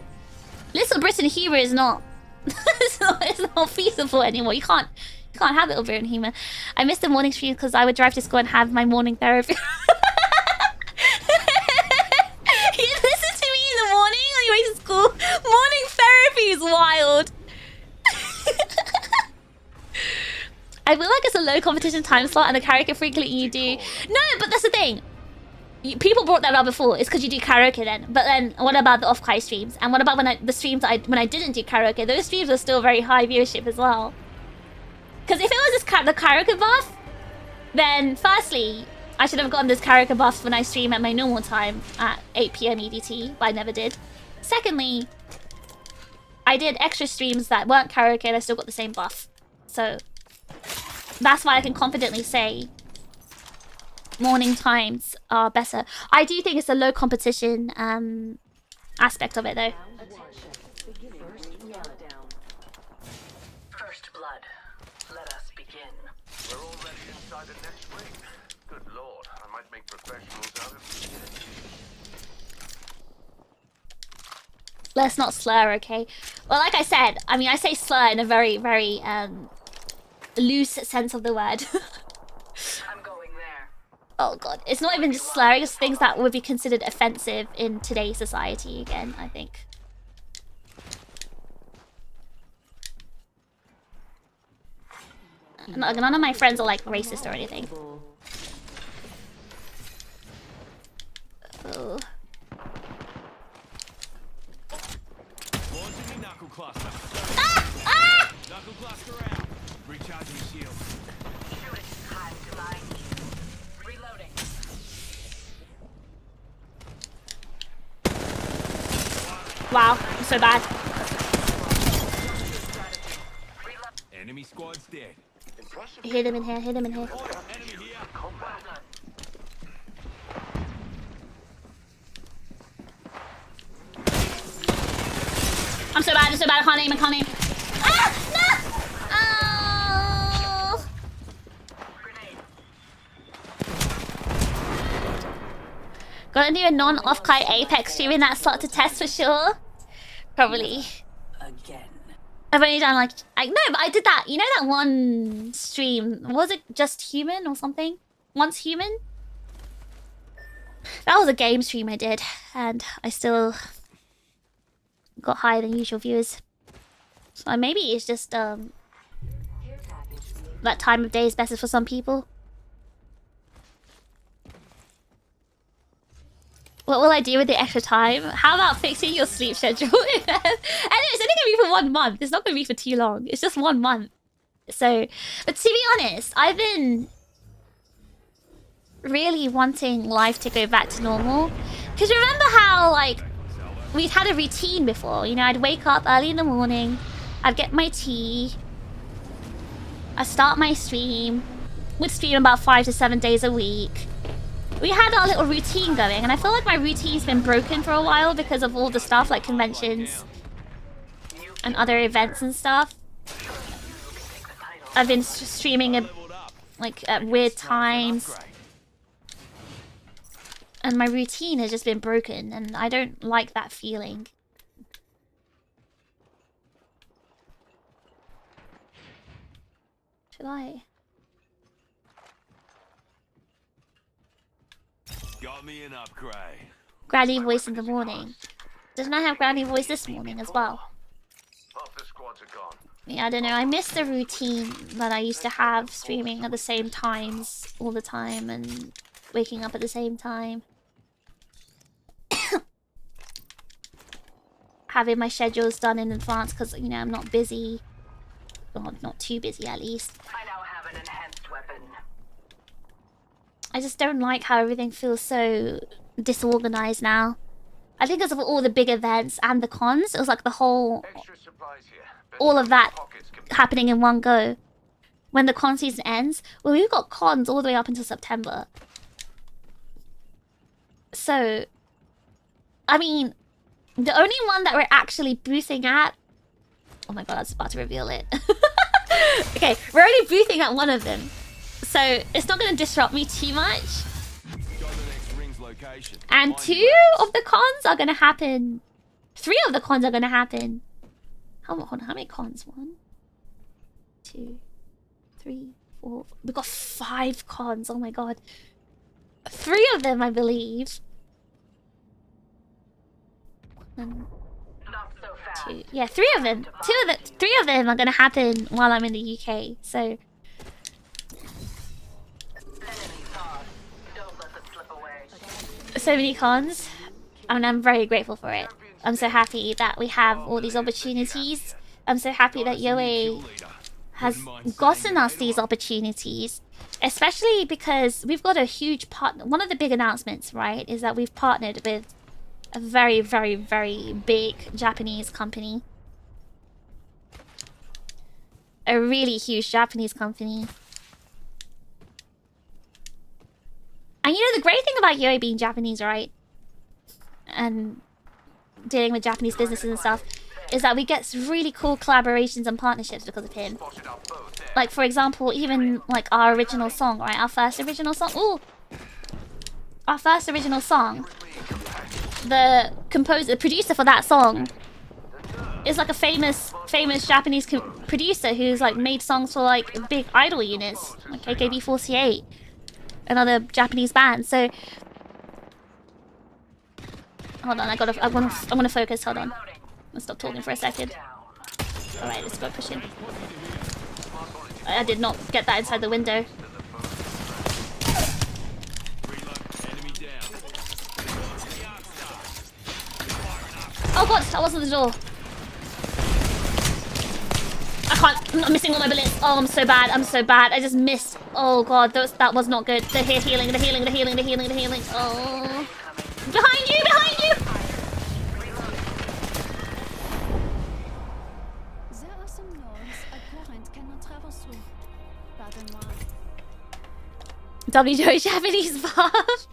Little Britain humor is not... it's not feasible anymore. You can't have Little Britain humor. I missed the morning stream because I would drive to school and have my morning therapy. You listen to me in the morning on your way to I feel like it's a low competition time slot and the karaoke frequently you do. No, but that's the thing. People brought that up before. It's because you do karaoke then. But then, what about the off-kai streams? And what about the streams when I didn't do karaoke? Those streams were still very high viewership as well. Because if it was the karaoke buff, then firstly, I should have gotten this karaoke buff when I stream at my normal time at 8 PM EDT, but I never did. Secondly, I did extra streams that weren't karaoke and I still got the same buff. So that's why I can confidently say morning times are better. I do think it's a low competition aspect of it though. First blood. Let us begin. We're already inside the next ring. Good lord, I might make professionals out of you. Let's not slur, okay? Well, like I said, I mean, I say slur in a very, very loose sense of the word. I'm going there. Oh god, it's not even just slurring, it's things that would be considered offensive in today's society again, I think. None of my friends are like racist or anything. Oh. Launching me knuckle cluster. Ah! Knuckle cluster out. Recharging shield. Time to lie. Reloading. Wow, I'm so bad. Enemy squad's dead. Hit him in here, hit him in here. Enemy here. I'm so bad, I can't aim, I can't aim. Ah! No! Oh! Gotta do a non-off-kai Apex stream in that slot to test for sure. Probably. Again. I've only done like... no, but I did that. You know that one stream? Was it Just Human or something? Once Human? That was a game stream I did. And I still... got higher than usual viewers. So maybe it's just that time of day is better for some people. What will I do with the extra time? How about fixing your sleep schedule? Anyway, it's only gonna be for 1 month. It's not gonna be for too long. It's just 1 month. So, but to be honest, I've been really wanting life to go back to normal. Because remember how, like, we'd had a routine before, you know, I'd wake up early in the morning, I'd get my tea, I'd start my stream, we'd stream about 5 to 7 days a week. We had our little routine going, and I feel like my routine's been broken for a while because of all the stuff like conventions and other events and stuff. I've been streaming at weird times. And my routine has just been broken, and I don't like that feeling. Should I? Got me an upgrade. Granny voice in the morning. Didn't I have granny voice this morning as well? Half the squads are gone. Yeah, I don't know. I miss the routine that I used to have, streaming at the same times all the time and waking up at the same time. Having my schedules done in advance because, you know, I'm not busy. Well, not too busy at least. I now have an enhanced weapon. I just don't like how everything feels so disorganized now. I think because of all the big events and the cons, it was like the whole... Extra supplies here. all of that happening in one go. When the con season ends, well, we've got cons all the way up until September. So, I mean, the only one that we're actually boothing at... Oh my god, I was about to reveal it. Okay, we're only boothing at one of them. So, it's not going to disrupt me too much. And 2 of the cons are going to happen... 3 of the cons are going to happen... Hold on, how many cons? 1, 2, 3, 4... We've got 5 cons, oh my god. 3 of them, I believe. 1, Not so fast. 2... Yeah, 3 of them. 3 of them are going to happen while I'm in the UK. So, so many cons, and I'm very grateful for it. I'm so happy that we have all these opportunities. I'm so happy that Yoe has gotten us these opportunities, especially because we've got a huge partner. One of the big announcements, right, is that we've partnered with a very, very, very big Japanese company. A really huge Japanese company. And you know, the great thing about Yoe being Japanese, right? And dealing with Japanese businesses and stuff, is that we get really cool collaborations and partnerships because of him. Like, for example, even like our original song, right? Our first original song. Ooh! Our first original song. The producer for that song is like a famous Japanese producer who's like made songs for like big idol units, like AKB48 and other Japanese bands. So hold on, I wanna focus. Hold on, let's stop talking for a second. All right, let's go push in. I did not get that inside the window. Oh god, that wasn't the door. I can't. I'm missing all my bullets. Oh, I'm so bad. I'm so bad. I just missed. Oh god, that was not good. The healing. Oh. Behind you! Behind you! There are some nodes a current cannot travel through. Pardon-moi. WJO Japanese buff.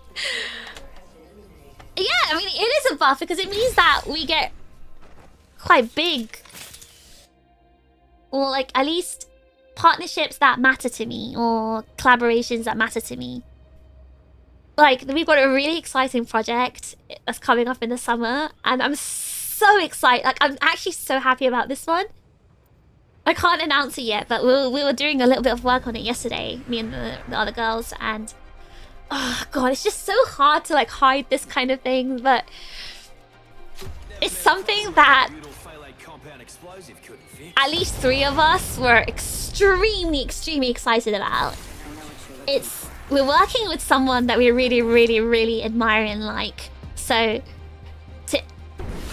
Yeah, I mean, it is a buff because it means that we get quite big. Or, like, at least partnerships that matter to me. Or collaborations that matter to me. Like, we've got a really exciting project that's coming up in the summer. And I'm so excited. Like, I'm actually so happy about this one. I can't announce it yet, but we were doing a little bit of work on it yesterday. Me and the other girls. And oh god, it's just so hard to like hide this kind of thing, but it's something that at least 3 of us were extremely excited about. We're working with someone that we really admire and like. So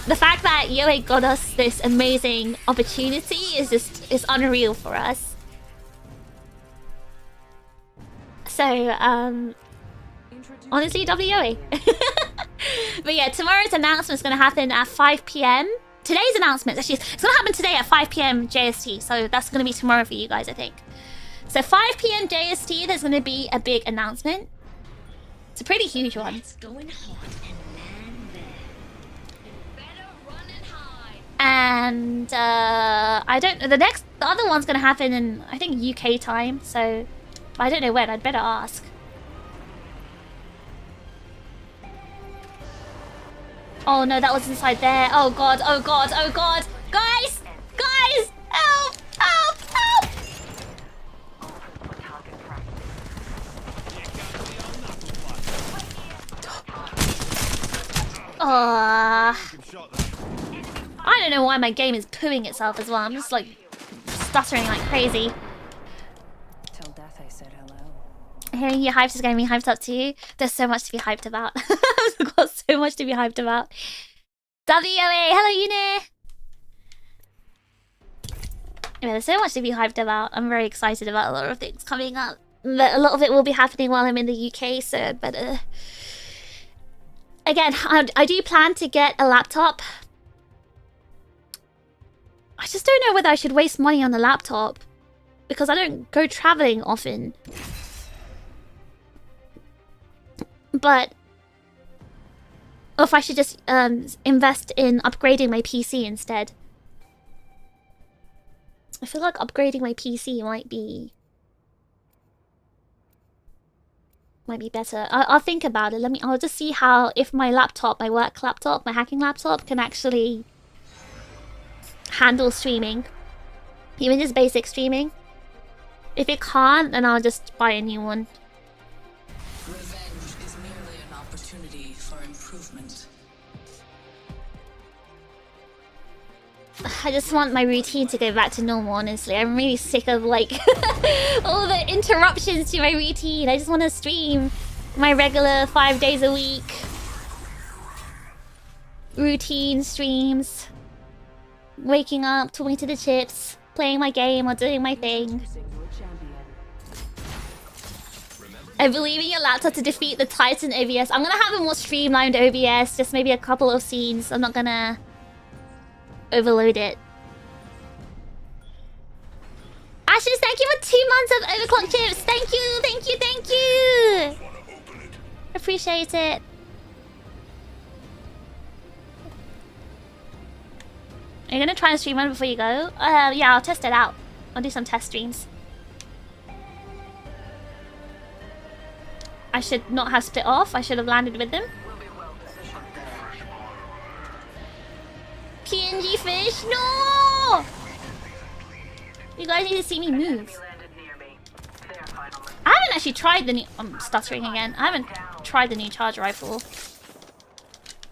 the fact that Yoe got us this amazing opportunity is unreal for us. So honestly, WOA. But yeah, tomorrow's announcement is going to happen at 5 PM. Today's announcement, actually, it's going to happen today at 5 PM JST. So that's going to be tomorrow for you guys, I think. So 5 PM JST, there's going to be a big announcement. It's a pretty huge one. It's going hot and man there. Better run and hide. And I don't know. The other one's going to happen in, I think, UK time. So I don't know when. I'd better ask. Oh no, that was inside there. Oh god, oh god, oh god. Guys! Guys! Help! Help! Help! I don't know why my game is pooing itself as well. I'm just like stuttering like crazy. Till death I said hello. Hearing your hypes is getting me hyped up too. There's so much to be hyped about. I've got so much to be hyped about. WOA, hello Yune. Yeah, there's so much to be hyped about. I'm very excited about a lot of things coming up. But a lot of it will be happening while I'm in the UK, so but again, I do plan to get a laptop. I just don't know whether I should waste money on a laptop because I don't go traveling often. But or if I should just invest in upgrading my PC instead. I feel like upgrading my PC might be better. I'll think about it. I'll just see how if my laptop, my work laptop, my hacking laptop can actually handle streaming, even just basic streaming. If it can't, then I'll just buy a new one. Revenge is merely an opportunity for improvement. I just want my routine to go back to normal, honestly. I'm really sick of, like, all the interruptions to my routine. I just want to stream my regular 5 days a week. routine streams. Waking up, talking to the chips, playing my game or doing my thing. I believe in your laptop to defeat the Titan OBS. I'm gonna have a more streamlined OBS, just maybe a couple of scenes. I'm not gonna overload it. Ashes, thank you for 2 months of overclock chips. Thank you, thank you, thank you. Appreciate it. Are you gonna try and stream one before you go? Yeah, I'll test it out. I'll do some test streams. I should not have split off. I should have landed with them. PNG fish, no! You guys need to see me move. I haven't actually tried the new... I'm stuttering again. I haven't tried the new charge rifle.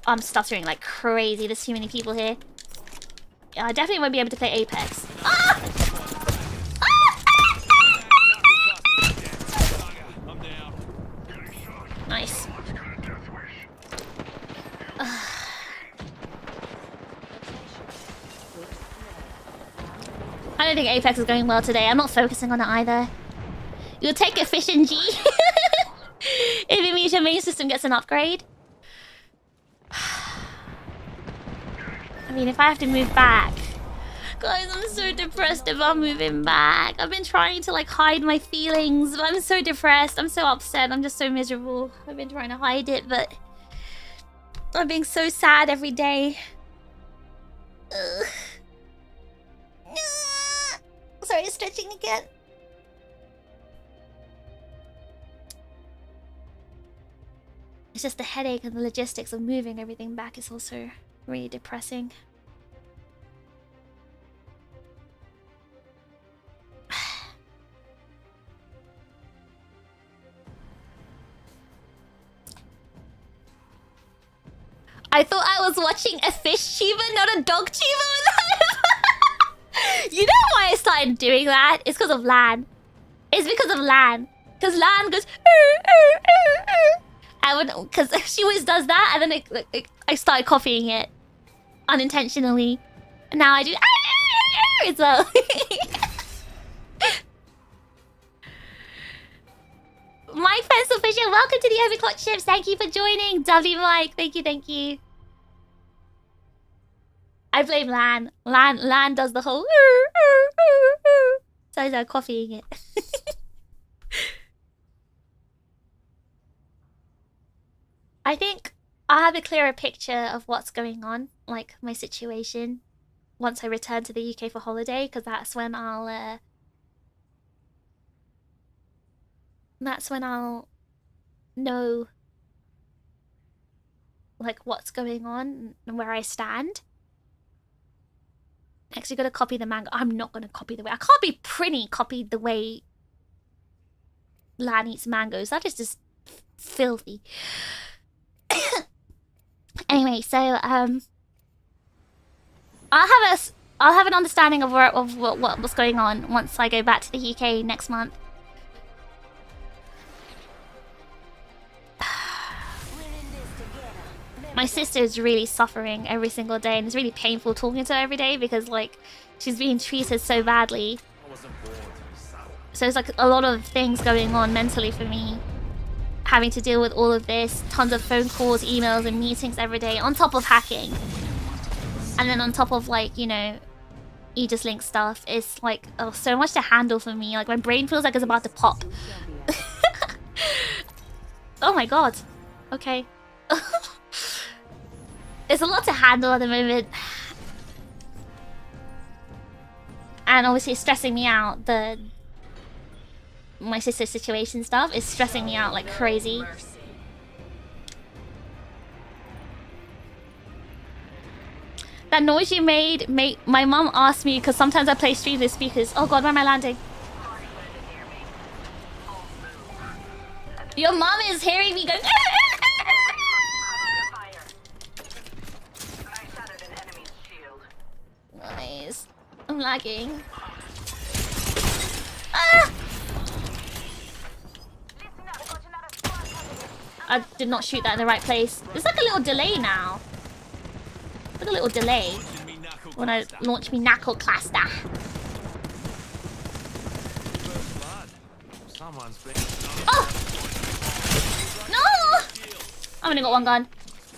I'm stuttering like crazy. There's too many people here. Yeah, I definitely won't be able to play Apex. Ah! Nice. I don't think Apex is going well today. I'm not focusing on it either. You'll take a fish and G if it means your main system gets an upgrade. I mean, if I have to move back. Guys, I'm so depressed about moving back. I've been trying to like hide my feelings, but I'm so depressed. I'm so upset. I'm just so miserable. I've been trying to hide it, but I'm being so sad every day. Ugh. Sorry, stretching again. It's just the headache and the logistics of moving everything back is also really depressing. I thought I was watching a fish chiba, not a dog chiba. You know why I started doing that? It's because of Lan. It's because of Lan. Because Lan goes... Because she always does that, and then I started copying it. Unintentionally. And now I do... as well. Mike Pencil Fisher, welcome to the Overclock Chips. Thank you for joining. W Mike, thank you, thank you. I blame Lan. Lan does the whole... So I started copying it. I think I'll have a clearer picture of what's going on, like my situation, once I return to the UK for holiday, because that's when I'll know like what's going on and where I stand. Actually gotta copy the manga. I'm not gonna copy the way I can't be pretty copied the way Lan eats mangoes. That is just filthy. Anyway, so I'll have an understanding of what's going on once I go back to the UK next month. My sister is really suffering every single day, and it's really painful talking to her every day because like she's being treated so badly. So it's like a lot of things going on mentally for me. Having to deal with all of this, tons of phone calls, emails, and meetings every day, on top of hacking. And then on top of, like, you know, Aegis-Link stuff. It's like, oh, so much to handle for me. Like, my brain feels like it's about to pop. Oh my god. Okay. It's a lot to handle at the moment. And obviously it's stressing me out. My sister's situation stuff is stressing me out like crazy. That noise you made my mum asked me, because sometimes I play stream with speakers. Oh god, where am I landing? Your mum is hearing me go. Nice. I'm lagging. Ah! I did not shoot that in the right place. There's like a little delay now. with a little delay when I launch me knuckle cluster. Oh! No! I've only got one gun.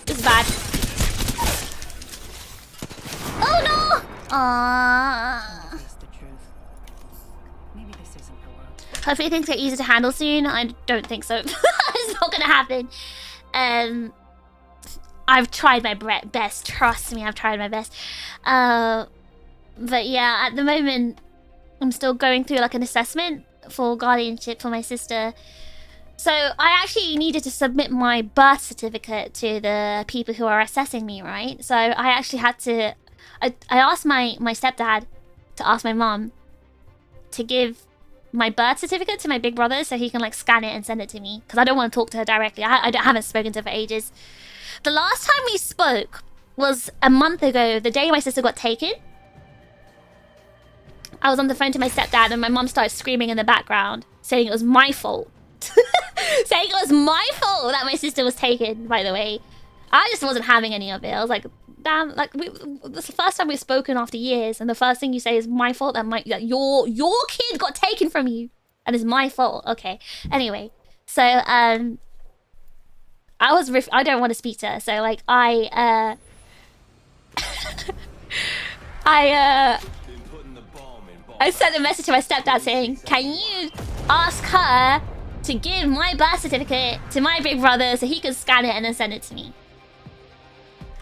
This is bad. Oh no! Hopefully things get easier to handle soon. I don't think so. It's not gonna happen. I've tried my best. Trust me, I've tried my best. But yeah, at the moment, I'm still going through like an assessment for guardianship for my sister. So I actually needed to submit my birth certificate to the people who are assessing me, right? So I actually had to... I asked my stepdad to ask my mom to give my birth certificate to my big brother so he can like scan it and send it to me. Because I don't want to talk to her directly. I haven't spoken to her for ages. The last time we spoke was a month ago, the day my sister got taken. I was on the phone to my stepdad and my mom started screaming in the background, saying it was my fault. Saying it was my fault that my sister was taken, by the way. I just wasn't having any of it. I was like, damn, like, this is the first time we've spoken after years, and the first thing you say is my fault, that your kid got taken from you, and it's my fault. Okay. Anyway, so, I don't want to speak to her, so, like, I sent a message to my stepdad saying, can you ask her to give my birth certificate to my big brother so he could scan it and then send it to me?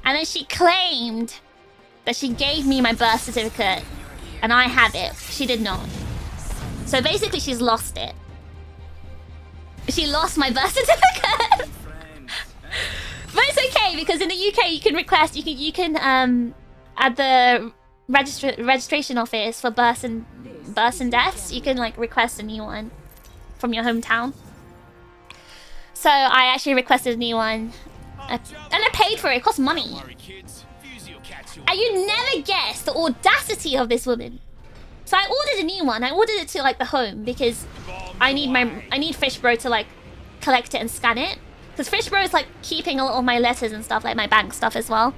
And then she claimed that she gave me my birth certificate and I have it. She did not. So basically she's lost it. She lost my birth certificate. But it's okay because in the UK you can request, you can at the registration office for births and deaths, you can like request a new one from your hometown. So I actually requested a new one, and I paid for it. It cost money. And you never guess the audacity of this woman. So I ordered a new one. I ordered it to like the home because I need Fish Bro to like collect it and scan it. Because Fish Bro is like keeping a lot of my letters and stuff, like my bank stuff as well.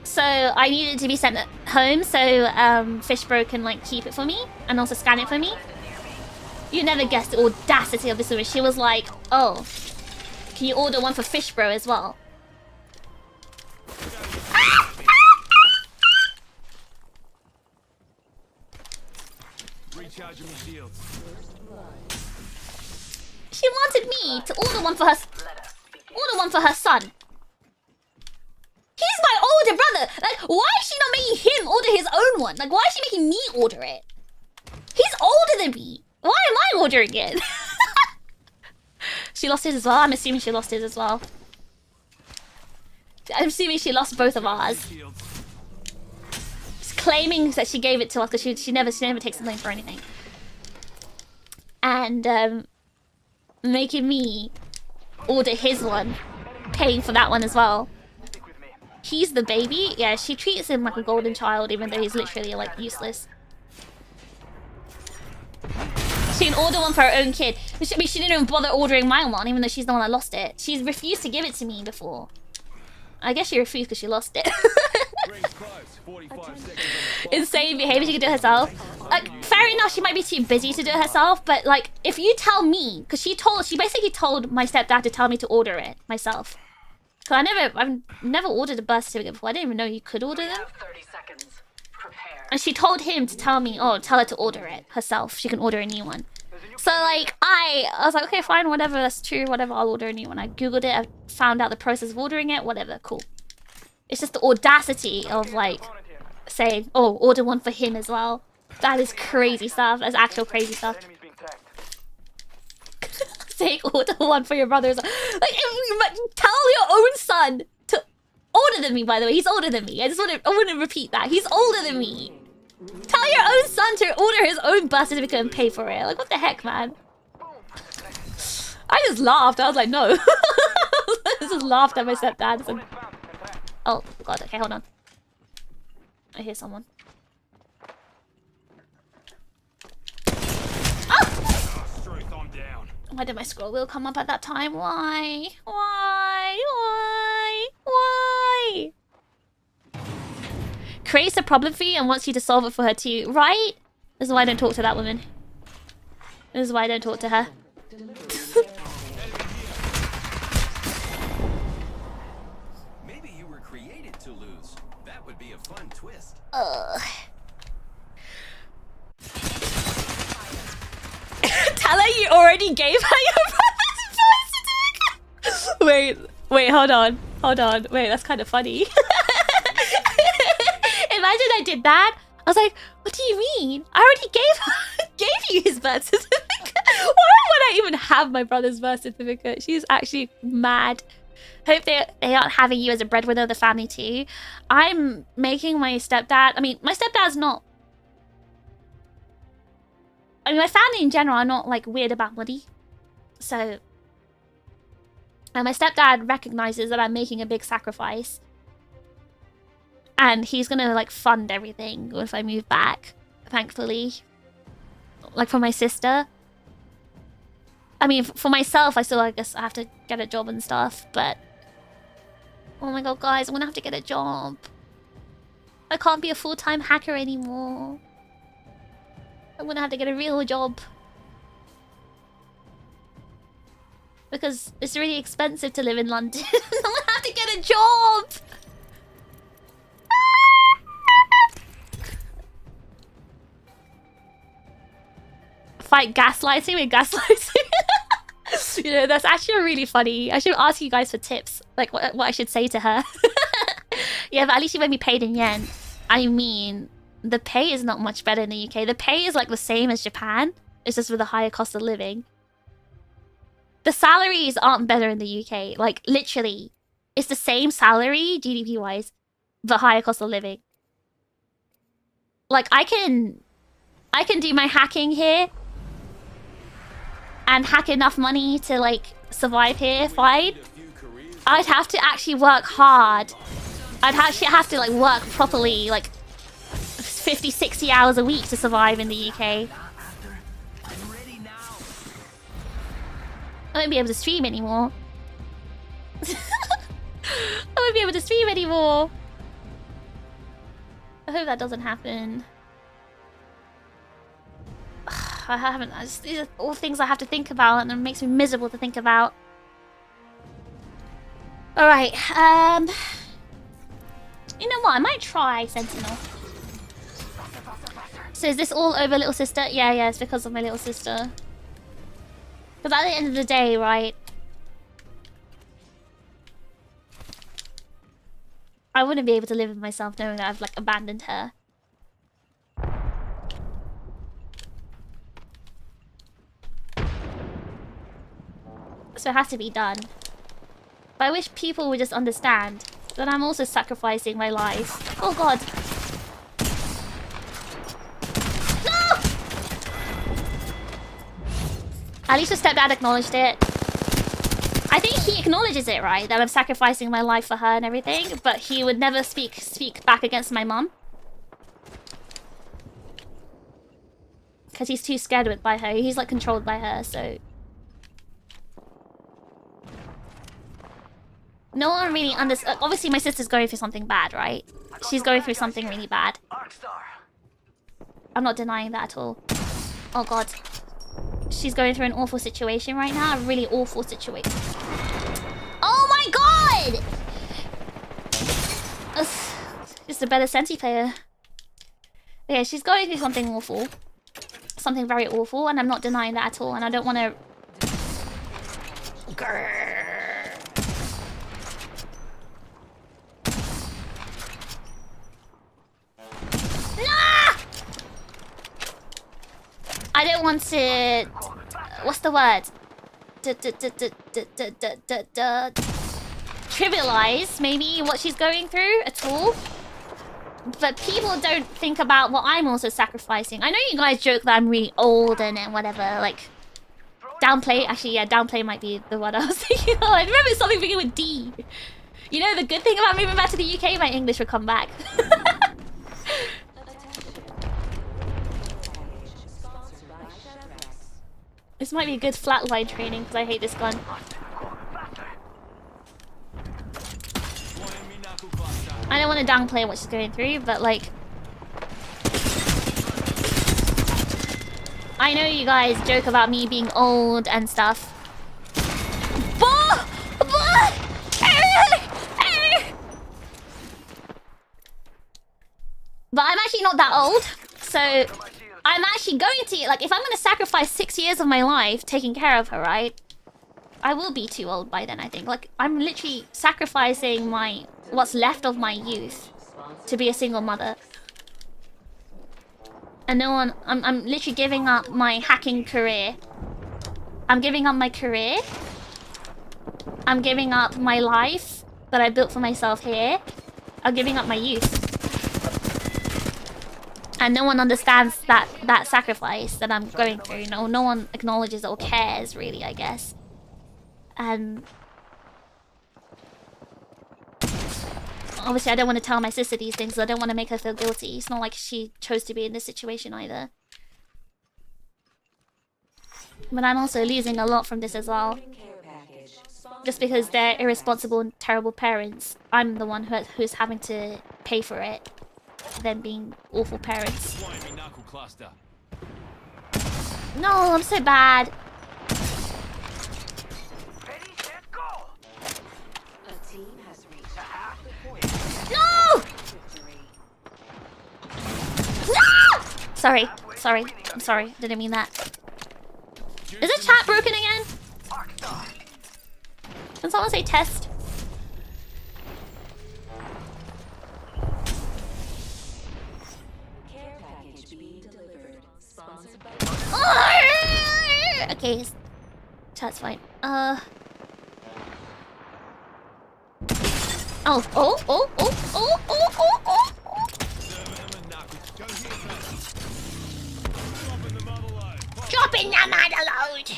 So I needed it to be sent home so Fishbro can like keep it for me and also scan it for me. You never guessed the audacity of this woman. She was like, oh, can you order one for Fishbro as well? She wanted me to order one for her son. He's my older brother. Like, why is she not making him order his own one? Like, why is she making me order it? He's older than me. Why am I ordering it? She lost his as well. I'm assuming she lost his as well. I'm assuming she lost both of ours. She's claiming that she gave it to us because she never takes the blame for anything. And making me order his one, paying for that one as well. He's the baby. Yeah, she treats him like a golden child, even though he's literally like useless. She can order one for her own kid. I mean, she didn't even bother ordering my one, even though she's the one that lost it. She's refused to give it to me before. I guess she refused because she lost it. Insane behavior. She can do it herself. Like, fair enough, she might be too busy to do it herself, but like, if you tell me, because she basically told my stepdad to tell me to order it myself. Because I've never ordered a birth certificate before. I didn't even know you could order them. 30 seconds. Prepare. And she told him to tell me, tell her to order it herself. She can order a new one. So like, I was like, okay, fine, whatever, that's true, whatever, I'll order a new one. I googled it, I found out the process of ordering it, whatever, cool. It's just the audacity of like, saying, oh, order one for him as well. That is crazy stuff. That's actual crazy stuff. Saying order one for your brother as well. Like, tell your own son to... Older than me, by the way. He's older than me. I want to repeat that. He's older than me. Tell your own son to order his own birth certificate and pay for it. Like, what the heck, man? I just laughed. I was like, no. I just laughed at my stepdad. And... Oh, God. Okay, hold on. I hear someone. Why did my scroll wheel come up at that time? Why? Why? Why? creates a problem for you and wants you to solve it for her too, right? This is why I don't talk to that woman. This is why I don't talk to her. Maybe you were created to lose. That would be a fun twist. Tell her you already gave her your brother's birth certificate. Wait, hold on. Wait, that's kind of funny. Imagine I did that. I was like, what do you mean? I already gave you his birth certificate. Why would I even have my brother's birth certificate? She's actually mad. Hope they aren't having you as a breadwinner of the family too. I'm making my stepdad... I mean, my stepdad's not... I mean, my family in general are not, like, weird about money. So... And my stepdad recognizes that I'm making a big sacrifice. And he's gonna, like, fund everything if I move back, thankfully. Like, for my sister. I mean, for myself, I still, I guess, I have to get a job and stuff, but... Oh my god, guys, I'm gonna have to get a job. I can't be a full-time hacker anymore. I'm gonna have to get a real job. Because it's really expensive to live in London. I'm gonna have to get a job! Fight gaslighting with gaslighting. You know, that's actually really funny. I should ask you guys for tips. Like, what I should say to her. Yeah, but at least she won't be paid in yen. I mean, the pay is not much better in the UK. The pay is like the same as Japan. It's just with a higher cost of living. The salaries aren't better in the UK. Like, literally. It's the same salary, GDP-wise, but higher cost of living. Like, I can do my hacking here and hack enough money to, like, survive here, fine. I'd have to actually work hard. I'd actually have to, like, work properly, like, 50, 60 hours a week to survive in the UK. I won't be able to stream anymore. I won't be able to stream anymore. I hope that doesn't happen. I haven't. These are all things I have to think about, and it makes me miserable to think about. Alright, you know what? I might try Sentinel. So is this all over little sister? Yeah, it's because of my little sister. Because at the end of the day, right? I wouldn't be able to live with myself knowing that I've, like, abandoned her. So it has to be done. But I wish people would just understand that I'm also sacrificing my life. Oh god. No! At least your stepdad acknowledged it. I think he acknowledges it, right? That I'm sacrificing my life for her and everything. But he would never speak back against my mum. Because he's too scared by her. He's, like, controlled by her, so... No one really understands. Obviously, my sister's going through something bad, right? She's going through something really bad. I'm not denying that at all. Oh god. She's going through an awful situation right now. A really awful situation. Oh my god! Ugh. Just a better Senti player. Yeah, she's going through something awful. Something very awful, and I'm not denying that at all. And I don't want to... I don't want to... What's the word? Trivialize, maybe, what she's going through at all. But people don't think about what I'm also sacrificing. I know you guys joke that I'm really old and whatever, like... Downplay? Actually, yeah, downplay might be the word I was thinking of. I remember something beginning with D. You know, the good thing about moving back to the UK, my English will come back. This might be good flatline training because I hate this gun. I don't want to downplay what she's going through, but like, I know you guys joke about me being old and stuff. But I'm actually not that old, so I'm actually going to, like, if I'm going to sacrifice 6 years of my life taking care of her, right? I will be too old by then, I think. Like, I'm literally sacrificing what's left of my youth to be a single mother. And no one, I'm literally giving up my hacking career. I'm giving up my career. I'm giving up my life that I built for myself here. I'm giving up my youth. And no one understands that sacrifice that I'm going through. No one acknowledges or cares, really, I guess. And obviously I don't want to tell my sister these things. I don't want to make her feel guilty. It's not like she chose to be in this situation either. But I'm also losing a lot from this as well. Just because they're irresponsible and terrible parents. I'm the one who's having to pay for it. Them being awful parents. No, I'm so bad. No! Ah! Sorry. I'm sorry. Didn't mean that. Is the chat broken again? Can someone say test? Okay, chat's fine. Oh. Dropping the mother load.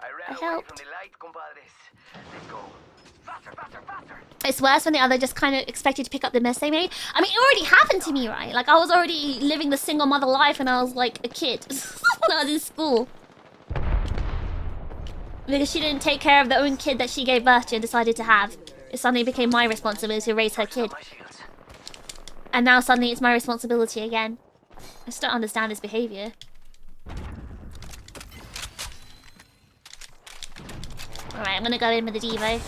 I helped. It's worse when the other just kind of expect you to pick up the mess they made. I mean, it already happened to me, right? Like, I was already living the single mother life when I was, like, a kid. When I was in school. Because she didn't take care of the own kid that she gave birth to and decided to have. It suddenly became my responsibility to raise her kid. And now suddenly it's my responsibility again. I just don't understand this behavior. Alright, I'm gonna go in with the Devo.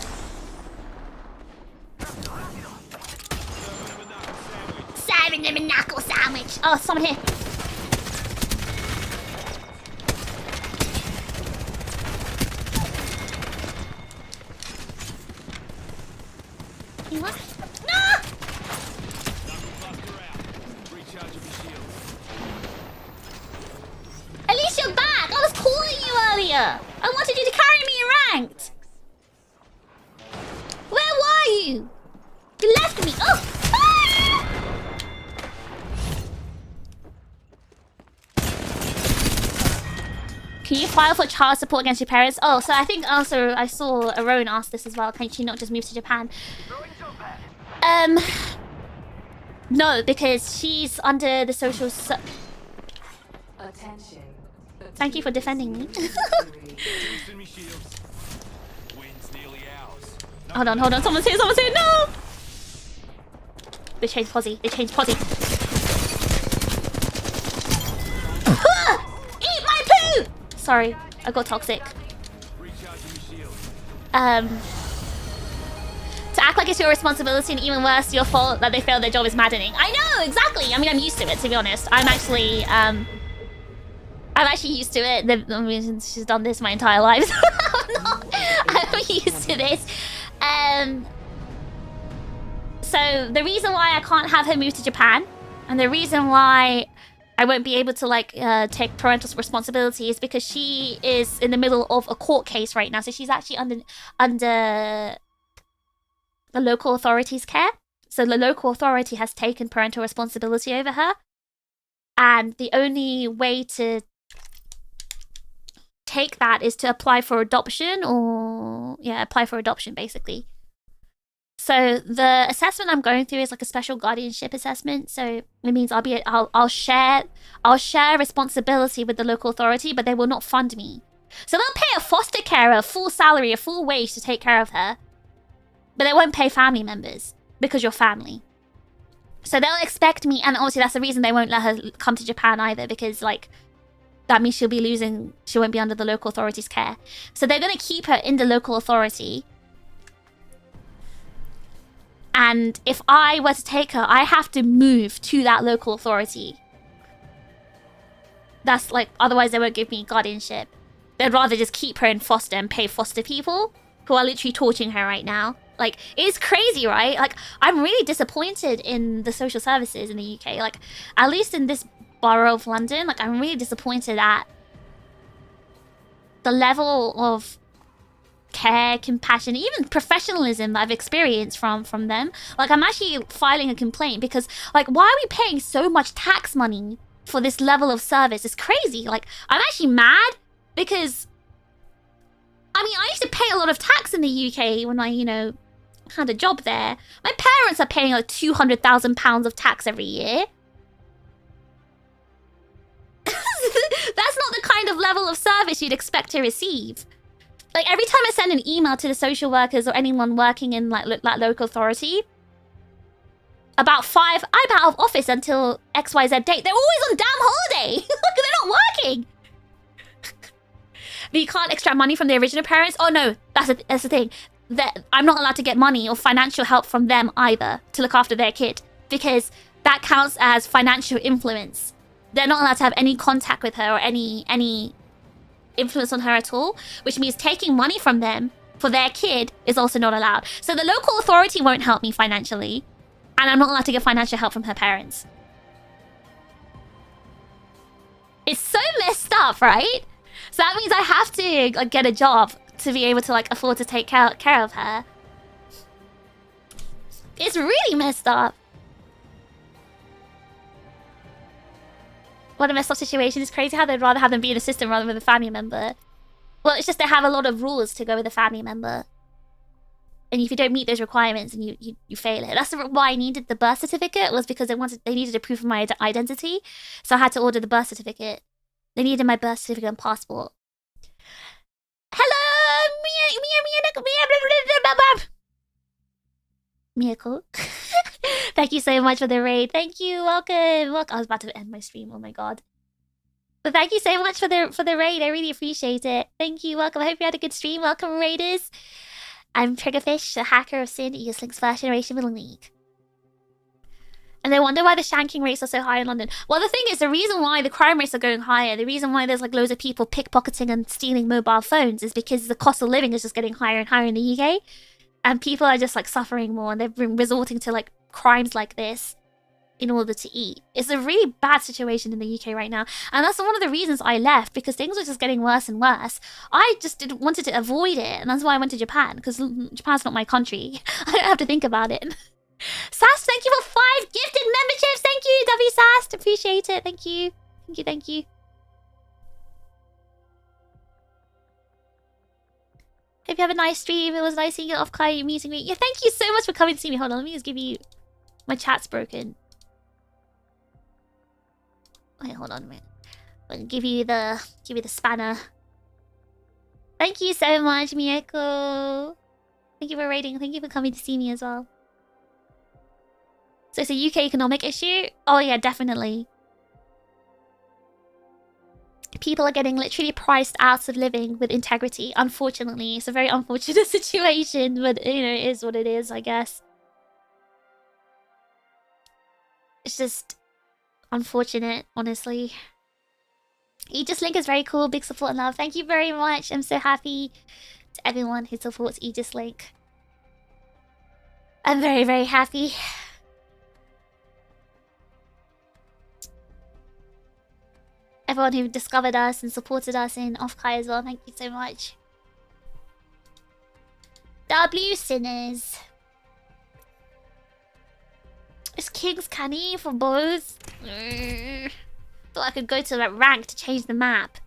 Serving them a knuckle sandwich. Oh, someone here. You what? No! At least you're back. I was calling you earlier. I wanted you to carry me ranked. Where were you? You left me. Oh! Ah! Can you file for child support against your parents? Oh, so I think also I saw Aron ask this as well. Can she not just move to Japan? No, because she's under the social. Attention. Thank you for defending me. Hold on. Someone's here. No! They changed posse. Eat my poo! Sorry, I got toxic. To act like it's your responsibility and even worse, your fault that they failed their job is maddening. I know, exactly. I mean, I'm used to it, to be honest. I'm actually used to it. I mean, she's done this my entire life. I'm used to this. So the reason why I can't have her move to Japan, and the reason why I won't be able to like take parental responsibility is because she is in the middle of a court case right now. So she's actually under the local authority's care. So the local authority has taken parental responsibility over her, and the only way to take that is to apply for adoption, or apply for adoption basically. So the assessment I'm going through is like a special guardianship assessment. So it means I'll share responsibility with the local authority, but they will not fund me. So they'll pay a foster carer a full salary, a full wage to take care of her. but they won't pay family members because you're family. So they'll expect me, and obviously that's the reason they won't let her come to Japan either, because like that means she won't be under the local authority's care. So they're gonna keep her in the local authority. And if I were to take her, I have to move to that local authority. That's like, otherwise they won't give me guardianship. They'd rather just keep her in foster and pay foster people who are literally torturing her right now. Like, it's crazy, right? Like, I'm really disappointed in the social services in the UK. Like, at least in this borough of London, like, I'm really disappointed at the level of care, compassion, even professionalism that I've experienced from them. Like, I'm actually filing a complaint because, like, why are we paying so much tax money for this level of service? It's crazy. Like, I'm actually mad because, I mean, I used to pay a lot of tax in the UK when I, you know, had a job there. My parents are paying like £200,000 of tax every year. That's not the kind of level of service you'd expect to receive. Like, every time I send an email to the social workers or anyone working in like that local authority, about 5, I'm out of office until XYZ date. They're always on damn holiday. They're not working. But you can't extract money from the original parents. Oh no, that's the thing. That I'm not allowed to get money or financial help from them either to look after their kid, because that counts as financial influence. They're not allowed to have any contact with her or any influence on her at all, which means taking money from them for their kid is also not allowed. So the local authority won't help me financially, and I'm not allowed to get financial help from her parents. It's so messed up, right? So that means I have to like get a job to be able to like afford to take care of her. It's really messed up. What a messed up situation. It's crazy how they'd rather have them be an assistant rather than a family member. Well, it's just they have a lot of rules to go with a family member. And if you don't meet those requirements, and you fail it. That's why I needed the birth certificate, was because they needed a proof of my identity. So I had to order the birth certificate. They needed my birth certificate and passport. Hello, Miyako. Thank you so much for the raid. Thank you. Welcome. I was about to end my stream. Oh my god. But thank you so much for the raid. I really appreciate it. Thank you. Welcome. I hope you had a good stream. Welcome, raiders. I'm TRiGGERPHiSH, the hacker of Sin, Aegis-Link's first generation Middle League. And they wonder why the shanking rates are so high in London. Well, the thing is, the reason why the crime rates are going higher, the reason why there's like loads of people pickpocketing and stealing mobile phones is because the cost of living is just getting higher and higher in the UK. And people are just like suffering more, and they've been resorting to like crimes like this in order to eat. It's a really bad situation in the UK right now. And that's one of the reasons I left, because things were just getting worse and worse. I just wanted to avoid it, and that's why I went to Japan, because Japan's not my country. I don't have to think about it. Sast, thank you for 5 gifted memberships. Thank you, W Sast. Appreciate it. Thank you. Thank you, thank you. Hope you have a nice stream. It was nice seeing you off Kai meeting me. Yeah, thank you so much for coming to see me. Hold on, let me just give you... My chat's broken. Wait, hold on a minute. I'll give you the spanner. Thank you so much, Miyako. Thank you for raiding. Thank you for coming to see me as well. So it's a UK economic issue? Oh yeah, definitely. People are getting literally priced out of living with integrity, unfortunately. It's a very unfortunate situation, but you know, it is what it is, I guess. It's just unfortunate, honestly. Aegis-Link is very cool. Big support and love. Thank you very much. I'm so happy to everyone who supports Aegis-Link. I'm very, very happy. Everyone who discovered us and supported us in Off-Kai as well, thank you so much. W Sinners. Is King's Canny for both? Thought I could go to that rank to change the map.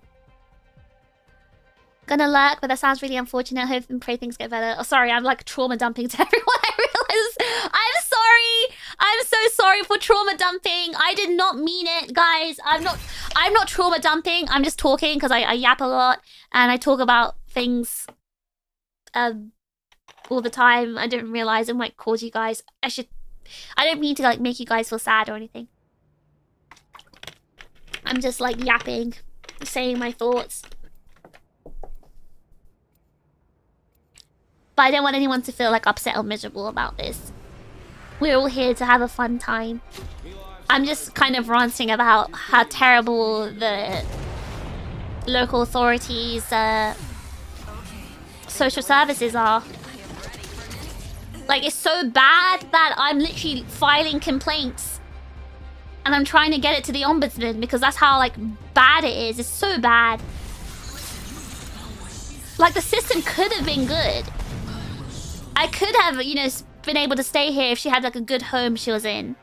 Gonna lurk, but that sounds really unfortunate. Hope and pray things get better. Oh, sorry, I'm like trauma dumping to everyone. I realize. I'm sorry. I'm so sorry for trauma dumping. I did not mean it, guys. I'm not trauma dumping. I'm just talking because I yap a lot and I talk about things all the time. I didn't realize it might cause you guys. I don't mean to like make you guys feel sad or anything. I'm just like yapping, saying my thoughts. But I don't want anyone to feel like upset or miserable about this. We're all here to have a fun time. I'm just kind of ranting about how terrible the local authorities' social services are. Like, it's so bad that I'm literally filing complaints. And I'm trying to get it to the ombudsman because that's how, like, bad it is. It's so bad. Like, the system could have been good. I could have, you know, been able to stay here if she had, like, a good home she was in.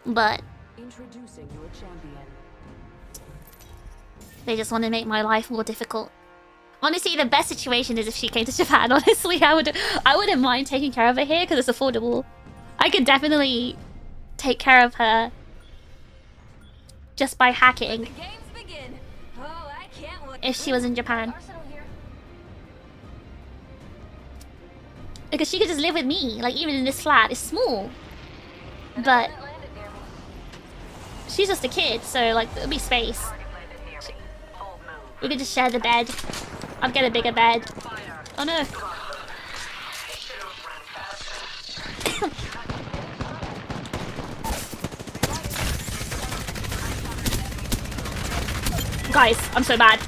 But Introducing your champion. they just want to make my life more difficult. Honestly, the best situation is if she came to Japan. Honestly, I wouldn't mind taking care of her here because it's affordable. I could definitely take care of her just by hacking if she was in Japan. Because she could just live with me, like even in this flat. It's small, but she's just a kid, so like there'll be space. We could just share the bed. I'll get a bigger bed. Oh no. Guys, I'm so bad.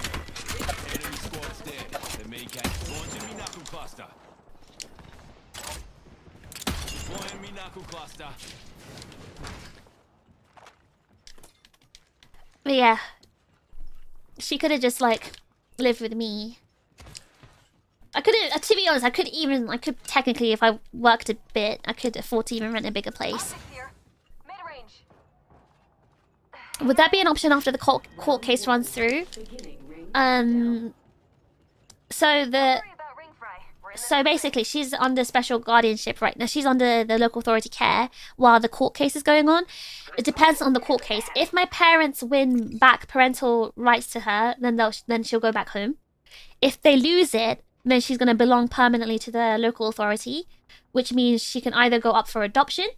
But yeah, she could have just like lived with me. I could have, to be honest, I could technically, if I worked a bit, I could afford to even rent a bigger place. Would that be an option after the court case runs through? So basically, she's under special guardianship right now. She's under the local authority care while the court case is going on. It depends on the court case. If my parents win back parental rights to her, then she'll go back home. If they lose it, then she's going to belong permanently to the local authority, which means she can either go up for adoption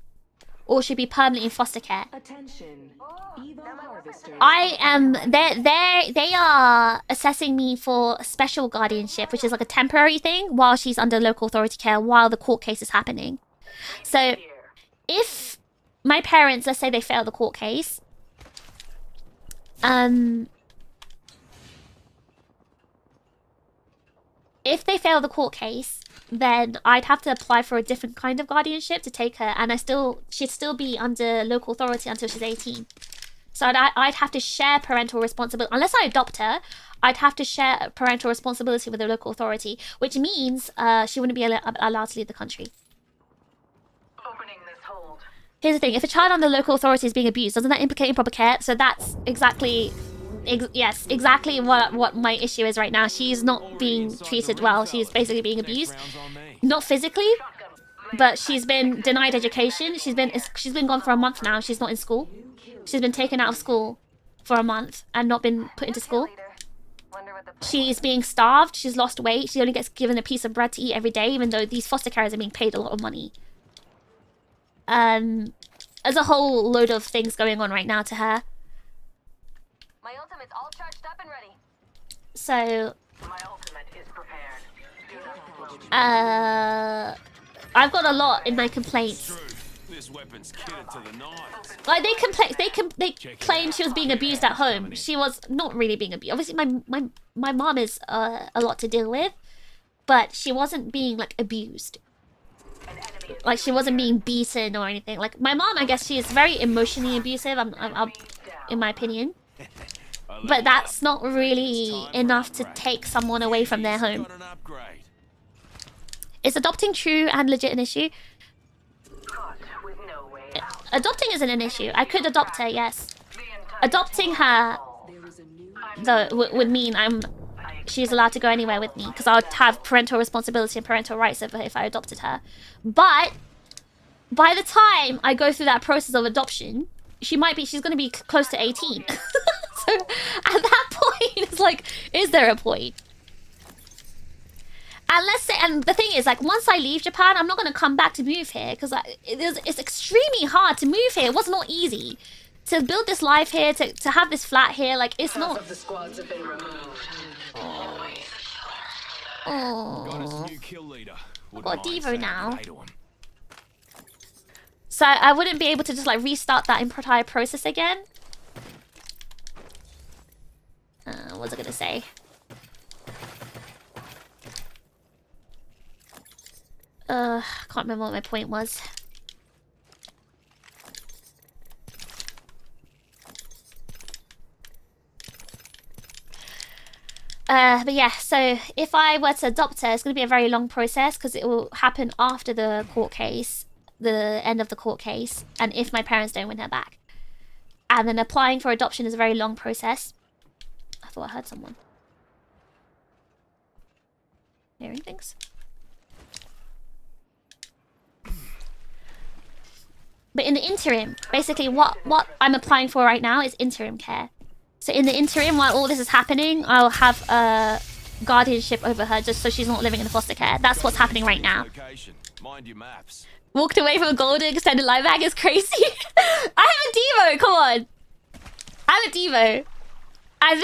or she'll be permanently in foster care. Attention. They are assessing me for special guardianship, which is like a temporary thing while she's under local authority care while the court case is happening. So if my parents, let's say they fail the court case, if they fail the court case, then I'd have to apply for a different kind of guardianship to take her, and she'd still be under local authority until she's 18. So I'd have to share parental responsibility. Unless I adopt her, I'd have to share parental responsibility with the local authority, which means she wouldn't be allowed to leave the country. Here's the thing, if a child under local authority is being abused, doesn't that implicate improper care? So that's exactly what my issue is right now. She's not being treated well. She's basically being abused. Not physically, but she's been denied education. She's been gone for a month now. She's not in school. She's been taken out of school for a month and not been put into school. She's being starved. She's lost weight. She only gets given a piece of bread to eat every day, even though these foster carers are being paid a lot of money. There's a whole load of things going on right now to her. My ultimate's all charged up and ready. So My ultimate is prepared. Do not float. I've got a lot in my complaints. This weapon's kitted to the nines. Like they claim she was being abused at home. She was not really being abused. Obviously, my mom is a lot to deal with, but she wasn't being like abused. Like she wasn't being beaten or anything. Like my mom, I guess she is very emotionally abusive. In my opinion, but that's not really enough to take someone away from their home. Is adopting true and legit an issue? Adopting isn't an issue. I could adopt her, yes. Adopting her, though, would mean she's allowed to go anywhere with me because I would have parental responsibility and parental rights over her if I adopted her. But by the time I go through that process of adoption, she's going to be close to 18. So at that point, it's like, is there a point? And let's say, and the thing is, like, once I leave Japan, I'm not gonna come back to move here because it's extremely hard to move here. It was not easy to build this life here, to have this flat here. Like, it's not. Of the squads have been removed. Got us Oh, a new kill leader. I've got Devo now. So I wouldn't be able to just like restart that entire process again. What was I gonna say? I can't remember what my point was. But yeah, so if I were to adopt her, it's going to be a very long process because it will happen after the court case, the end of the court case, and if my parents don't win her back. And then applying for adoption is a very long process. I thought I heard someone. Hearing things? But in the interim, basically what I'm applying for right now is interim care. So in the interim, while all this is happening, I'll have a guardianship over her just so she's not living in foster care. That's what's happening right now. Mind your maps. Walked away from a golden extended live bag is crazy. I have a Devo, come on. I have a Devo. And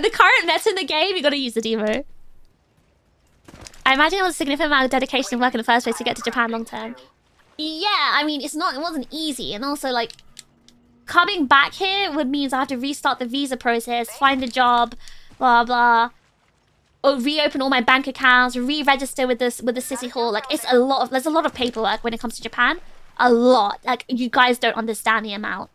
the current meta in the game, you gotta use the Devo. I imagine it was a significant amount of dedication and work in the first place to get to Japan long term. Yeah, I mean, it wasn't easy. And also, like, coming back here would mean I have to restart the visa process, find a job, blah, blah. Or reopen all my bank accounts, re-register with the city hall. Like, there's a lot of paperwork when it comes to Japan. A lot. Like, you guys don't understand the amount.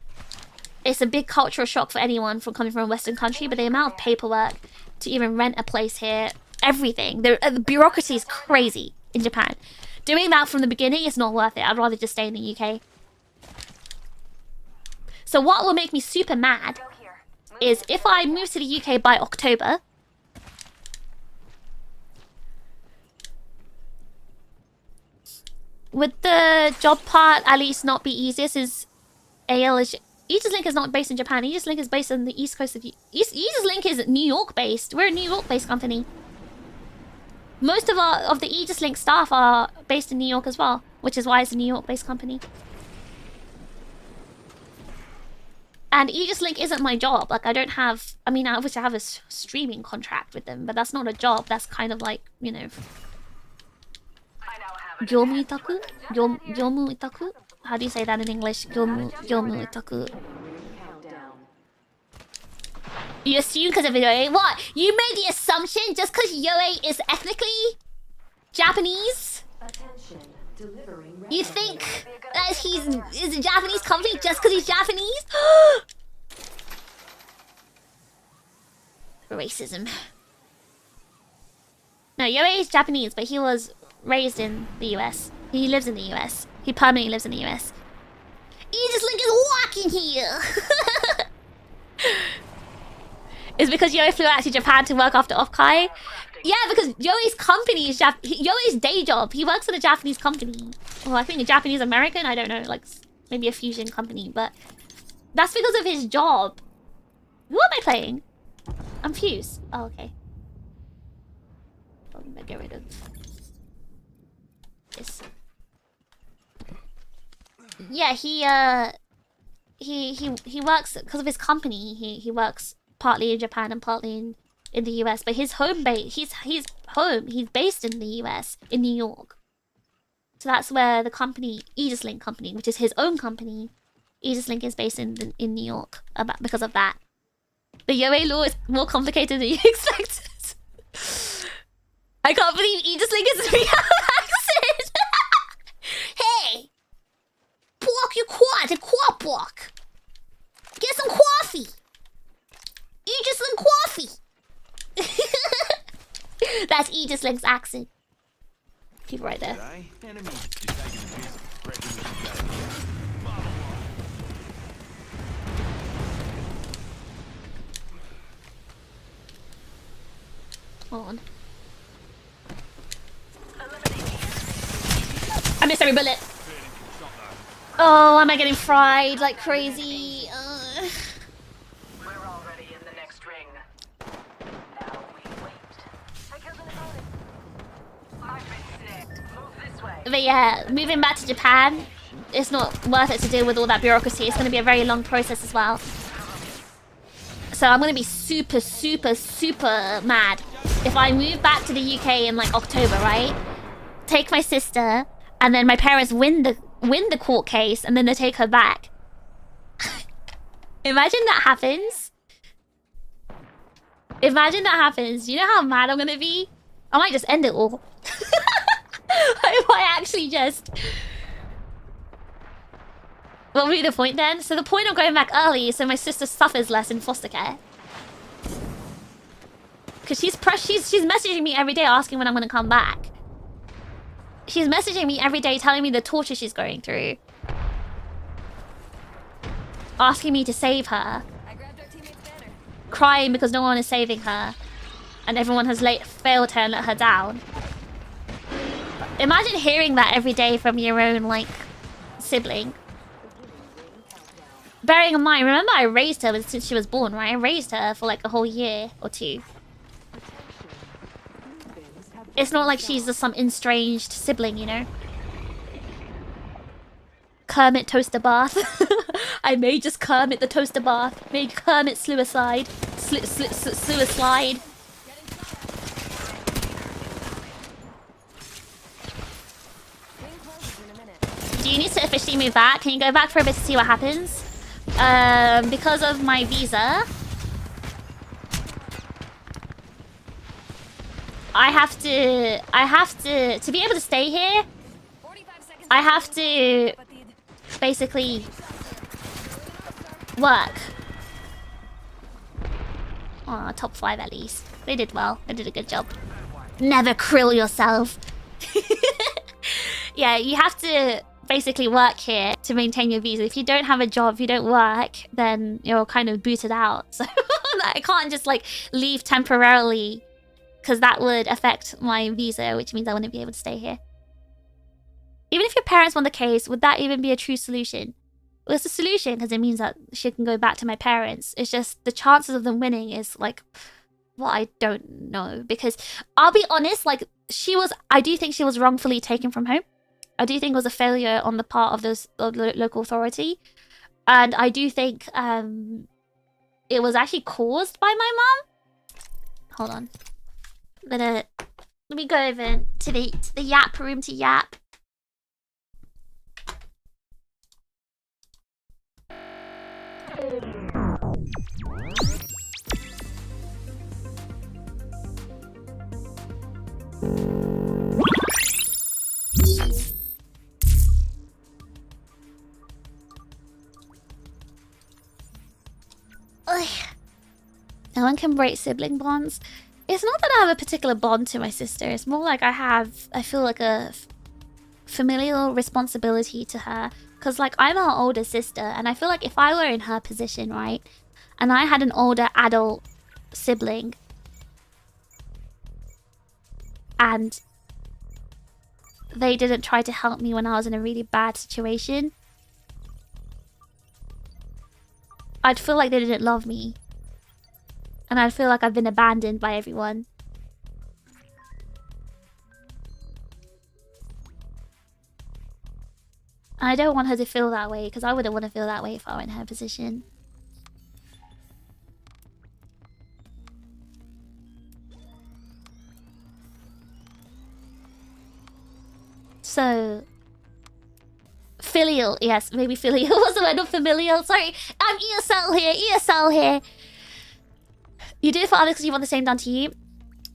It's a big cultural shock for anyone coming from a Western country, but the amount of paperwork to even rent a place here, everything. The bureaucracy is crazy in Japan. Doing that from the beginning is not worth it. I'd rather just stay in the UK. So what will make me super mad is if I move to the UK by October, would the job part at least not be easier since Aegis-Link is not based in Japan. Aegis-Link is based on the east coast of Aegis-Link is New York based. We're a New York based company. Most of the Aegis-Link staff are based in New York as well, which is why it's a New York based company. And Aegis-Link isn't my job. Like, I don't have... I mean, I obviously have a streaming contract with them, but that's not a job. That's kind of like, you know... Gyomu itaku? Gyomu itaku? How do you say that in English? Gyomu itaku. You assume because of Yoei? What? You made the assumption just because Yoei is ethnically Japanese? You think that is a Japanese company just because he's Japanese? Racism. No, Yoei is Japanese, but he was raised in the US. He lives in the US. He permanently lives in the US. Aegis-Link is walking here! It's because Yoei flew out to Japan to work after Offkai. Yeah, because Yoei's company is Yoei's day job. He works at a Japanese company. Well, I think a Japanese American. I don't know, like maybe a fusion company. But that's because of his job. Who am I playing? I'm Fuse. Oh, okay. I'm gonna get rid of this. Yeah, he works because of his company. He works partly in Japan and partly in the US, but his home base, he's based in the US, in New York. So that's where the company, Aegis-Link company, which is his own company, Aegis-Link is based in New York because of that. The Yoei law is more complicated than you expected. I can't believe Aegis-Link is a real accent. Hey! Pork your quad and quad pork. Get some coffee. Aegis-Link coffee. That's Aegis-Link's accent. People right there. Hold on. I missed every bullet. Oh, am I getting fried like crazy? We're already in the next ring. Now we wait. I killed an opponent. But yeah, moving back to Japan, it's not worth it to deal with all that bureaucracy. It's going to be a very long process as well. So I'm going to be super, super, super mad if I move back to the UK in like October, right? Take my sister, and then my parents win the court case, and then they take her back. Imagine that happens. Imagine that happens. You know how mad I'm going to be? I might just end it all. I might actually just... What would be the point then? So the point of going back early is so my sister suffers less in foster care. Because she's messaging me every day asking when I'm going to come back. She's messaging me every day telling me the torture she's going through. Asking me to save her. Crying because no one is saving her. And everyone has failed her and let her down. Imagine hearing that every day from your own, like, sibling. Bearing in mind, remember I raised her since she was born, right? I raised her for like a whole year or two. It's not like she's just some estranged sibling, you know? Kermit toaster bath. I may just Kermit the toaster bath. Made Kermit suicide. Suicide. Do you need to officially move back? Can you go back for a bit to see what happens? Because of my visa, I have to be able to stay here, I have to basically work. Aw, top 5 at least. They did well. They did a good job. Never krill yourself. Yeah, you have to basically work here to maintain your visa. If you don't have a job, if you don't work, then you're kind of booted out. So I can't just like leave temporarily because that would affect my visa, which means I wouldn't be able to stay here. Even if your parents won the case, would that even be a true solution? Well, it's a solution because it means that she can go back to my parents. It's just the chances of them winning is like, well, I don't know. Because I'll be honest, like I do think she was wrongfully taken from home. I do think it was a failure on the part of the local authority. And I do think it was actually caused by my mom. Hold on. Let me go over to the yap room to yap. No one can break sibling bonds. It's not that I have a particular bond to my sister. It's more like I feel like a familial responsibility to her. Because like I'm her older sister and I feel like if I were in her position, right? And I had an older adult sibling. And they didn't try to help me when I was in a really bad situation. I'd feel like they didn't love me. And I'd feel like I've been abandoned by everyone. And I don't want her to feel that way, because I wouldn't want to feel that way if I were in her position. So... filial, yes, maybe filial was the word, not familial. Sorry, I'm ESL here. You do it for others because you want the same done to you.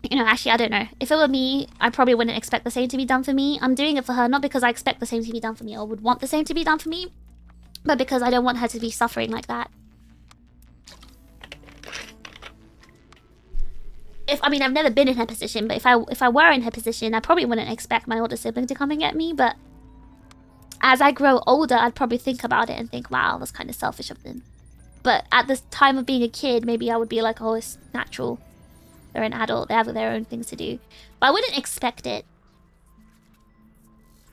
You know, actually, I don't know. If it were me, I probably wouldn't expect the same to be done for me. I'm doing it for her, not because I expect the same to be done for me or would want the same to be done for me, but because I don't want her to be suffering like that. I mean, I've never been in her position, but if I were in her position, I probably wouldn't expect my older sibling to come and get me, but as I grow older, I'd probably think about it and think, wow, that's kind of selfish of them. But at the time of being a kid, maybe I would be like, oh, it's natural. They're an adult. They have their own things to do. But I wouldn't expect it.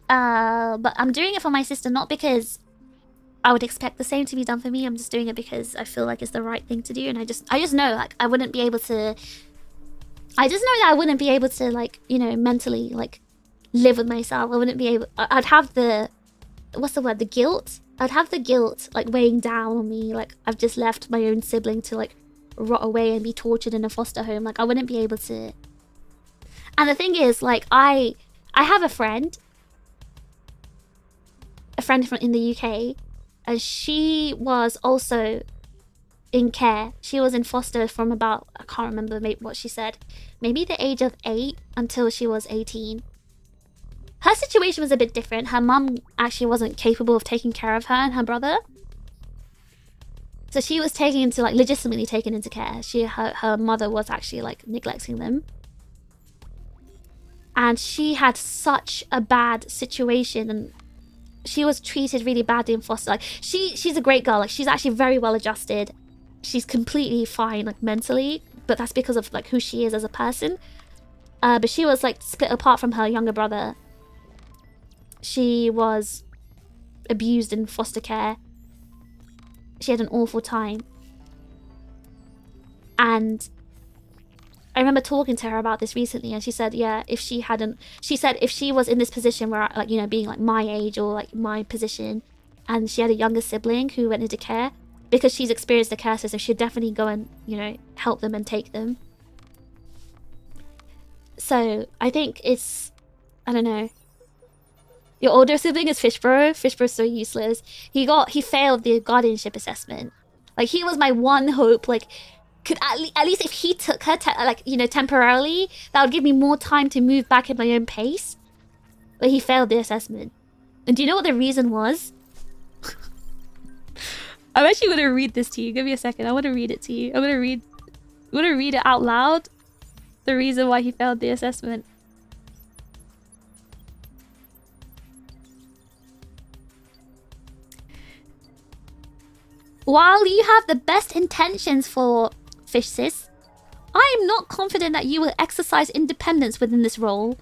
But I'm doing it for my sister, not because I would expect the same to be done for me. I'm just doing it because I feel like it's the right thing to do. And I just know, like, I wouldn't be able to... I just know that I wouldn't be able to, like, you know, mentally, like, live with myself. I wouldn't be able. I'd have the, what's the word? The guilt. I'd have the guilt like weighing down on me. Like I've just left my own sibling to like rot away and be tortured in a foster home. Like I wouldn't be able to. And the thing is, like I have a friend from in the UK, and she was also in care. She was in foster from about, I can't remember what she said, maybe the age of 8 until she was 18. Her situation was a bit different. Her mum actually wasn't capable of taking care of her and her brother. So she was taken into, like, legitimately taken into care. Her mother was actually, like, neglecting them. And she had such a bad situation, and she was treated really badly in foster. Like, she's a great girl. Like, she's actually very well adjusted. She's completely fine, like, mentally. But that's because of, like, who she is as a person. But she was, like, split apart from her younger brother. She was abused in foster care. She had an awful time. And I remember talking to her about this recently, and she said, yeah, if she hadn't... She said if she was in this position where, like, you know, being, like, my age or, like, my position, and she had a younger sibling who went into care, because she's experienced the care system, she'd definitely go and, you know, help them and take them. So, I think it's... I don't know. Your older sibling is Fishbro. Fishbro's so useless. He failed the guardianship assessment. Like, he was my one hope. Like, could at least if he took her, like, you know, temporarily, that would give me more time to move back at my own pace. But he failed the assessment. And do you know what the reason was? I'm actually going to read this to you. Give me a second. I want to read it to you. I'm going to read it out loud. The reason why he failed the assessment. While you have the best intentions for Fish Sis, I am not confident that you will exercise independence within this role,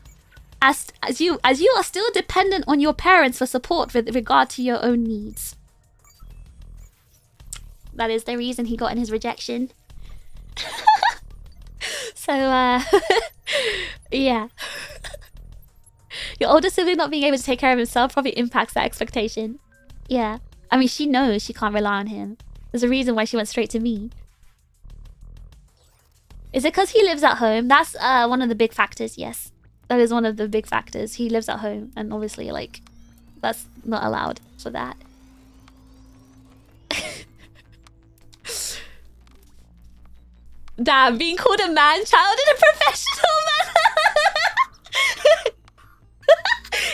as you are still dependent on your parents for support with regard to your own needs. That is the reason he got in his rejection. So, yeah. Your older sibling not being able to take care of himself probably impacts that expectation. Yeah. I mean, she knows she can't rely on him. There's a reason why she went straight to me. Is it because he lives at home? That's one of the big factors, yes. That is one of the big factors. He lives at home, and obviously, like, that's not allowed for that. Damn, being called a man-child in a professional manner.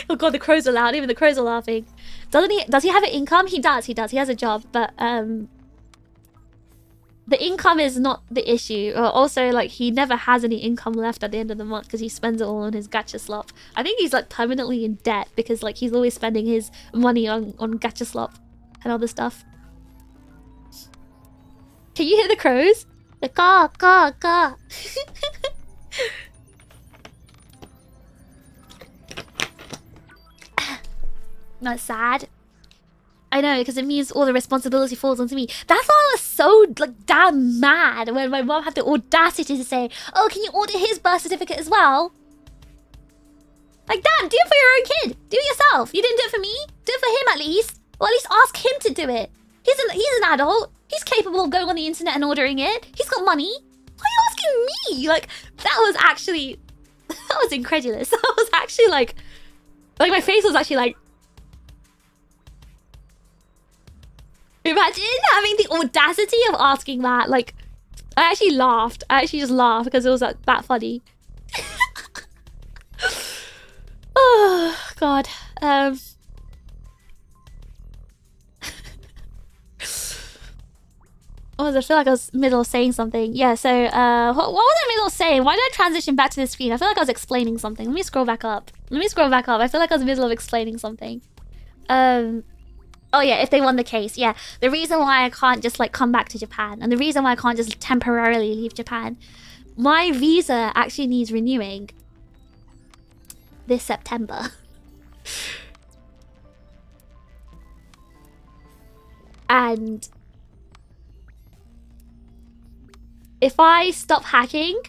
Oh god, the crows are loud. Even the crows are laughing. Does he have an income? He does. He has a job, but the income is not the issue. Also, like, he never has any income left at the end of the month because he spends it all on his gacha slop. I think he's, like, permanently in debt because, like, he's always spending his money on gacha slop and other stuff. Can you hear the crows? The caw, caw, caw. Not sad. I know, because it means all the responsibility falls onto me. That's why I was so, like, damn mad when my mom had the audacity to say, oh, can you order his birth certificate as well? Like, damn, do it for your own kid. Do it yourself. You didn't do it for me. Do it for him at least. Or at least ask him to do it. He's an adult. He's capable of going on the internet and ordering it. He's got money. Why are you asking me? Like, that was actually... That was incredulous. That was actually, like... Like, my face was actually, like... Imagine having the audacity of asking that. Like, I actually laughed. I actually just laughed because it was, like, that funny. Oh, God. What was I feel like I was middle of saying something. Yeah, so, what was I middle of saying? Why did I transition back to the screen? I feel like I was explaining something. Let me scroll back up. I feel like I was in the middle of explaining something. Oh yeah, if they won the case, yeah. The reason why I can't just, like, come back to Japan, and the reason why I can't just temporarily leave Japan, my visa actually needs renewing this September. And if I stop hacking,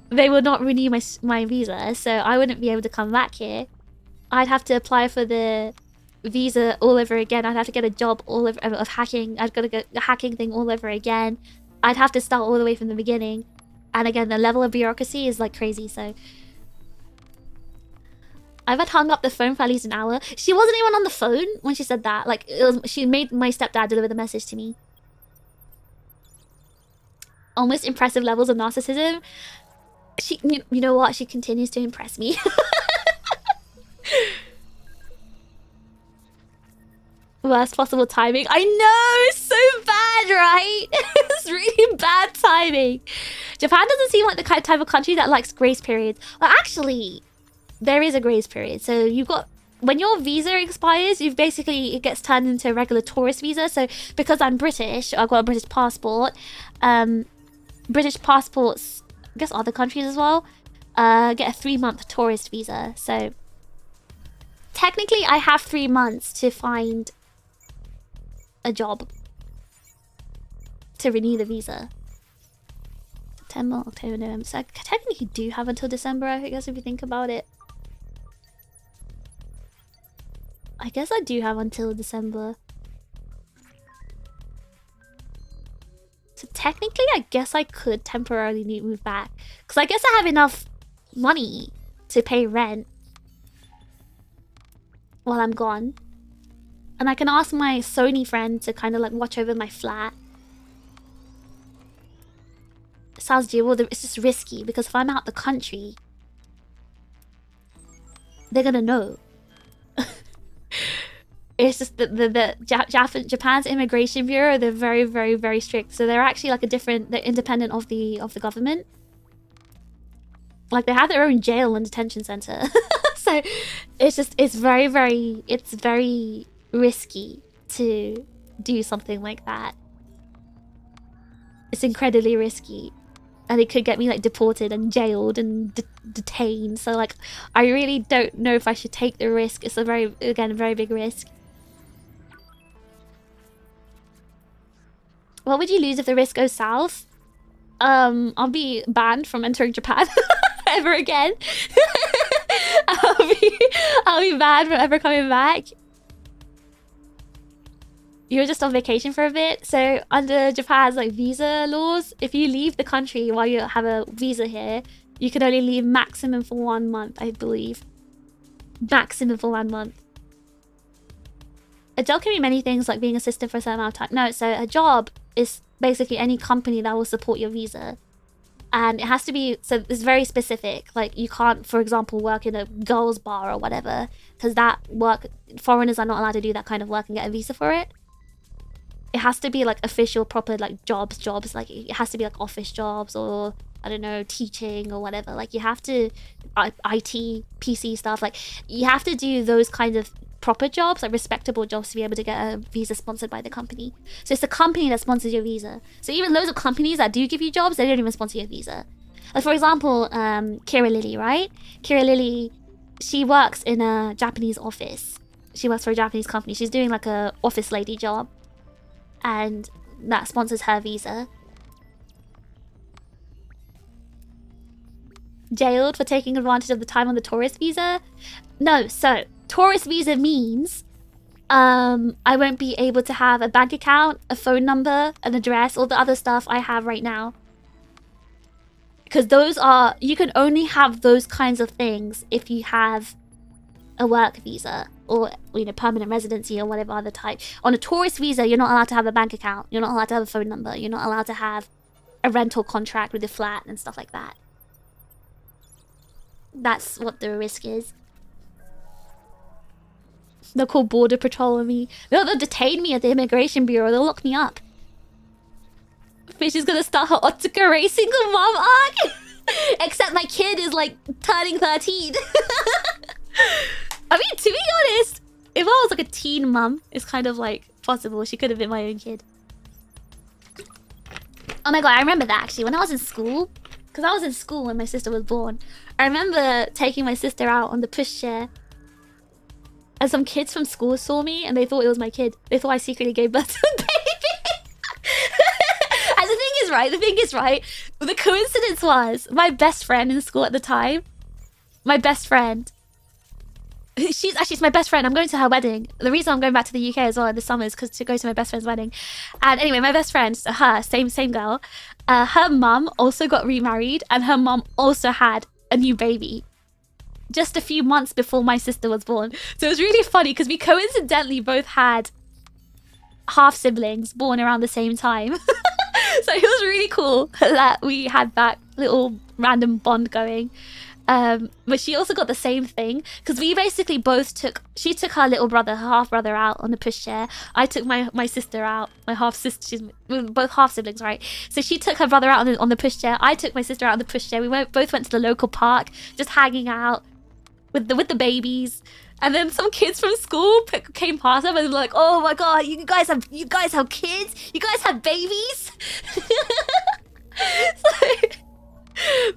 they would not renew my visa, so I wouldn't be able to come back here. I'd have to apply for the visa all over again. I'd have to get a job all over of hacking. I'd got to get the hacking thing all over again. I'd have to start all the way from the beginning. And again, the level of bureaucracy is like crazy, so... I've had hung up the phone for at least an hour. She wasn't even on the phone when she said that. Like, she made my stepdad deliver the message to me. Almost impressive levels of narcissism. You know what? She continues to impress me. Worst possible timing. I know! It's so bad, right? It's really bad timing. Japan doesn't seem like the kind of type of country that likes grace periods. Well, actually, there is a grace period. So you've got... When your visa expires, you've basically... It gets turned into a regular tourist visa. So because I'm British, I've got a British passport. British passports, I guess other countries as well, get a 3-month tourist visa. So technically, I have 3 months to find a job to renew the visa. September, October, November. So I technically do have until December, I guess, if you think about it. I guess I do have until December. So technically, I guess I could temporarily move back. Because I guess I have enough money to pay rent while I'm gone. And I can ask my Sony friend to kind of like watch over my flat. It sounds doable. It's just risky because if I'm out the country, they're gonna know. It's just Japan's immigration bureau, they're very, very, very strict. So they're actually like they're independent of the government. Like they have their own jail and detention center. So it's very, very risky to do something like that. It's incredibly risky. And it could get me like deported and jailed and detained. So like, I really don't know if I should take the risk. It's a very big risk. What would you lose if the risk goes south? I'll be banned from entering Japan ever again. I'll be banned from ever coming back. You're just on vacation for a bit. So under Japan's like visa laws, if you leave the country while you have a visa here, you can only leave maximum for 1 month, I believe. Maximum for 1 month. A job can be many things, like being assistant for a certain amount of time. No, so a job is basically any company that will support your visa. And it has to be, so it's very specific. Like you can't, for example, work in a girls bar or whatever. Because that work, foreigners are not allowed to do that kind of work and get a visa for it. It has to be like official, proper like jobs. Like it has to be like office jobs or, I don't know, teaching or whatever. Like you have to, IT, PC stuff. Like you have to do those kinds of proper jobs, like respectable jobs, to be able to get a visa sponsored by the company. So it's the company that sponsors your visa. So even loads of companies that do give you jobs, they don't even sponsor your visa. Like for example, Kira Lily, right? Kira Lily, she works in a Japanese office. She works for a Japanese company. She's doing like a office lady job. And that sponsors her visa. Jailed for taking advantage of the time on the tourist visa? No, so tourist visa means I won't be able to have a bank account, a phone number, an address, all the other stuff I have right now. Because those are, you can only have those kinds of things if you have a work visa or, you know, permanent residency or whatever other type. On a tourist visa, you're not allowed to have a bank account. You're not allowed to have a phone number. You're not allowed to have a rental contract with a flat and stuff like that. That's what the risk is. They'll call border patrol on me. They'll detain me at the immigration bureau. They'll lock me up. Fish is gonna start her Otsuka racing mom arc. Except my kid is like turning 13. I mean, to be honest, if I was like a teen mum, it's kind of like possible. She could have been my own kid. Oh my god, I remember that actually. When I was in school, because I was in school when my sister was born, I remember taking my sister out on the pushchair. And some kids from school saw me and they thought it was my kid. They thought I secretly gave birth to a baby. And the thing is, right, the coincidence was my best friend in school at the time, my best friend, she's my best friend. I'm going to her wedding. The reason I'm going back to the UK as well in the summer is because to go to my best friend's wedding. And anyway, my best friend, so her, same girl, her mum also got remarried and her mum also had a new baby just a few months before my sister was born. So it was really funny because we coincidentally both had half siblings born around the same time. So it was really cool that we had that little random bond going. But she also got the same thing because we basically both she took her little brother, her half brother out on the pushchair. I took my sister out, my half sister. We were both half siblings, right? So she took her brother out on the pushchair. I took my sister out on the pushchair. We both went to the local park, just hanging out with the babies. And then some kids from school came past them and they were like, "Oh my god, you guys have kids? You guys have babies?" So,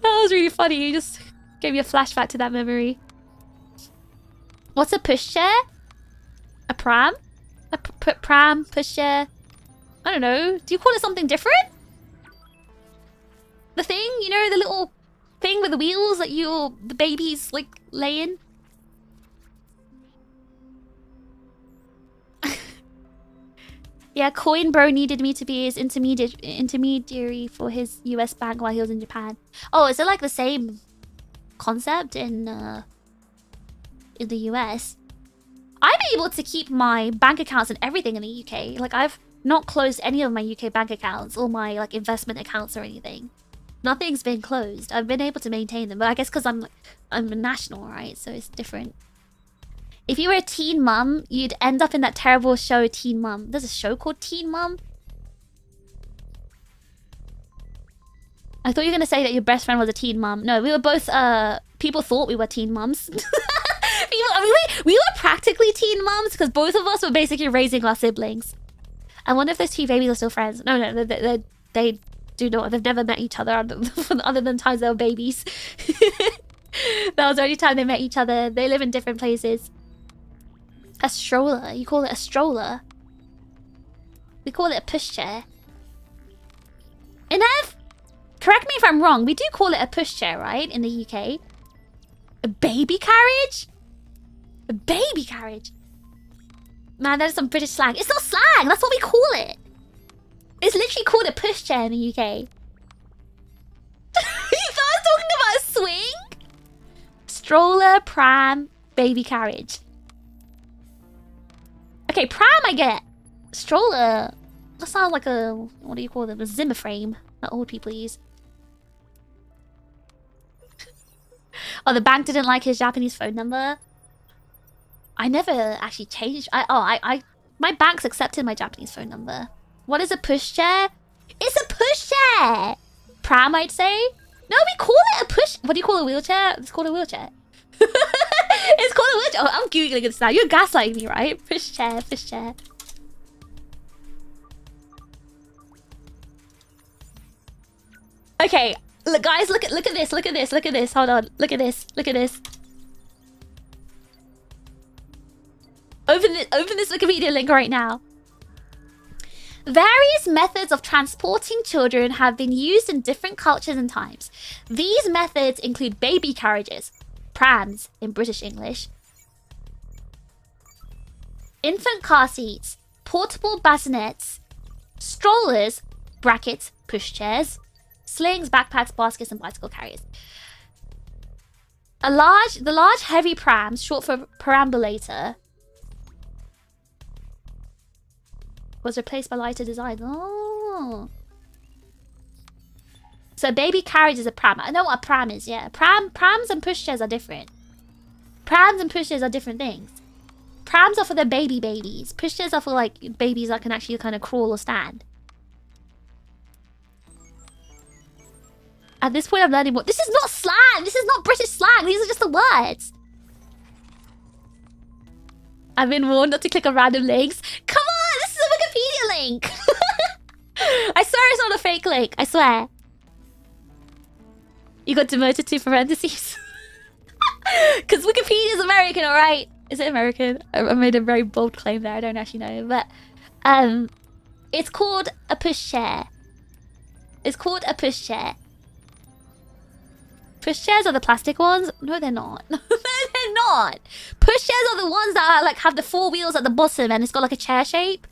that was really funny. You just gave me a flashback to that memory. What's a pushchair? A pram? A pram, pushchair? I don't know. Do you call it something different? The thing, you know, the little thing with the wheels that the babies like lay in? Yeah, Coin Bro needed me to be his intermediary for his US bank while he was in Japan. Oh, is it like the same concept in the US? I'm able to keep my bank accounts and everything in the UK. Like, I've not closed any of my UK bank accounts or my like investment accounts or anything. Nothing's been closed. I've been able to maintain them, but I guess because I'm a national, right? So it's different. If you were a teen mum, you'd end up in that terrible show Teen Mum. There's a show called Teen Mum. I thought you were going to say that your best friend was a teen mum. No, we were both, people thought we were teen mums. We were practically teen mums because both of us were basically raising our siblings. I wonder if those two babies are still friends. No, they do not. They've never met each other other than times they were babies. That was the only time they met each other. They live in different places. A stroller. You call it a stroller. We call it a pushchair. Inev? Correct me if I'm wrong. We do call it a pushchair, right? In the UK. A baby carriage? A baby carriage? Man, that is some British slang. It's not slang. That's what we call it. It's literally called a pushchair in the UK. You thought I was talking about a swing? Stroller, pram, baby carriage. Okay, pram I get. Stroller. That sounds like a... What do you call them? A Zimmer frame that old people use. Oh, the bank didn't like his Japanese phone number. I never actually changed. My bank's accepted my Japanese phone number. What is a pushchair? It's a pushchair. Pram, I'd say. No, we call it a push. What do you call a wheelchair? It's called a wheelchair. It's called a wheelchair. Oh, I'm googling this now. You're gaslighting me, right? Pushchair, pushchair. Okay, look, guys, look at this, look at this, look at this. Hold on, look at this, look at this. Open this Wikipedia link right now. Various methods of transporting children have been used in different cultures and times. These methods include baby carriages, prams in British English, infant car seats, portable bassinets, strollers (brackets pushchairs), slings, backpacks, baskets, and bicycle carriers. The large heavy prams, short for perambulator, was replaced by lighter design. Oh. So a baby carriage is a pram. I know what a pram is, yeah. Prams and pushchairs are different. Prams and pushchairs are different things. Prams are for the babies. Pushchairs are for like babies that can actually kind of crawl or stand. At this point, I'm learning more. This is not slang. This is not British slang. These are just the words. I've been warned not to click on random links. Come on, this is a Wikipedia link. I swear it's not a fake link. I swear. You got demoted to parentheses. Because Wikipedia is American, alright? Is it American? I made a very bold claim there. I don't actually know. But it's called a pushchair. It's called a pushchair. Pushchairs are the plastic ones? No, they're not. No, they're not. Pushchairs are the ones that are, like, have the 4 wheels at the bottom and it's got like a chair shape.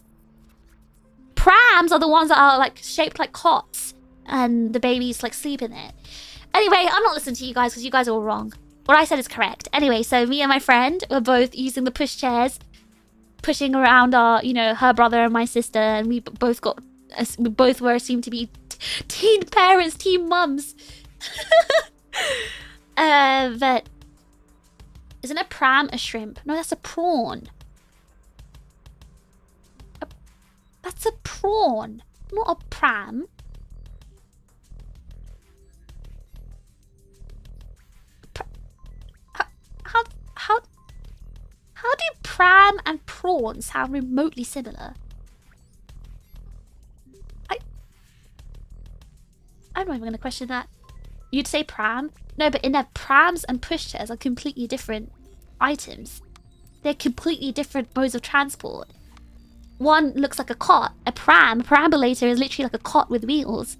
Prams are the ones that are like shaped like cots and the babies like sleep in it. Anyway, I'm not listening to you guys because you guys are all wrong. What I said is correct. Anyway, so me and my friend were both using the pushchairs, pushing around our, you know, her brother and my sister, and we both were assumed to be teen parents, teen mums. But isn't a pram a shrimp? No, that's a prawn. That's a prawn, not a pram. How do pram and prawn sound remotely similar? I'm not even gonna question that. You'd say pram? No, but in there, prams and pushchairs are completely different items. They're completely different modes of transport. One looks like a cot. A perambulator is literally like a cot with wheels.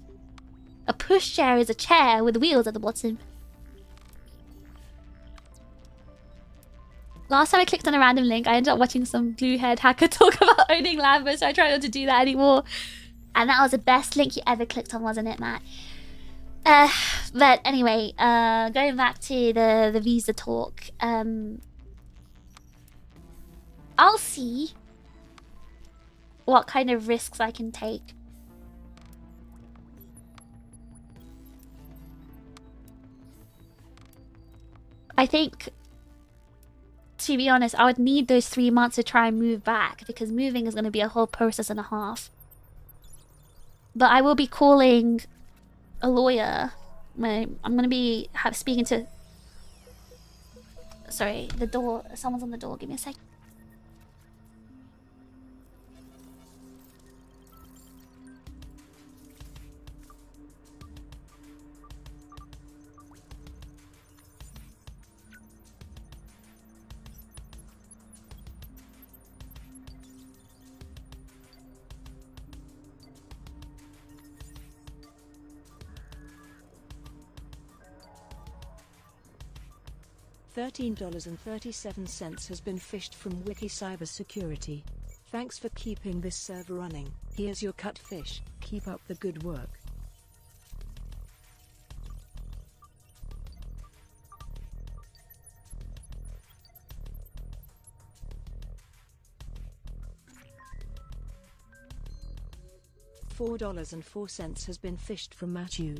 A pushchair is a chair with wheels at the bottom. Last time I clicked on a random link, I ended up watching some blue-haired hacker talk about owning Lambos, so I try not to do that anymore. And that was the best link you ever clicked on, wasn't it, Matt? But anyway, going back to the visa talk, I'll see what kind of risks I can take. I think, to be honest, I would need those 3 months to try and move back, because moving is going to be a whole process and a half. But I will be calling a lawyer. I'm going to be speaking to... Sorry, the door. Someone's on the door. Give me a sec. $13.37 has been fished from Wiki Cybersecurity. Thanks for keeping this server running. Here's your cut fish. Keep up the good work. $4.04 has been fished from Matthew.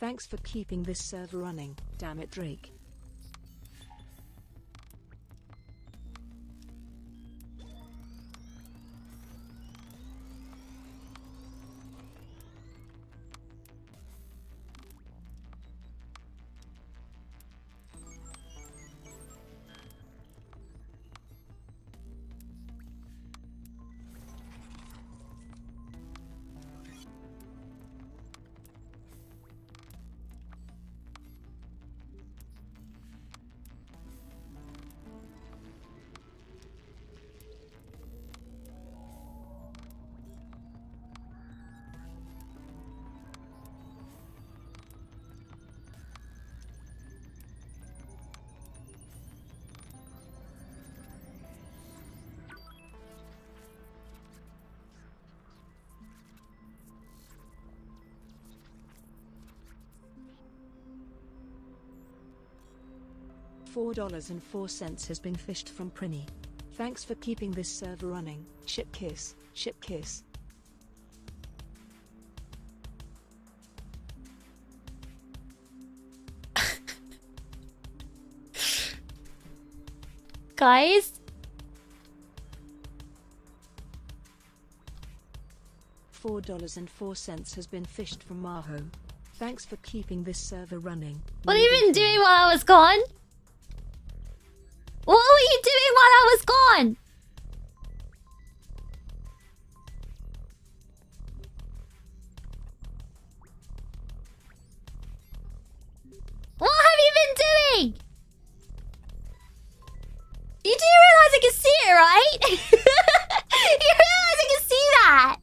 Thanks for keeping this server running. Damn it, Drake. $4.04 has been fished from Prinny. Thanks for keeping this server running. Ship kiss, ship kiss. Guys? $4.04 has been fished from Maho. Thanks for keeping this server running. What have you been doing while I was gone? What were you doing while I was gone? What have you been doing? You do realize I can see it, right? You realize I can see that?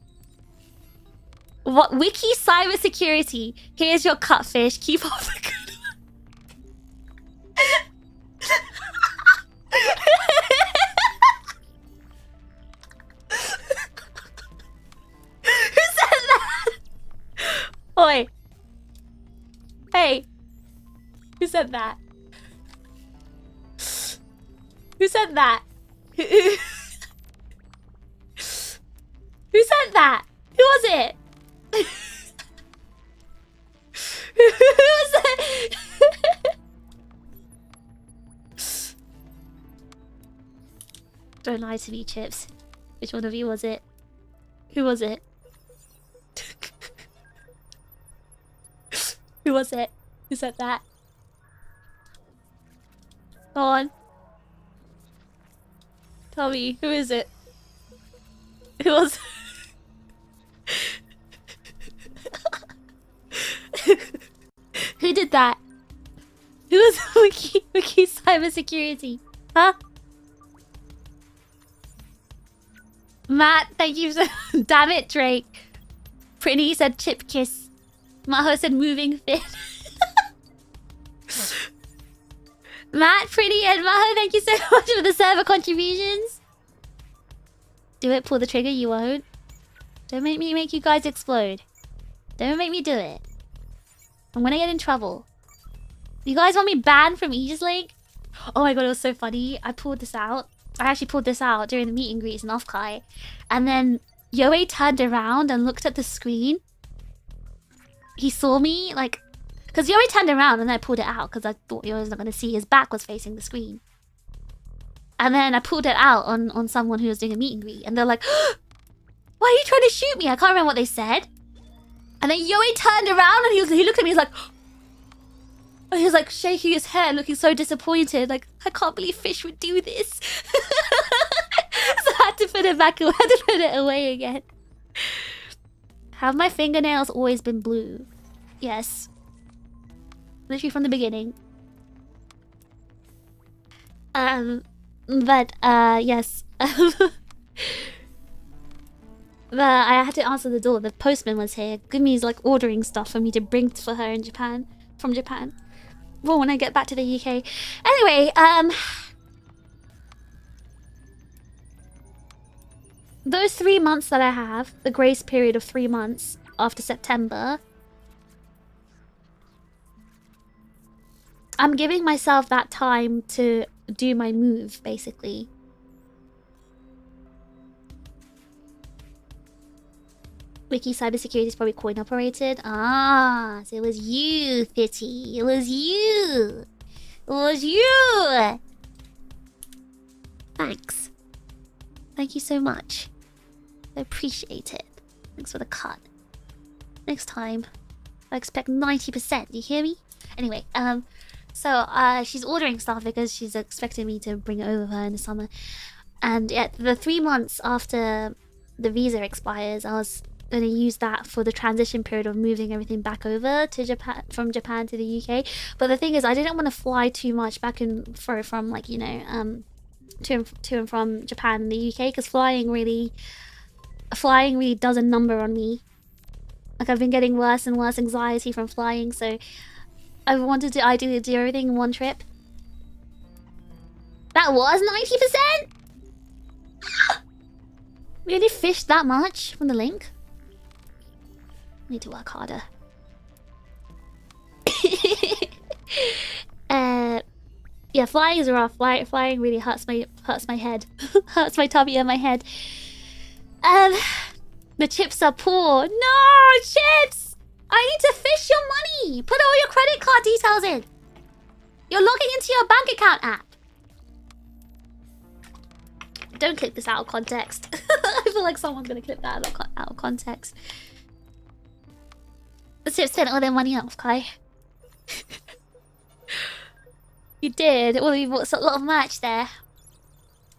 What? Wiki cybersecurity. Here's your cutfish. Keep up the good work. Who said that? Oi. Hey. Who said that? Who said that? Who said that? Who was it? Who was it? Don't lie to me, Chips. Which one of you was it? Who was it? Who was it? Who said that? Go on. Tell me, who is it? Who was... Who did that? Who was Wiki cybersecurity? Huh? Matt, thank you so... Damn it, Drake. Pretty said chip kiss. Maho said moving fit. Matt, Pretty, and Maho, thank you so much for the server contributions. Do it, pull the trigger, you won't. Don't make me make you guys explode. Don't make me do it. I'm gonna get in trouble. You guys want me banned from Aegis-Link? Oh my god, it was so funny. I pulled this out. I actually pulled this out during the meet and greets in Offkai. And then Yoe turned around and looked at the screen. He saw me, like... Because Yoe turned around and then I pulled it out because I thought Yoe was not going to see. His back was facing the screen. And then I pulled it out on someone who was doing a meet and greet. And they're like, why are you trying to shoot me? I can't remember what they said. And then Yoe turned around and he looked at me, he was like shaking his head, looking so disappointed. Like, I can't believe Fish would do this. So I had to put it back away. I had to put it away again. Have my fingernails always been blue? Yes. Literally from the beginning. Yes. But I had to answer the door. The postman was here. Gumi's like ordering stuff for me to bring for her in Japan. From Japan. Well, when I get back to the UK. Anyway, those 3 months that I have, the grace period of 3 months after September, I'm giving myself that time to do my move, basically. Wiki cybersecurity is probably coin operated. Ah, so it was you, Fitty. It was you. It was you. Thanks. Thank you so much. I appreciate it. Thanks for the cut. Next time, I expect 90%. You hear me? Anyway, so she's ordering stuff because she's expecting me to bring it over her in the summer. And yeah, the 3 months after the visa expires, I was going to use that for the transition period of moving everything back over to Japan, from Japan to the UK. But the thing is, I didn't want to fly too much back and forth from, like, you know, to and from Japan and the UK, because flying really does a number on me. Like, I've been getting worse and worse anxiety from flying, so I wanted to ideally do everything in one trip. That was 90%? We only fished that much from the link? Need to work harder. Yeah, flying is rough. Flying really hurts my head. Hurts my tummy and my head. The chips are poor. No, Chips! I need to fish your money. Put all your credit card details in. You're logging into your bank account app. Don't clip this out of context. I feel like someone's gonna clip that out of context. The Chips spent all their money off, Kai. You did. Well, you bought a lot of merch there.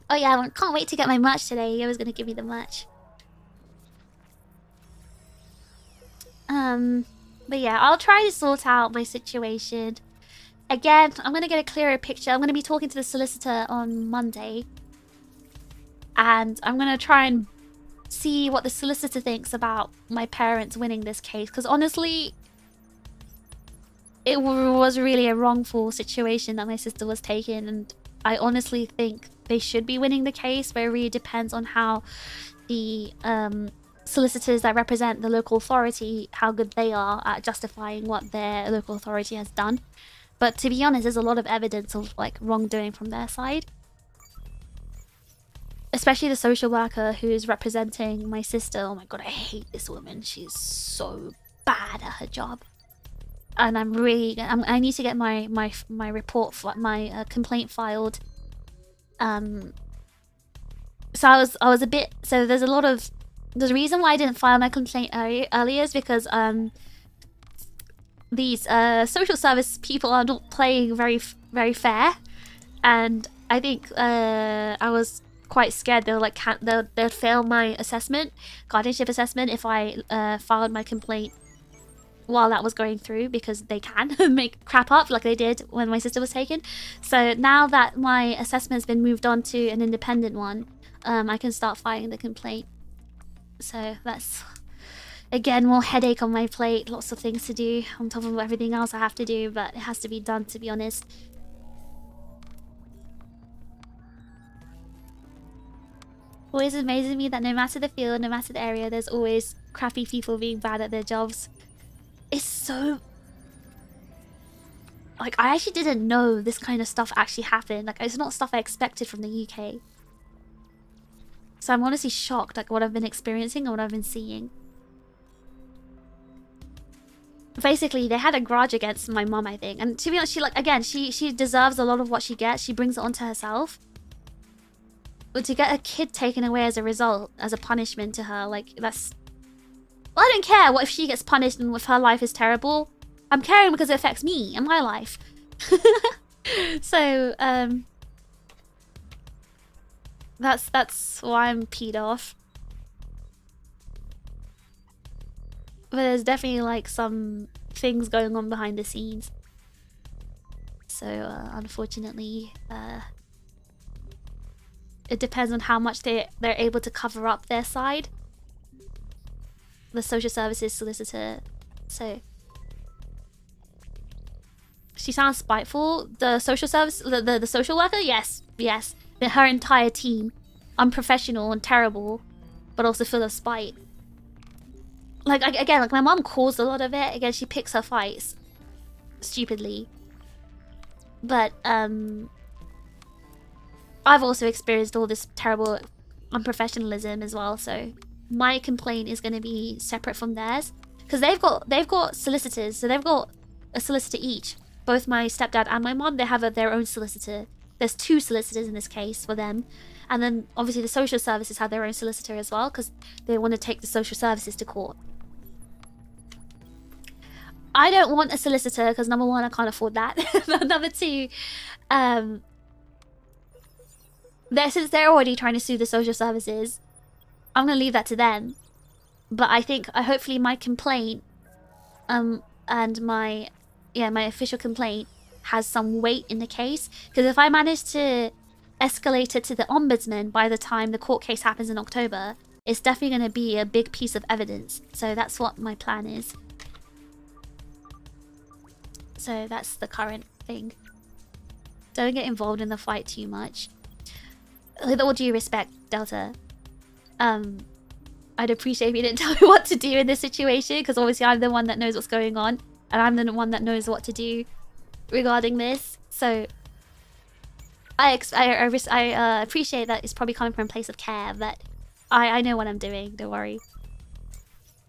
Oh yeah, I can't wait to get my merch today. I was gonna give me the merch. But yeah, I'll try to sort out my situation. Again, I'm gonna get a clearer picture. I'm gonna be talking to the solicitor on Monday. And I'm gonna try and see what the solicitor thinks about my parents winning this case, because honestly, it was really a wrongful situation that my sister was taken, and I honestly think they should be winning the case, but it really depends on how the solicitors that represent the local authority, how good they are at justifying what their local authority has done. But to be honest, there's a lot of evidence of like wrongdoing from their side. Especially the social worker who is representing my sister. Oh my god, I hate this woman. She's so bad at her job. And I need to get my report, my complaint filed. So I was a bit, so there's a lot of, the reason why I didn't file my complaint earlier is because these social service people are not playing very fair, and I think I was quite scared they'd fail my guardianship assessment if I filed my complaint while that was going through, because they can make crap up like they did when my sister was taken. So now that my assessment's been moved on to an independent one, I can start filing the complaint. So that's, again, more headache on my plate, lots of things to do on top of everything else I have to do, but it has to be done, to be honest. Always amazes me that no matter the field, no matter the area, there's always crappy people being bad at their jobs. It's so... Like, I actually didn't know this kind of stuff actually happened. Like, it's not stuff I expected from the UK. So I'm honestly shocked, like, what I've been experiencing and what I've been seeing. Basically, they had a grudge against my mom, I think. And to be honest, she deserves a lot of what she gets. She brings it onto herself. But to get a kid taken away as a result, as a punishment to her, like, that's... Well, I don't care what if she gets punished and if her life is terrible. I'm caring because it affects me and my life. So, that's why I'm peed off. But there's definitely like some things going on behind the scenes. So, unfortunately, it depends on how much they're able to cover up their side. The social services solicitor. So she sounds spiteful. The social service, the social worker, yes. Her entire team, unprofessional and terrible, but also full of spite. Like, again, like my mom caused a lot of it. Again, she picks her fights stupidly. But I've also experienced all this terrible unprofessionalism as well. So my complaint is going to be separate from theirs, because they've got solicitors, so they've got a solicitor each. Both my stepdad and my mom, they have their own solicitor. There's 2 solicitors in this case for them, and then obviously the social services have their own solicitor as well, because they want to take the social services to court. I don't want a solicitor because number 1, I can't afford that. Number 2, since they're already trying to sue the social services, I'm gonna leave that to them. But I think hopefully my complaint and my official complaint has some weight in the case, because if I manage to escalate it to the ombudsman by the time the court case happens in October, it's definitely going to be a big piece of evidence. So that's what my plan is. So that's the current thing. Don't get involved in the fight too much. With all due respect, Delta, I'd appreciate if you didn't tell me what to do in this situation, because obviously I'm the one that knows what's going on, and I'm the one that knows what to do regarding this. So I appreciate that it's probably coming from a place of care, but I know what I'm doing, don't worry.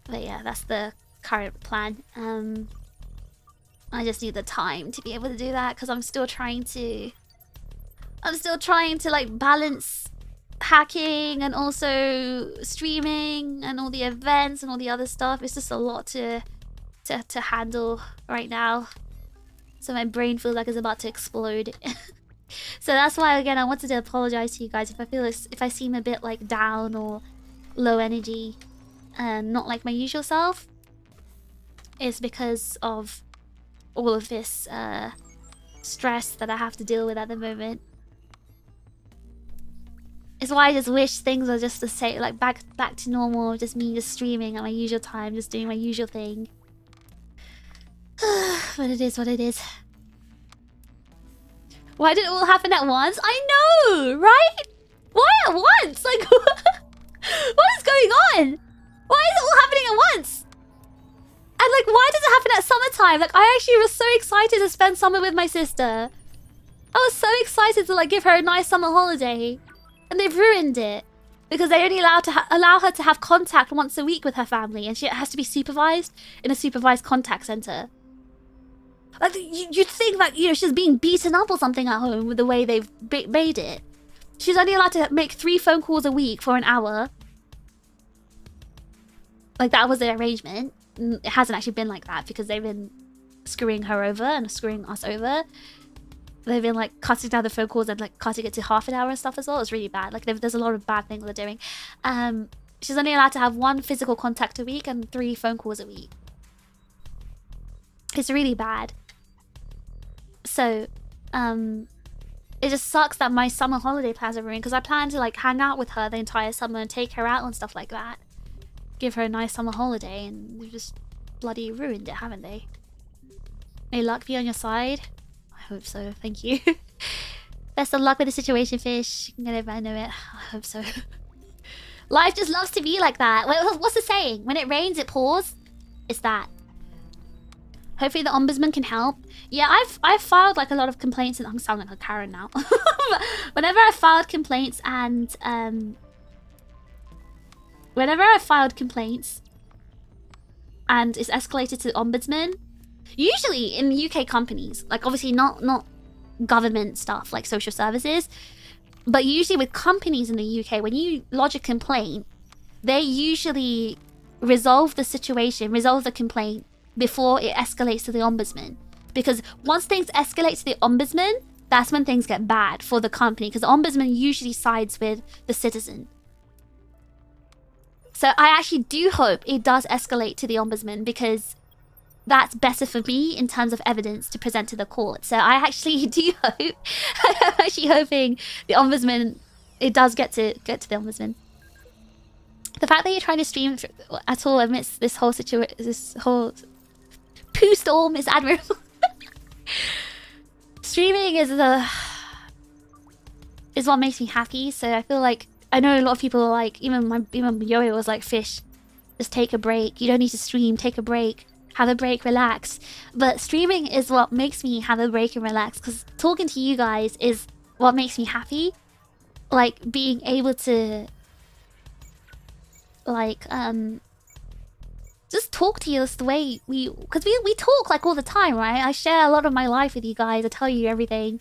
But yeah, that's the current plan. I just need the time to be able to do that, because I'm still trying to like balance hacking and also streaming and all the events and all the other stuff. It's just a lot to handle right now, so my brain feels like it's about to explode. So that's why, again, I wanted to apologize to you guys if I seem a bit like down or low energy and not like my usual self. It's because of all of this stress that I have to deal with at the moment. It's why I just wish things are just the same, like back to normal, just me just streaming at my usual time, just doing my usual thing. But it is what it is. Why did it all happen at once? I know, right? Why at once? Like, what is going on? Why is it all happening at once? And like, why does it happen at summertime? Like, I actually was so excited to spend summer with my sister. I was so excited to like give her a nice summer holiday, and they've ruined it because they only allow her to have contact once a week with her family, and she has to be supervised in a supervised contact center. Like, you'd think that, you know, she's being beaten up or something at home with the way they've made it. She's only allowed to make 3 phone calls a week for an hour. Like, that was the arrangement. It hasn't actually been like that because they've been screwing her over and screwing us over. They've been like cutting down the phone calls and like cutting it to half an hour and stuff as well. It's really bad. Like, there's a lot of bad things they're doing. She's only allowed to have 1 physical contact a week and 3 phone calls a week. It's really bad. So, it just sucks that my summer holiday plans are ruined because I plan to like hang out with her the entire summer and take her out and stuff like that. Give her a nice summer holiday, and they've just bloody ruined it, haven't they? May luck be on your side. I hope so, thank you. Best of luck with the situation, Fish. I'm gonna know it. I hope so. Life just loves to be like that. What's the saying? When it rains, it pours. It's that. Hopefully the ombudsman can help. Yeah, I've filed like a lot of complaints, and I'm sounding like a Karen now. Whenever I filed complaints and it's escalated to the ombudsman, usually in UK companies, like obviously not government stuff like social services, but usually with companies in the UK, when you lodge a complaint, they usually resolve the complaint before it escalates to the ombudsman. Because once things escalate to the ombudsman, that's when things get bad for the company, because the ombudsman usually sides with the citizen. So I actually do hope it does escalate to the ombudsman, because that's better for me in terms of evidence to present to the court. So I actually do hope, I'm actually hoping the ombudsman, it does get to the ombudsman. The fact that you're trying to stream at all amidst this whole situation, this whole poo storm, is admirable. Streaming is what makes me happy. So I feel like, I know a lot of people are like, even Yo-Yo was like, Fish, just take a break. You don't need to stream, take a break. Have a break, relax. But streaming is what makes me have a break and relax, because talking to you guys is what makes me happy. Like, being able to like just talk to you the way because we talk like all the time, right? I share a lot of my life with you guys. I tell you everything.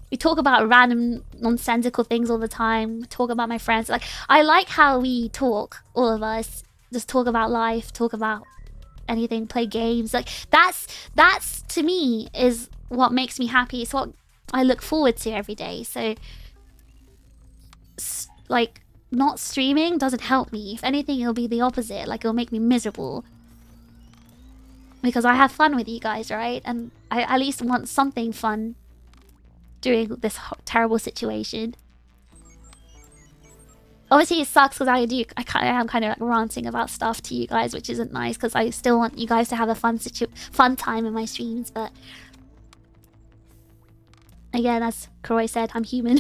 We talk about random nonsensical things all the time. We talk about my friends. Like, I like how we talk, all of us. Just talk about life, talk about anything, play games. Like, that's to me is what makes me happy. It's what I look forward to every day. So like, not streaming doesn't help me. If anything, it'll be the opposite. Like, it'll make me miserable. Because I have fun with you guys, right? And I at least want something fun during this terrible situation. Obviously, it sucks because I am kind of like ranting about stuff to you guys, which isn't nice, because I still want you guys to have a fun time in my streams. But again, as Kroy said, I'm human.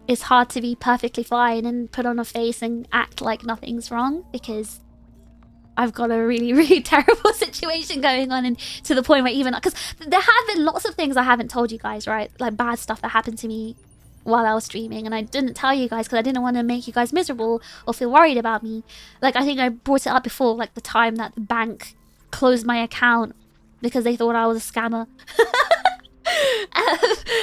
It's hard to be perfectly fine and put on a face and act like nothing's wrong, because I've got a really, really terrible situation going on, and to the point where even, because there have been lots of things I haven't told you guys, right? Like bad stuff that happened to me while I was streaming, and I didn't tell you guys because I didn't want to make you guys miserable or feel worried about me. Like, I think I brought it up before, like the time that the bank closed my account because they thought I was a scammer.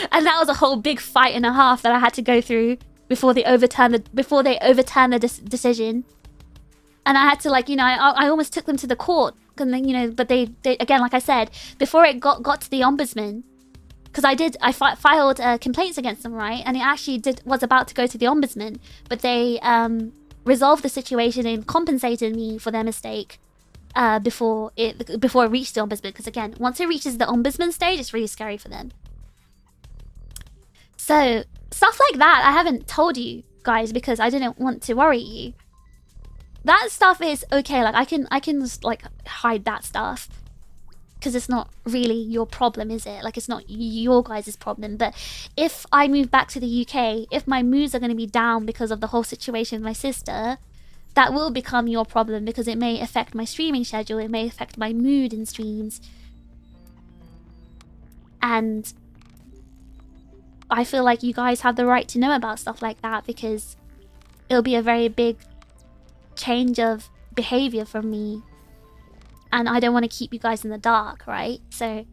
And that was a whole big fight and a half that I had to go through before they overturned the decision. And I had to, like, you know, I almost took them to the court, and then, you know, but they again, like I said, before it got to the ombudsman, because I filed complaints against them, right? And it actually was about to go to the ombudsman, but they resolved the situation and compensated me for their mistake before it reached the ombudsman. Because again, once it reaches the ombudsman stage, it's really scary for them. So stuff like that, I haven't told you guys because I didn't want to worry you. That stuff is okay. Like I can just like hide that stuff because it's not really your problem, is it? Like it's not your guys' problem. But if I move back to the UK, if my moods are going to be down because of the whole situation with my sister, that will become your problem because it may affect my streaming schedule. It may affect my mood in streams. And I feel like you guys have the right to know about stuff like that because it'll be a very big change of behavior from me. And I don't want to keep you guys in the dark, right? So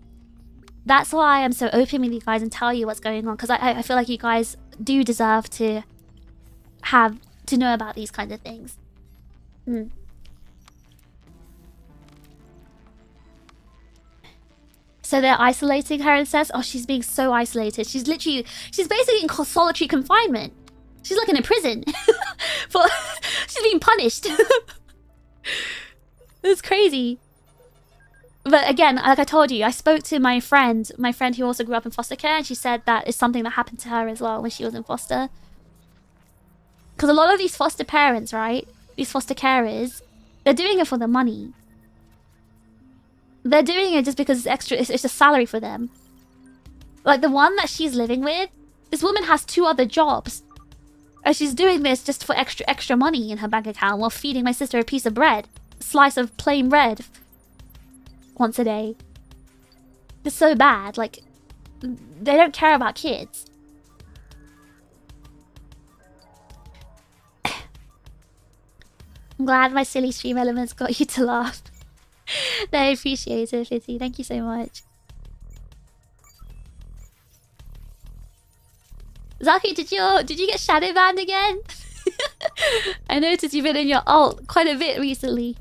that's why I'm so open with you guys and tell you what's going on. Because I feel like you guys do deserve to know about these kinds of things. So they're isolating her and says, oh, she's being so isolated. She's basically in solitary confinement. She's like in a prison. She's being punished. It's crazy. But again, like I told you, I spoke to my friend who also grew up in foster care, and she said that it's something that happened to her as well when she was in foster. Because a lot of these foster parents, right? These foster carers, they're doing it for the money. They're doing it just because it's extra. It's a salary for them. Like the one that she's living with, this woman has 2 other jobs. And she's doing this just for extra money in her bank account while feeding my sister a piece of bread. A slice of plain bread. Once a day. It's so bad. Like, they don't care about kids. I'm glad my silly stream elements got you to laugh. No, I appreciate it, Fitzy. Thank you so much. Zaki, did you get shadow banned again? I noticed you've been in your alt quite a bit recently.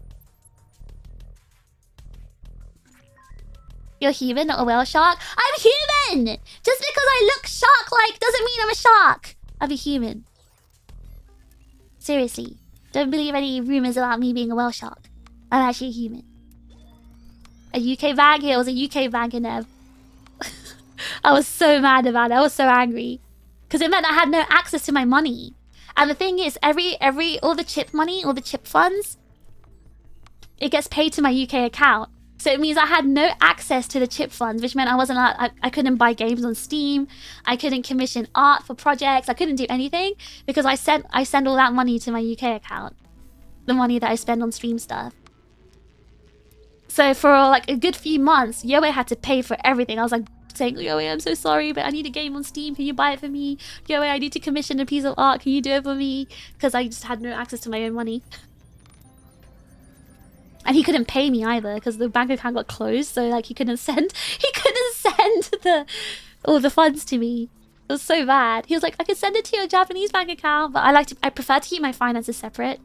You're human, not a whale shark? I'm human! Just because I look shark-like doesn't mean I'm a shark. I'm a human. Seriously. Don't believe any rumors about me being a whale shark. I'm actually a human. A UK bag here was a UK bag in Ev. I was so mad about it. I was so angry. Because it meant I had no access to my money. And the thing is, all the chip money, all the chip funds, it gets paid to my UK account. So it means I had no access to the chip funds, which meant I wasn't allowed, I couldn't buy games on Steam. I couldn't commission art for projects. I couldn't do anything because I send all that money to my UK account. The money that I spend on stream stuff. So for like a good few months, Yoe had to pay for everything. I was like saying, Yoe, I'm so sorry, but I need a game on Steam. Can you buy it for me? Yoe, I need to commission a piece of art. Can you do it for me? Because I just had no access to my own money. And he couldn't pay me either because the bank account got closed. So like he couldn't send all the funds to me. It was so bad. He was like, I could send it to your Japanese bank account, but I prefer to keep my finances separate.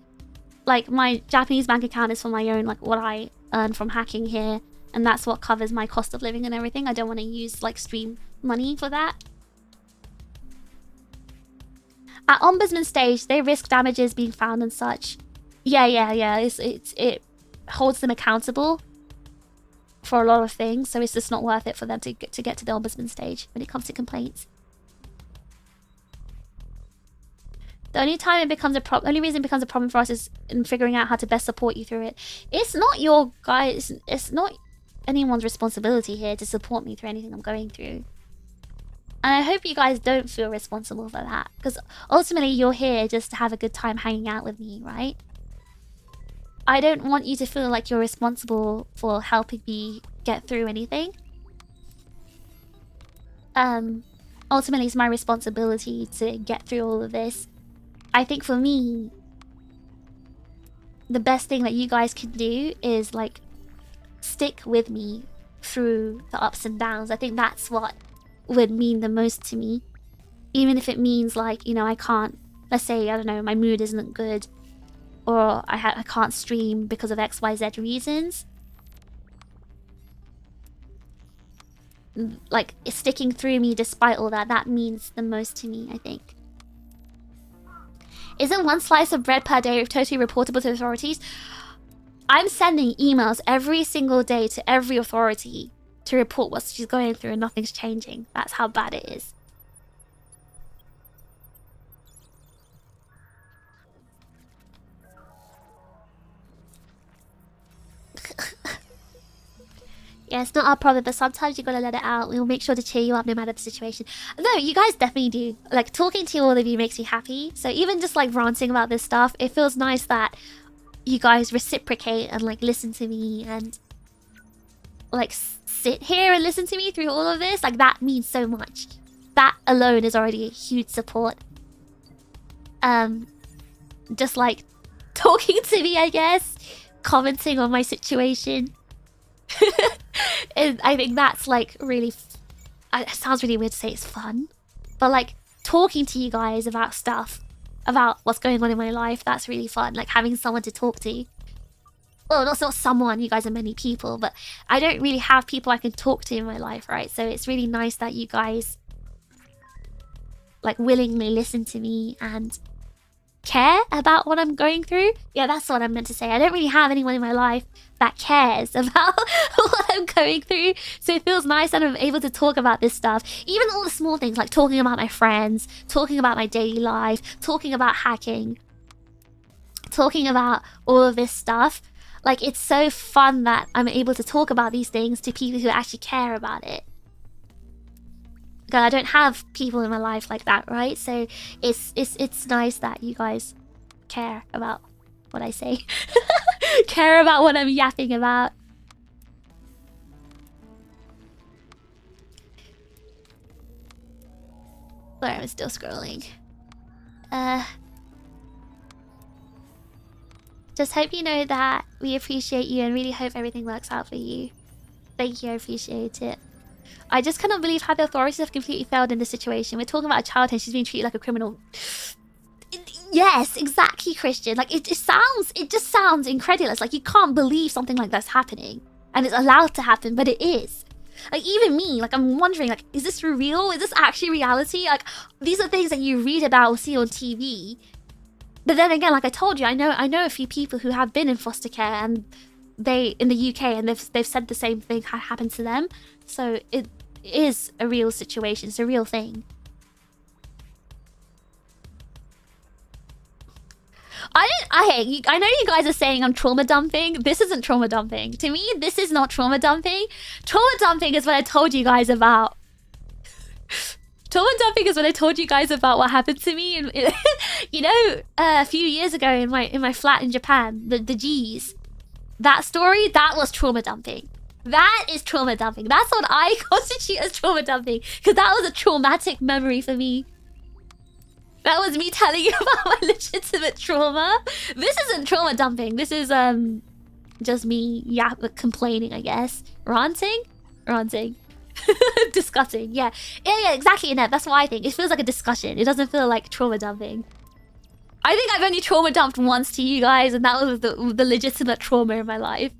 Like my Japanese bank account is for my own, like what I earn from hacking here, and that's what covers my cost of living and everything. I don't want to use like stream money for that. At ombudsman stage, they risk damages being found and such. Yeah. It holds them accountable for a lot of things, so it's just not worth it for them to get to the ombudsman stage when it comes to complaints. The only time it becomes a problem, only reason it becomes a problem for us is in figuring out how to best support you through it. It's not your guys, it's not anyone's responsibility here to support me through anything I'm going through. And I hope you guys don't feel responsible for that, because ultimately you're here just to have a good time hanging out with me, right? I don't want you to feel like you're responsible for helping me get through anything. Ultimately, it's my responsibility to get through all of this. I think for me, the best thing that you guys can do is like stick with me through the ups and downs. I think that's what would mean the most to me. Even if it means like, you know, I can't, let's say, I don't know, my mood isn't good, or I can't stream because of XYZ reasons. Like, sticking through me despite all that, that means the most to me, I think. Isn't one slice of bread per day totally reportable to authorities? I'm sending emails every single day to every authority to report what she's going through and nothing's changing. That's how bad it is. Yeah, it's not our problem, but sometimes you gotta let it out. We'll make sure to cheer you up no matter the situation. No, you guys definitely do. Like, talking to all of you makes me happy. So even just, like, ranting about this stuff, it feels nice that you guys reciprocate and, like, listen to me and, like, sit here and listen to me through all of this. Like, that means so much. That alone is already a huge support. Just, like, talking to me, I guess. Commenting on my situation. And I think that's like really it sounds really weird to say it's fun, but like talking to you guys about stuff, about what's going on in my life, that's really fun. Like having someone to talk to. Well, not someone, you guys are many people, but I don't really have people I can talk to in my life, right? So it's really nice that you guys like willingly listen to me and care about what I'm going through. Yeah, that's what I meant to say. I don't really have anyone in my life that cares about what I'm going through. So it feels nice that I'm able to talk about this stuff. Even all the small things like talking about my friends, talking about my daily life, talking about hacking, talking about all of this stuff. Like, it's so fun that I'm able to talk about these things to people who actually care about it. I don't have people in my life like that, right? So it's nice that you guys care about what I say. Care about what I'm yapping about. Sorry, I'm still scrolling. Just hope you know that we appreciate you and really hope everything works out for you. Thank you, I appreciate it. I just cannot believe how the authorities have completely failed in this situation. We're talking about a child and she's being treated like a criminal. Yes, exactly, Christian. Like, it just sounds incredulous. Like, you can't believe something like that's happening. And it's allowed to happen, but it is. Like, even me, like, I'm wondering, like, is this real? Is this actually reality? Like, these are things that you read about or see on TV. But then again, like I told you, I know a few people who have been in foster care and they, in the UK, and they've said the same thing happened to them. So it is a real situation. It's a real thing. I know you guys are saying I'm trauma dumping. This isn't trauma dumping. To me, this is not trauma dumping. Trauma dumping is what I told you guys about. Trauma dumping is when I told you guys about what happened to me. You know, a few years ago in my flat in Japan, the G's. That story, that was trauma dumping. That is trauma dumping. That's what I constitute as trauma dumping. Because that was a traumatic memory for me. That was me telling you about my legitimate trauma. This isn't trauma dumping. This is just me complaining, I guess. Ranting? Discussing, yeah, exactly, Annette. That's what I think. It feels like a discussion. It doesn't feel like trauma dumping. I think I've only trauma dumped once to you guys, and that was the legitimate trauma in my life.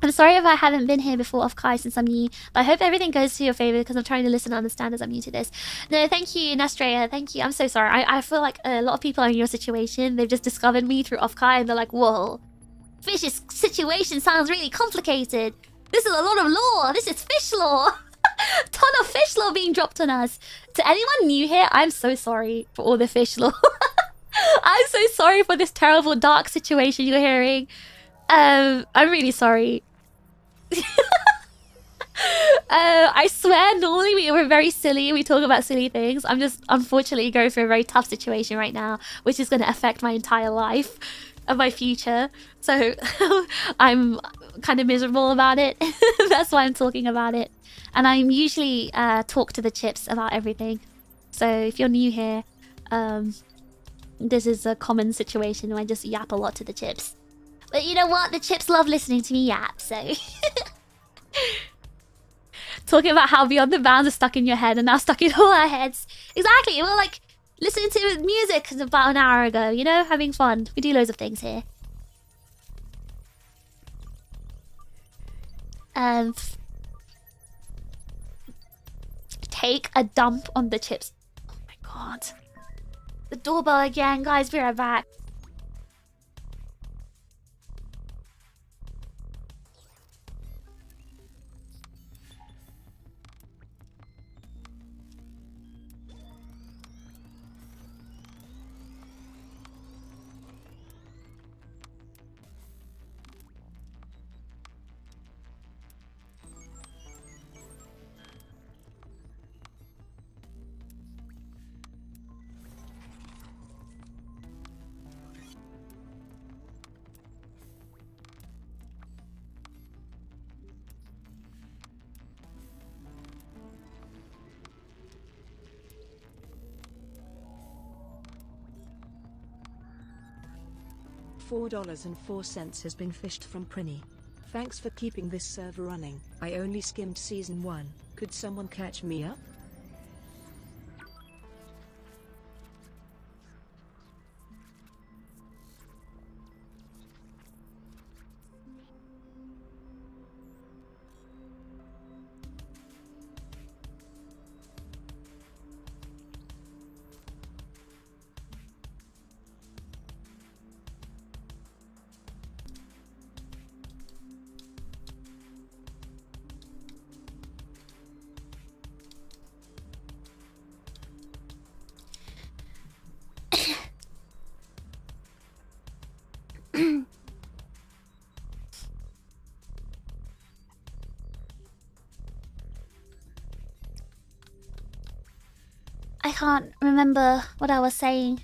I'm sorry if I haven't been here before off Kai since I'm new, but I hope everything goes to your favor because I'm trying to listen and understand as I'm new to this. No, thank you, Nastrea. Thank you. I'm so sorry. I feel like a lot of people are in your situation. They've just discovered me through off Kai and they're like, whoa. Fish's situation sounds really complicated. This is a lot of law. This is fish law. Ton of fish law being dropped on us. To anyone new here, I'm so sorry for all the fish law. I'm so sorry for this terrible dark situation you're hearing. I'm really sorry. I swear normally we were very silly. We talk about silly things. I'm just unfortunately going through a very tough situation right now, which is going to affect my entire life and my future. So I'm kind of miserable about it. That's why I'm talking about it. And I'm usually talk to the chips about everything. So if you're new here, this is a common situation where I just yap a lot to the chips. But you know what? The chips love listening to me yap, so... Talking about how Beyond the Bounds is stuck in your head and now stuck in all our heads. Exactly, we're like listening to music about an hour ago, you know? Having fun. We do loads of things here. Take a dump on the chips. Oh my god. The doorbell again, guys, be right back. $4.04 has been fished from Prinny. Thanks for keeping this server running. I only skimmed season 1. Could someone catch me up? I can't remember what I was saying.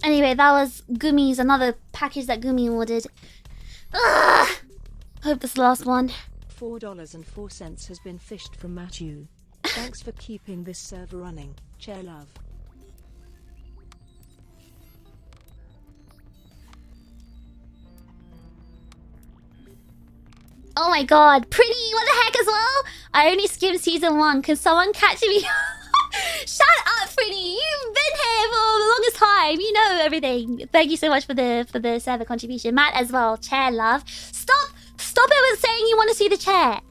Anyway, that was Gummy's, another package that Gummy ordered. Ugh! Hope this is the last one. $4.04 has been fished from Matthew. Thanks for keeping this server running. Chair love. Oh my god, Pretty, what the heck as well? I only skimmed season 1. Can someone catch me? Shut up, Pretty. You've been here for the longest time. You know everything. Thank you so much for the server contribution. Matt as well. Chair love. Stop it with saying you want to see the chair.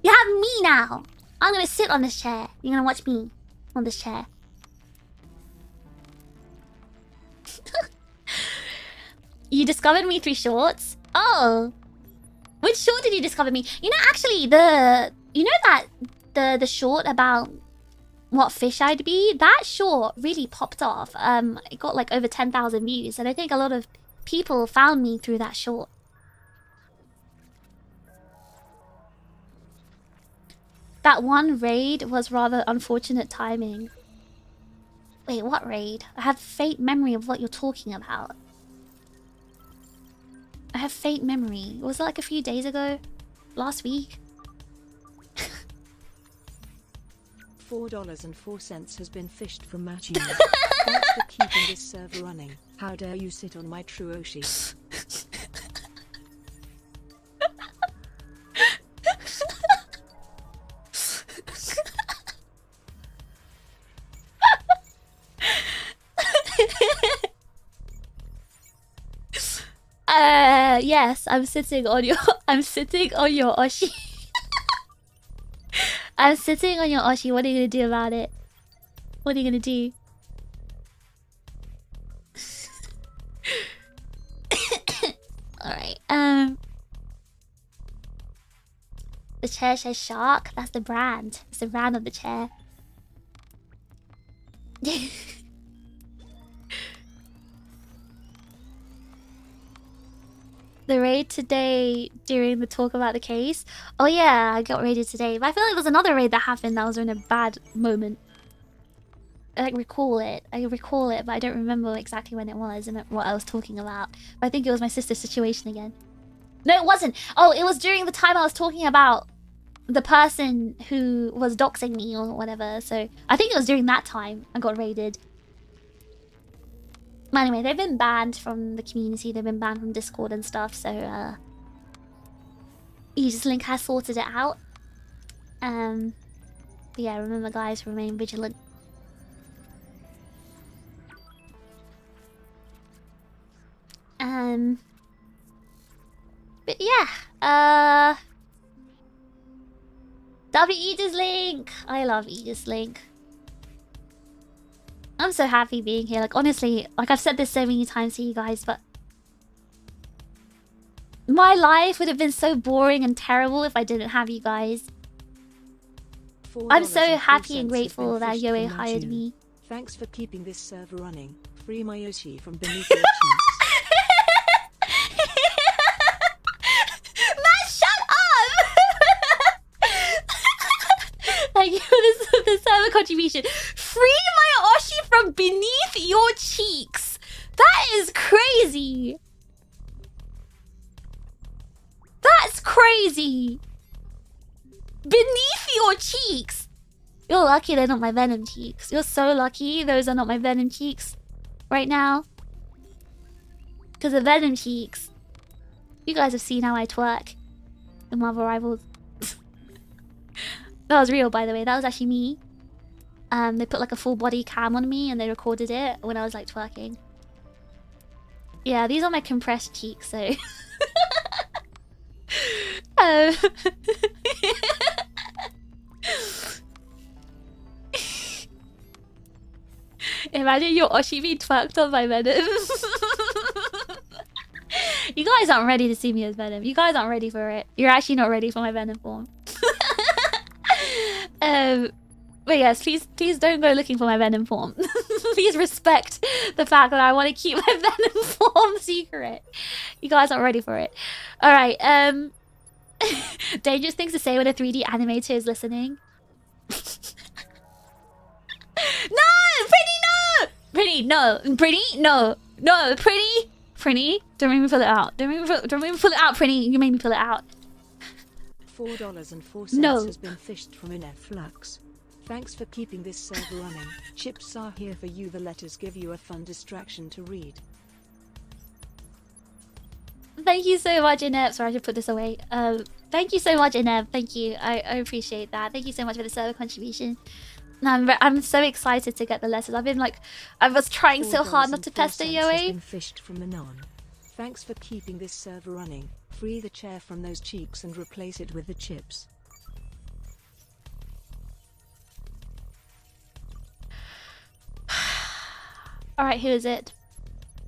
You have me now. I'm gonna sit on this chair. You're gonna watch me on this chair. You discovered me through shorts? Oh. Which short did you discover me? You know, actually, you know that the short about what fish I'd be? That short really popped off. It got like over 10,000 views, and I think a lot of people found me through that short. That one raid was rather unfortunate timing. Wait, what raid? I have faint memory of what you're talking about. I have faint memory. Was it like a few days ago? Last week? $4.04 has been fished from Matthew. Thanks for keeping this server running. How dare you sit on my true Oshi? Yes, I'm sitting on your Oshi. I'm sitting on your Oshi. What are you gonna do about it? What are you gonna do? Alright, the chair says shark. That's the brand. It's the brand of the chair. The raid today during the talk about the case. Oh yeah, I got raided today. But I feel like there's another raid that happened that was in a bad moment. I recall it, but I don't remember exactly when it was and what I was talking about. But I think it was my sister's situation again. No, it wasn't. Oh, it was during the time I was talking about the person who was doxing me or whatever. So I think it was during that time I got raided. But anyway, they've been banned from the community. They've been banned from Discord and stuff. So Aegis-Link has sorted it out. But yeah, remember guys, remain vigilant. But yeah, Aegis-Link. I love Aegis-Link. I'm so happy being here. Like honestly, like I've said this so many times to you guys, but my life would have been so boring and terrible if I didn't have you guys. I'm so happy and grateful that Yoe hired me. Thanks for keeping this server running. Free my Yoshi from beneath your cheeks. Man, shut up! Thank you for the server contribution. Free my Oshi from beneath your cheeks. That is crazy. That's crazy. Beneath your cheeks. You're lucky they're not my venom cheeks. You're so lucky those are not my venom cheeks. right now. Because of Venom cheeks. You guys have seen how I twerk in Marvel Rivals. That was real, by the way. That was actually me. They put like a full body cam on me and they recorded it when I was like twerking. Yeah, these are my compressed cheeks, so... Imagine your Oshi being twerked on by Venom. You guys aren't ready to see me as Venom. You guys aren't ready for it. You're actually not ready for my Venom form. But yes, please don't go looking for my Venom form. Please respect the fact that I want to keep my Venom form secret. You guys aren't ready for it. Alright, dangerous things to say when a 3D animator is listening. No! Pretty, no! Pretty, no. Pretty, no. No, pretty. Pretty. Don't make me pull it out. Don't make me pull it out, Pretty. You made me pull it out. $4.04 has been fished from Flux. Thanks for keeping this server running. Chips are here for you. The letters give you a fun distraction to read. Thank you so much, Ineb. Sorry, I should put this away. Thank you so much, Ineb. Thank you. I appreciate that. Thank you so much for the server contribution. I'm so excited to get the letters. I've been like, I was trying so hard not to pester you away. Been fished from Anon. Thanks for keeping this server running. Free the chair from those cheeks and replace it with the chips. Alright, who is it?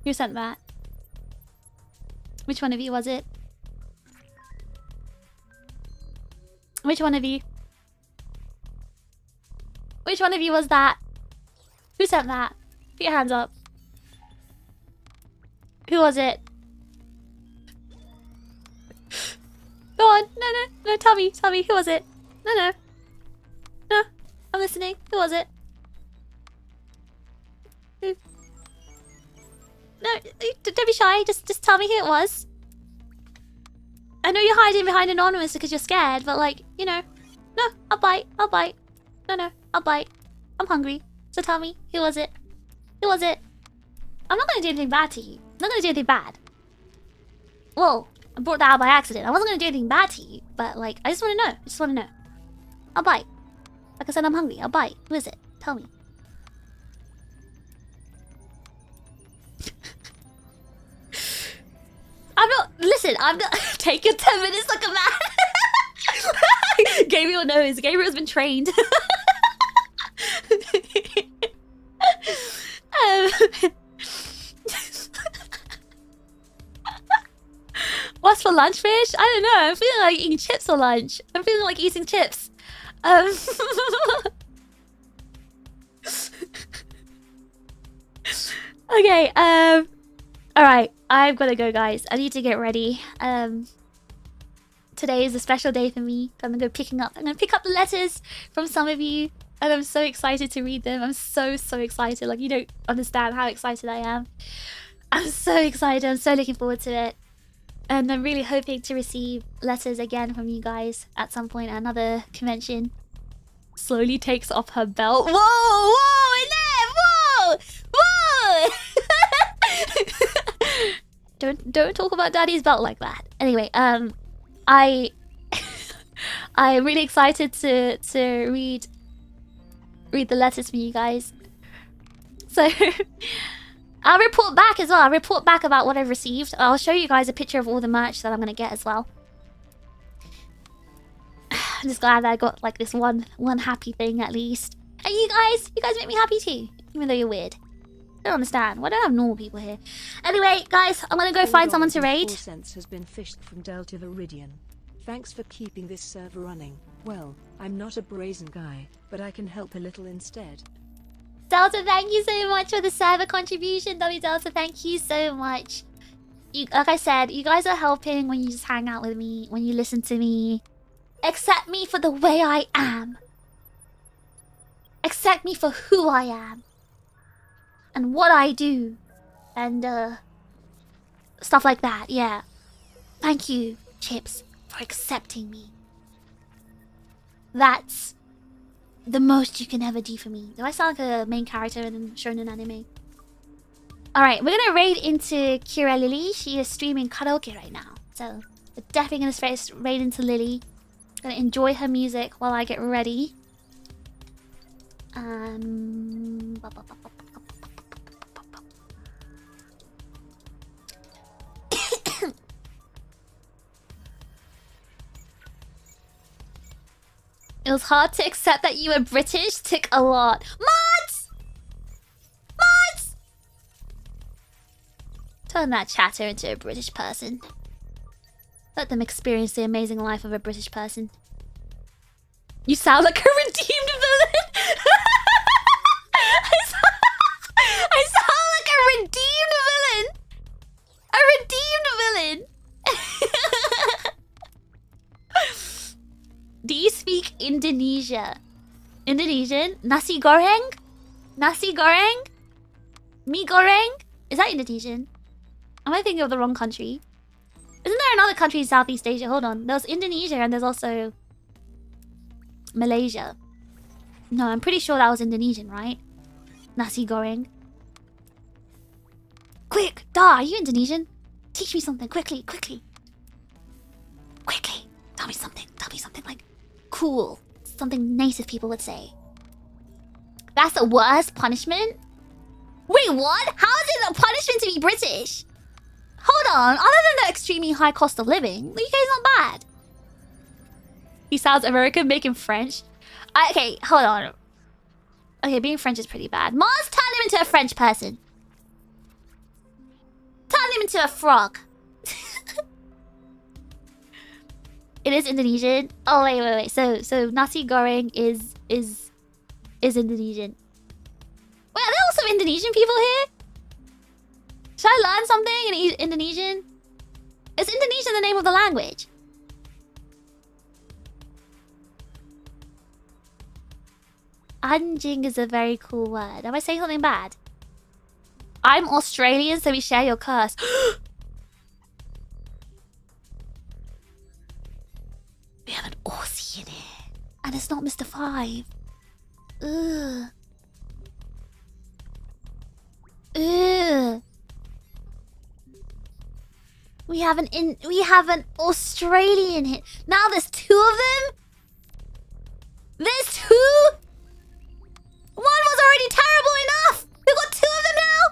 Who sent that? Which one of you was it? Which one of you? Which one of you was that? Who sent that? Put your hands up. Who was it? Go on. No, tell me. Who was it? No. I'm listening. Who was it? Who? No, don't be shy. Just tell me who it was. I know you're hiding behind anonymous because you're scared, but like, you know. No, I'll bite. No, I'll bite. I'm hungry. So tell me, who was it? Who was it? I'm not gonna do anything bad to you. I'm not gonna do anything bad. Whoa, I brought that out by accident. I wasn't gonna do anything bad to you, but like, I just wanna know. I'll bite. Like I said, I'm hungry. I'll bite. Who is it? Tell me. I'm not take your 10 minutes like a man. Gabriel knows. Gabriel's been trained. What's for lunch, fish? I don't know. I'm feeling like eating chips for lunch. I'm feeling like eating chips. Okay, alright, I've gotta go, guys. I need to get ready. Today is a special day for me. I'm gonna pick up the letters from some of you, and I'm so excited to read them. I'm so excited. Like, you don't understand how excited I am. I'm so excited. I'm so looking forward to it. And I'm really hoping to receive letters again from you guys at some point at another convention. Slowly takes off her belt. Whoa, Annette! Whoa! Don't talk about Daddy's belt like that. Anyway, I'm really excited to read the letters from you guys. So I'll report back as well. I'll report back about what I've received. I'll show you guys a picture of all the merch that I'm gonna get as well. I'm just glad that I got like this one happy thing at least. And you guys make me happy too, even though you're weird. I don't understand. Why don't I have normal people here? Anyway, guys, I'm gonna go find someone to raid. $4 has been fished from Delta Viridian. Thanks for keeping this server running. Well, I'm not a brazen guy, but I can help a little instead. Delta, thank you so much for the server contribution. Delta, thank you so much. Like I said, you guys are helping when you just hang out with me, when you listen to me. Accept me for the way I am. Accept me for who I am. And what I do. And, stuff like that, yeah. Thank you, Chips, for accepting me. That's the most you can ever do for me. Do I sound like a main character in a shonen anime? Alright, we're gonna raid into Kira Lily. She is streaming karaoke right now. So, we're definitely gonna raid into Lily. Gonna enjoy her music while I get ready. It was hard to accept that you were British. Took a lot. Mods! Mods! Turn that chatter into a British person. Let them experience the amazing life of a British person. You sound like a redeemed villain. I sound like a redeemed villain. A redeemed villain. Do you speak Indonesia? Indonesian? Nasi goreng? Nasi goreng? Mi goreng? Is that Indonesian? Am I thinking of the wrong country? Isn't there another country in Southeast Asia? Hold on. There's Indonesia and there's also Malaysia. No, I'm pretty sure that was Indonesian, right? Nasi goreng. Quick! Da, are you Indonesian? Teach me something, quickly, quickly. Quickly! Tell me something like cool. Something native people would say. That's the worst punishment? Wait, what? How is it a punishment to be British? Hold on, other than the extremely high cost of living, the UK's not bad. He sounds American, making French. Okay, hold on. Okay, being French is pretty bad. Mars, turn him into a French person. Turn him into a frog. It is Indonesian. Oh wait. So nasi goreng is Indonesian. Wait, are there also Indonesian people here? Should I learn something in Indonesian? Is Indonesian the name of the language? Anjing is a very cool word. Am I saying something bad? I'm Australian, so we share your curse. We have an Aussie in it. And it's not Mr. 5. Ugh. Ugh. We have an Australian hit. Now there's 2 of them? There's 2? One was already terrible enough! We got 2 of them now?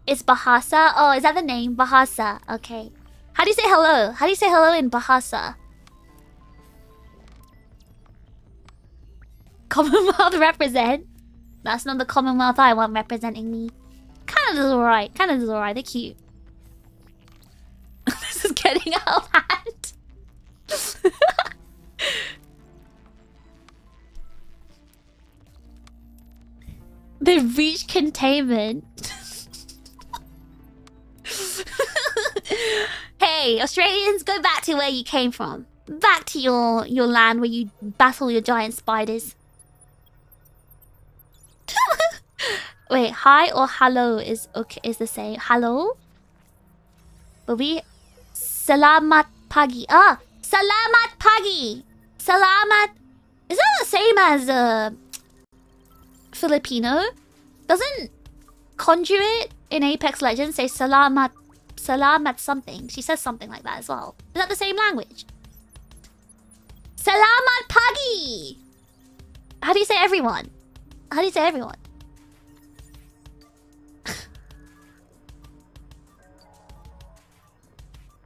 It's Bahasa. Oh, is that the name? Bahasa. Okay. How do you say hello? How do you say hello in Bahasa? Commonwealth represent? That's not the Commonwealth I want representing me. Canada's alright. Canada's alright. They're cute. This is getting out of hand. They've reached containment. Hey, Australians, go back to where you came from. Back to your land where you battle your giant spiders. Wait, hi or hello is okay, is the same. Hello? But we Salamat pagi. Ah, Salamat pagi. Salamat. Is that the same as Filipino? Doesn't Conduit in Apex Legends say Salamat something? She says something like that as well. Is that the same language? Salamat pagi. How do you say everyone? How do you say everyone?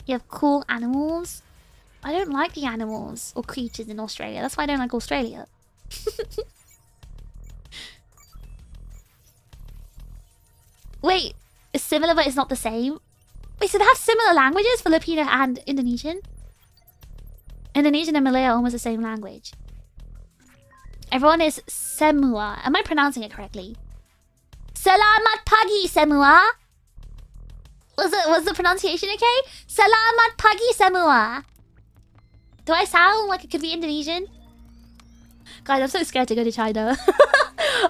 You have cool animals. I don't like the animals or creatures in Australia. That's why I don't like Australia. Wait, it's similar but it's not the same? Wait, so they have similar languages? Filipino and Indonesian? Indonesian and Malay are almost the same language. Everyone is semua. Am I pronouncing it correctly? Selamat pagi semua. Was the pronunciation okay? Selamat pagi semua. Do I sound like it could be Indonesian? Guys, I'm so scared to go to China.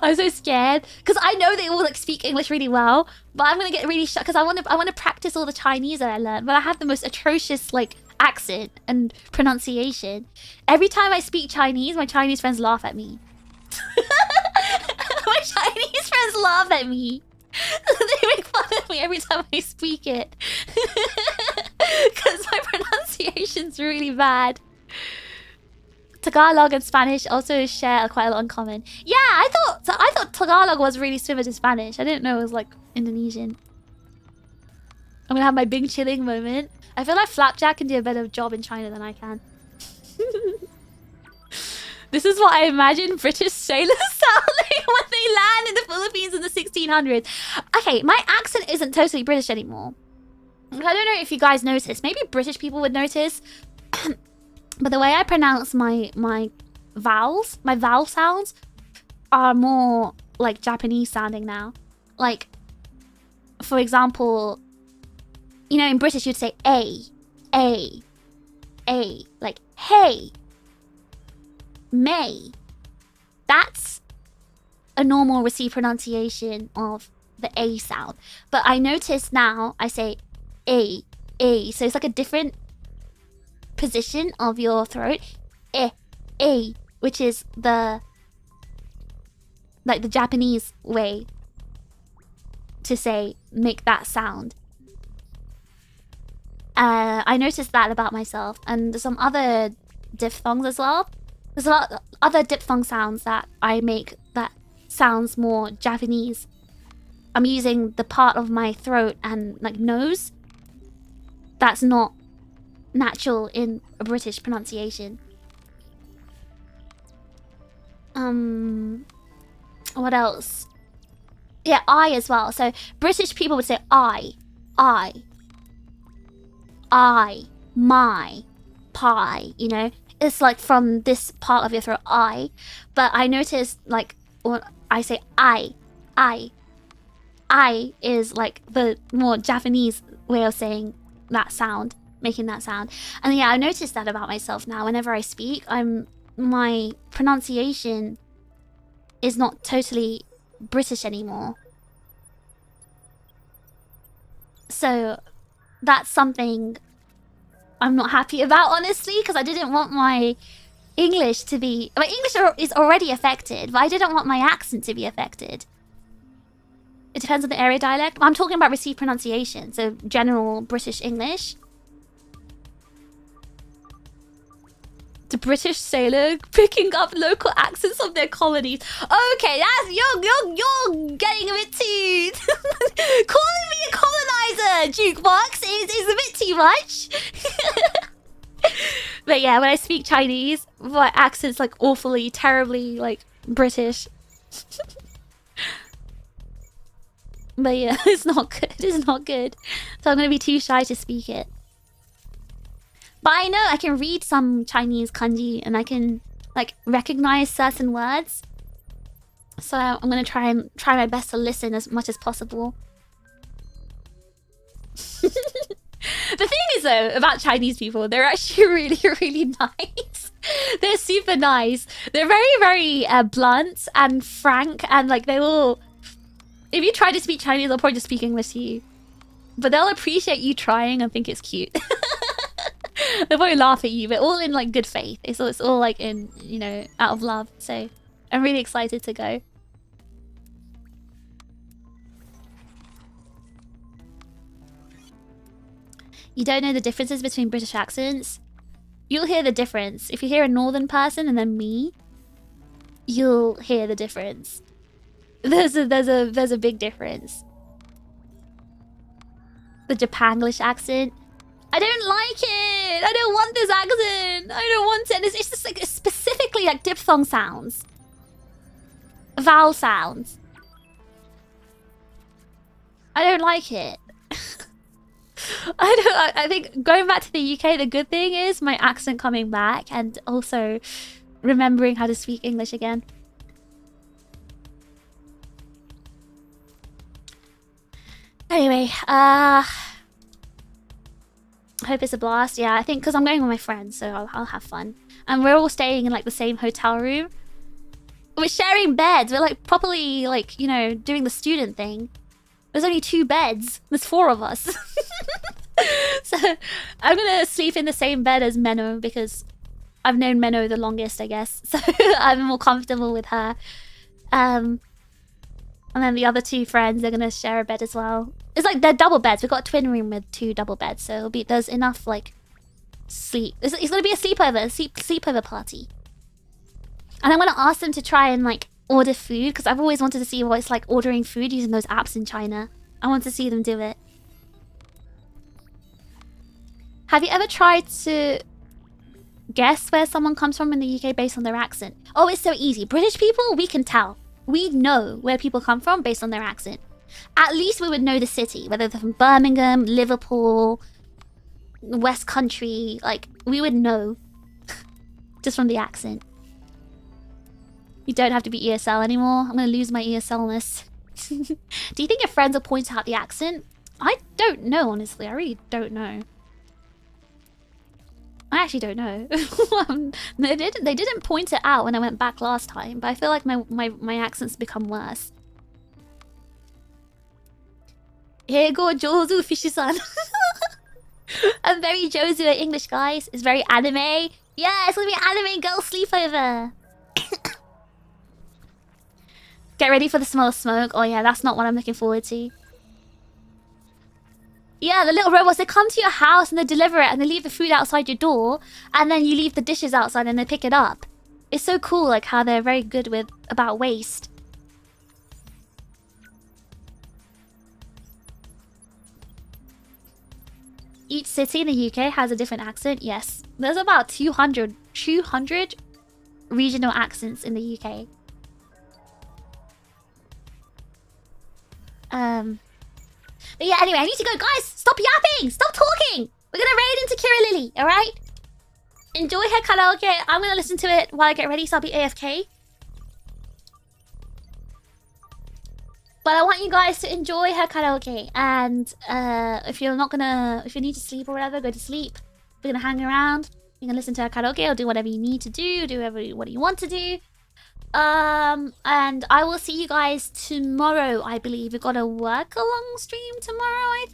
I'm so scared because I know they all like speak English really well, but I'm gonna get really shocked because I want to practice all the Chinese that I learned, but I have the most atrocious like accent and pronunciation. Every time I speak Chinese, my Chinese friends laugh at me. My Chinese friends laugh at me. They make fun of me every time I speak it. Because my pronunciation's really bad. Tagalog and Spanish also share quite a lot in common. Yeah, I thought Tagalog was really similar to Spanish. I didn't know it was like Indonesian. I'm gonna have my big chilling moment. I feel like Flapjack can do a better job in China than I can. This is what I imagine British sailors sounding when they land in the Philippines in the 1600s. Okay, my accent isn't totally British anymore. I don't know if you guys notice. Maybe British people would notice. But the way I pronounce my vowel sounds are more like Japanese sounding now. Like, for example, you know, in British you'd say A, like hey, May. That's a normal received pronunciation of the A sound. But I notice now I say A. So it's like a different position of your throat. A, which is the Japanese way to say make that sound. I noticed that about myself, and some other diphthongs as well. There's a lot of other diphthong sounds that I make that sounds more Japanese. I'm using the part of my throat and like nose that's not natural in a British pronunciation. What else? Yeah, I as well. So British people would say I, my, pie, you know? It's like from this part of your throat, I. But I noticed like when I say I is like the more Japanese way of saying that sound, making that sound. And yeah, I noticed that about myself now. Whenever I speak, my pronunciation is not totally British anymore. So that's something I'm not happy about, honestly, because I didn't want my English to be... My English is already affected, but I didn't want my accent to be affected. It depends on the area dialect. I'm talking about received pronunciation, so general British English. The British sailor picking up local accents of their colonies. Okay, that's you're getting a bit too... Calling me a colonizer, Jukebox, is a bit too much. But yeah, when I speak Chinese, my accent's like awfully, terribly like British. But yeah, it's not good. It's not good. So I'm gonna be too shy to speak it. But I know I can read some Chinese kanji and I can like recognize certain words. So I'm gonna try my best to listen as much as possible. The thing is though about Chinese people, they're actually really, really nice. They're super nice. They're very, very blunt and frank, and like they will. If you try to speak Chinese, they'll probably just speak English to you. But they'll appreciate you trying and think it's cute. They'll probably laugh at you, but all in like good faith. It's all like in, you know, out of love. So I'm really excited to go. You don't know the differences between British accents? You'll hear the difference. If you hear a northern person and then me, you'll hear the difference. There's a big difference. The Japanglish accent. I don't like it. I don't want this accent. I don't want it. It's just like specifically like diphthong sounds, vowel sounds. I don't like it. I think going back to the UK, the good thing is my accent coming back and also remembering how to speak English again. Anyway, I hope it's a blast. Yeah, I think because I'm going with my friends, so I'll have fun. And we're all staying in like the same hotel room. We're sharing beds. We're like properly like, you know, doing the student thing. There's only 2 beds. There's 4 of us. So I'm gonna sleep in the same bed as Menno because I've known Menno the longest, I guess. So I'm more comfortable with her. And then the other two friends, they're gonna share a bed as well. It's like they're double beds. We've got a twin room with 2 double beds, so there's enough like sleep. It's gonna be a sleepover party. And I want to ask them to try and like order food, because I've always wanted to see what it's like ordering food using those apps in China. I want to see them do it. Have you ever tried to guess where someone comes from in the UK based on their accent? Oh, it's so easy. British people, we can tell. We know where people come from based on their accent. At least we would know the city, whether they're from Birmingham, Liverpool, West Country. Like, we would know just from the accent. You don't have to be ESL anymore. I'm gonna lose my ESL-ness. Do you think your friends will point out the accent? I don't know, honestly. I really don't know. I actually don't know. They didn't point it out when I went back last time, but I feel like my accent's become worse. Here go Jozu Fishy-san. I'm very Jozu at English, guys. It's very anime. Yeah, it's gonna be anime girl sleepover. Get ready for the smell of smoke. Oh yeah, that's not what I'm looking forward to. Yeah, the little robots, they come to your house and they deliver it and they leave the food outside your door, and then you leave the dishes outside and they pick it up. It's so cool, like how they're very good about waste. Each city in the UK has a different accent. Yes, there's about 200 regional accents in the UK. But yeah, anyway, I need to go. Guys, stop yapping! Stop talking! We're gonna raid into Kira Lily, alright? Enjoy her karaoke. I'm gonna listen to it while I get ready, so I'll be AFK. But I want you guys to enjoy her karaoke. And if you need to sleep or whatever, go to sleep. We're gonna hang around. You can listen to her karaoke or do whatever you need to do. Do what you want to do. And I will see you guys tomorrow, I believe. We've got a work-along stream tomorrow,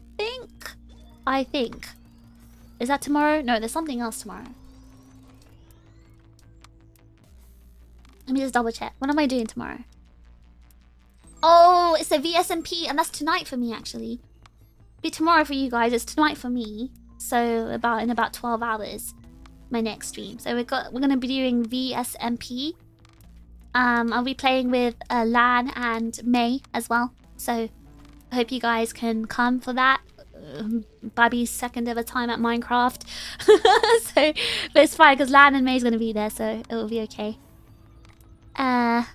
I think. Is that tomorrow? No, there's something else tomorrow. Let me just double check. What am I doing tomorrow? Oh, it's a VSMP, and that's tonight for me, actually. It'll be tomorrow for you guys. It's tonight for me. So in about 12 hours, my next stream. So we're gonna be doing VSMP. I'll be playing with Lan and May as well. So I hope you guys can come for that. Bobby's second ever time at Minecraft. But it's fine because Lan and May's gonna be there, so it will be okay. Yeah.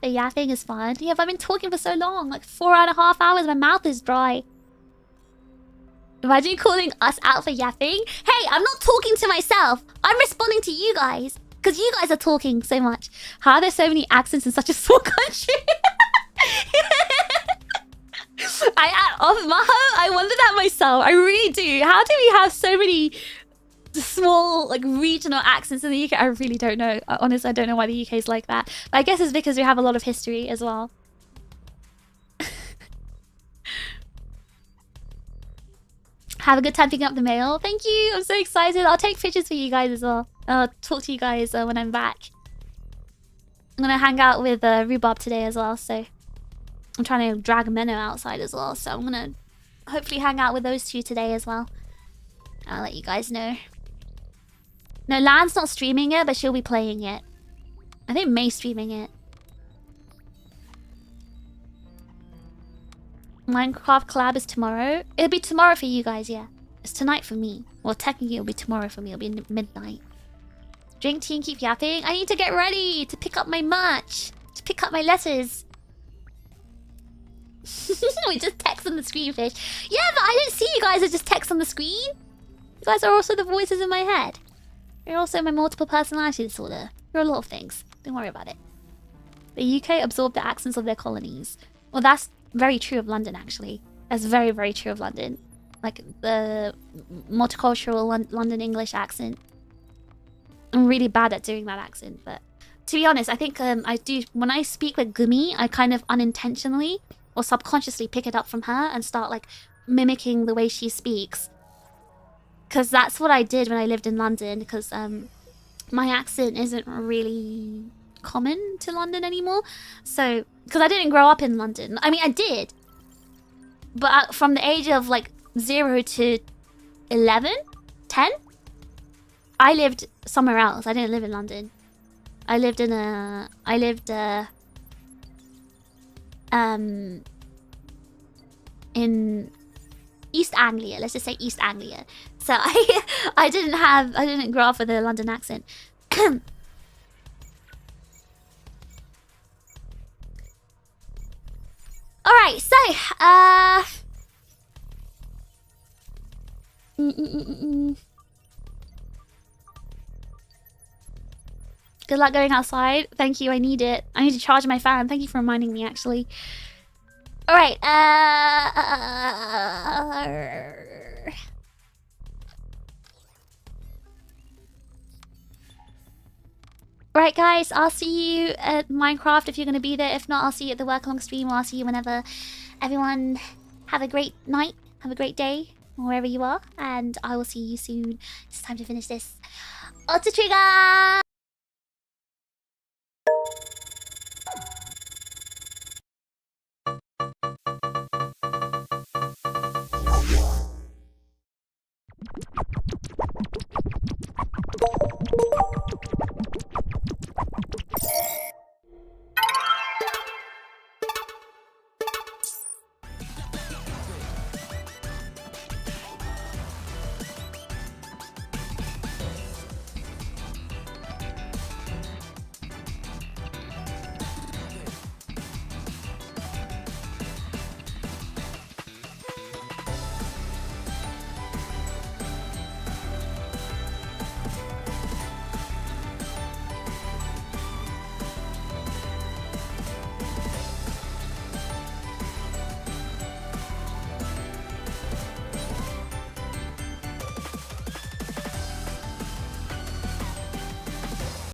The yapping is fun. Yeah, but I've been talking for so long, like 4.5 hours. My mouth is dry. Imagine calling us out for yapping. Hey, I'm not talking to myself. I'm responding to you guys. Because you guys are talking so much. How are there so many accents in such a small country? I wonder that myself. I really do. How do we have so many small, like, regional accents in the UK? I really don't know. Honestly, I don't know why the UK is like that. But I guess it's because we have a lot of history as well. Have a good time picking up the mail. Thank you. I'm so excited. I'll take pictures for you guys as well. I'll talk to you guys when I'm back. I'm gonna hang out with Rhubarb today as well, so I'm trying to drag Menno outside as well, so I'm gonna hopefully hang out with those two today as well. I'll let you guys know. No, Lan's not streaming it, but she'll be playing it. I think May's streaming it. Minecraft collab is tomorrow. It'll be tomorrow for you guys, yeah. It's tonight for me. Well, technically it'll be tomorrow for me. It'll be midnight. Drink tea and keep yapping. I need to get ready to pick up my merch. To pick up my letters. We just text on the screen, fish. Yeah, but I don't see you guys as just text on the screen. You guys are also the voices in my head. You're also my multiple personality disorder. You're a lot of things. Don't worry about it. The UK absorbed the accents of their colonies. Well, that's very true of London, actually. That's very, very true of London. Like, the multicultural London English accent. I'm really bad at doing that accent, but To be honest, I think I do, when I speak with Gumi, I kind of unintentionally or subconsciously pick it up from her and start like mimicking the way she speaks. Because that's what I did when I lived in London, because my accent isn't really common to London anymore. So, because I didn't grow up in London. I mean, I did. But from the age of like 0 to 11, 10, I lived somewhere else. I didn't live in London. I lived in in East Anglia. Let's just say East Anglia. So I didn't grow up with a London accent. Alright, so good luck going outside. Thank you, I need it. I need to charge my fan. Thank you for reminding me, actually. Alright, Alright guys, I'll see you at Minecraft if you're gonna be there. If not, I'll see you at the work along stream, or I'll see you whenever. Everyone, have a great night, have a great day, wherever you are, and I will see you soon. It's time to finish this. Auto trigger!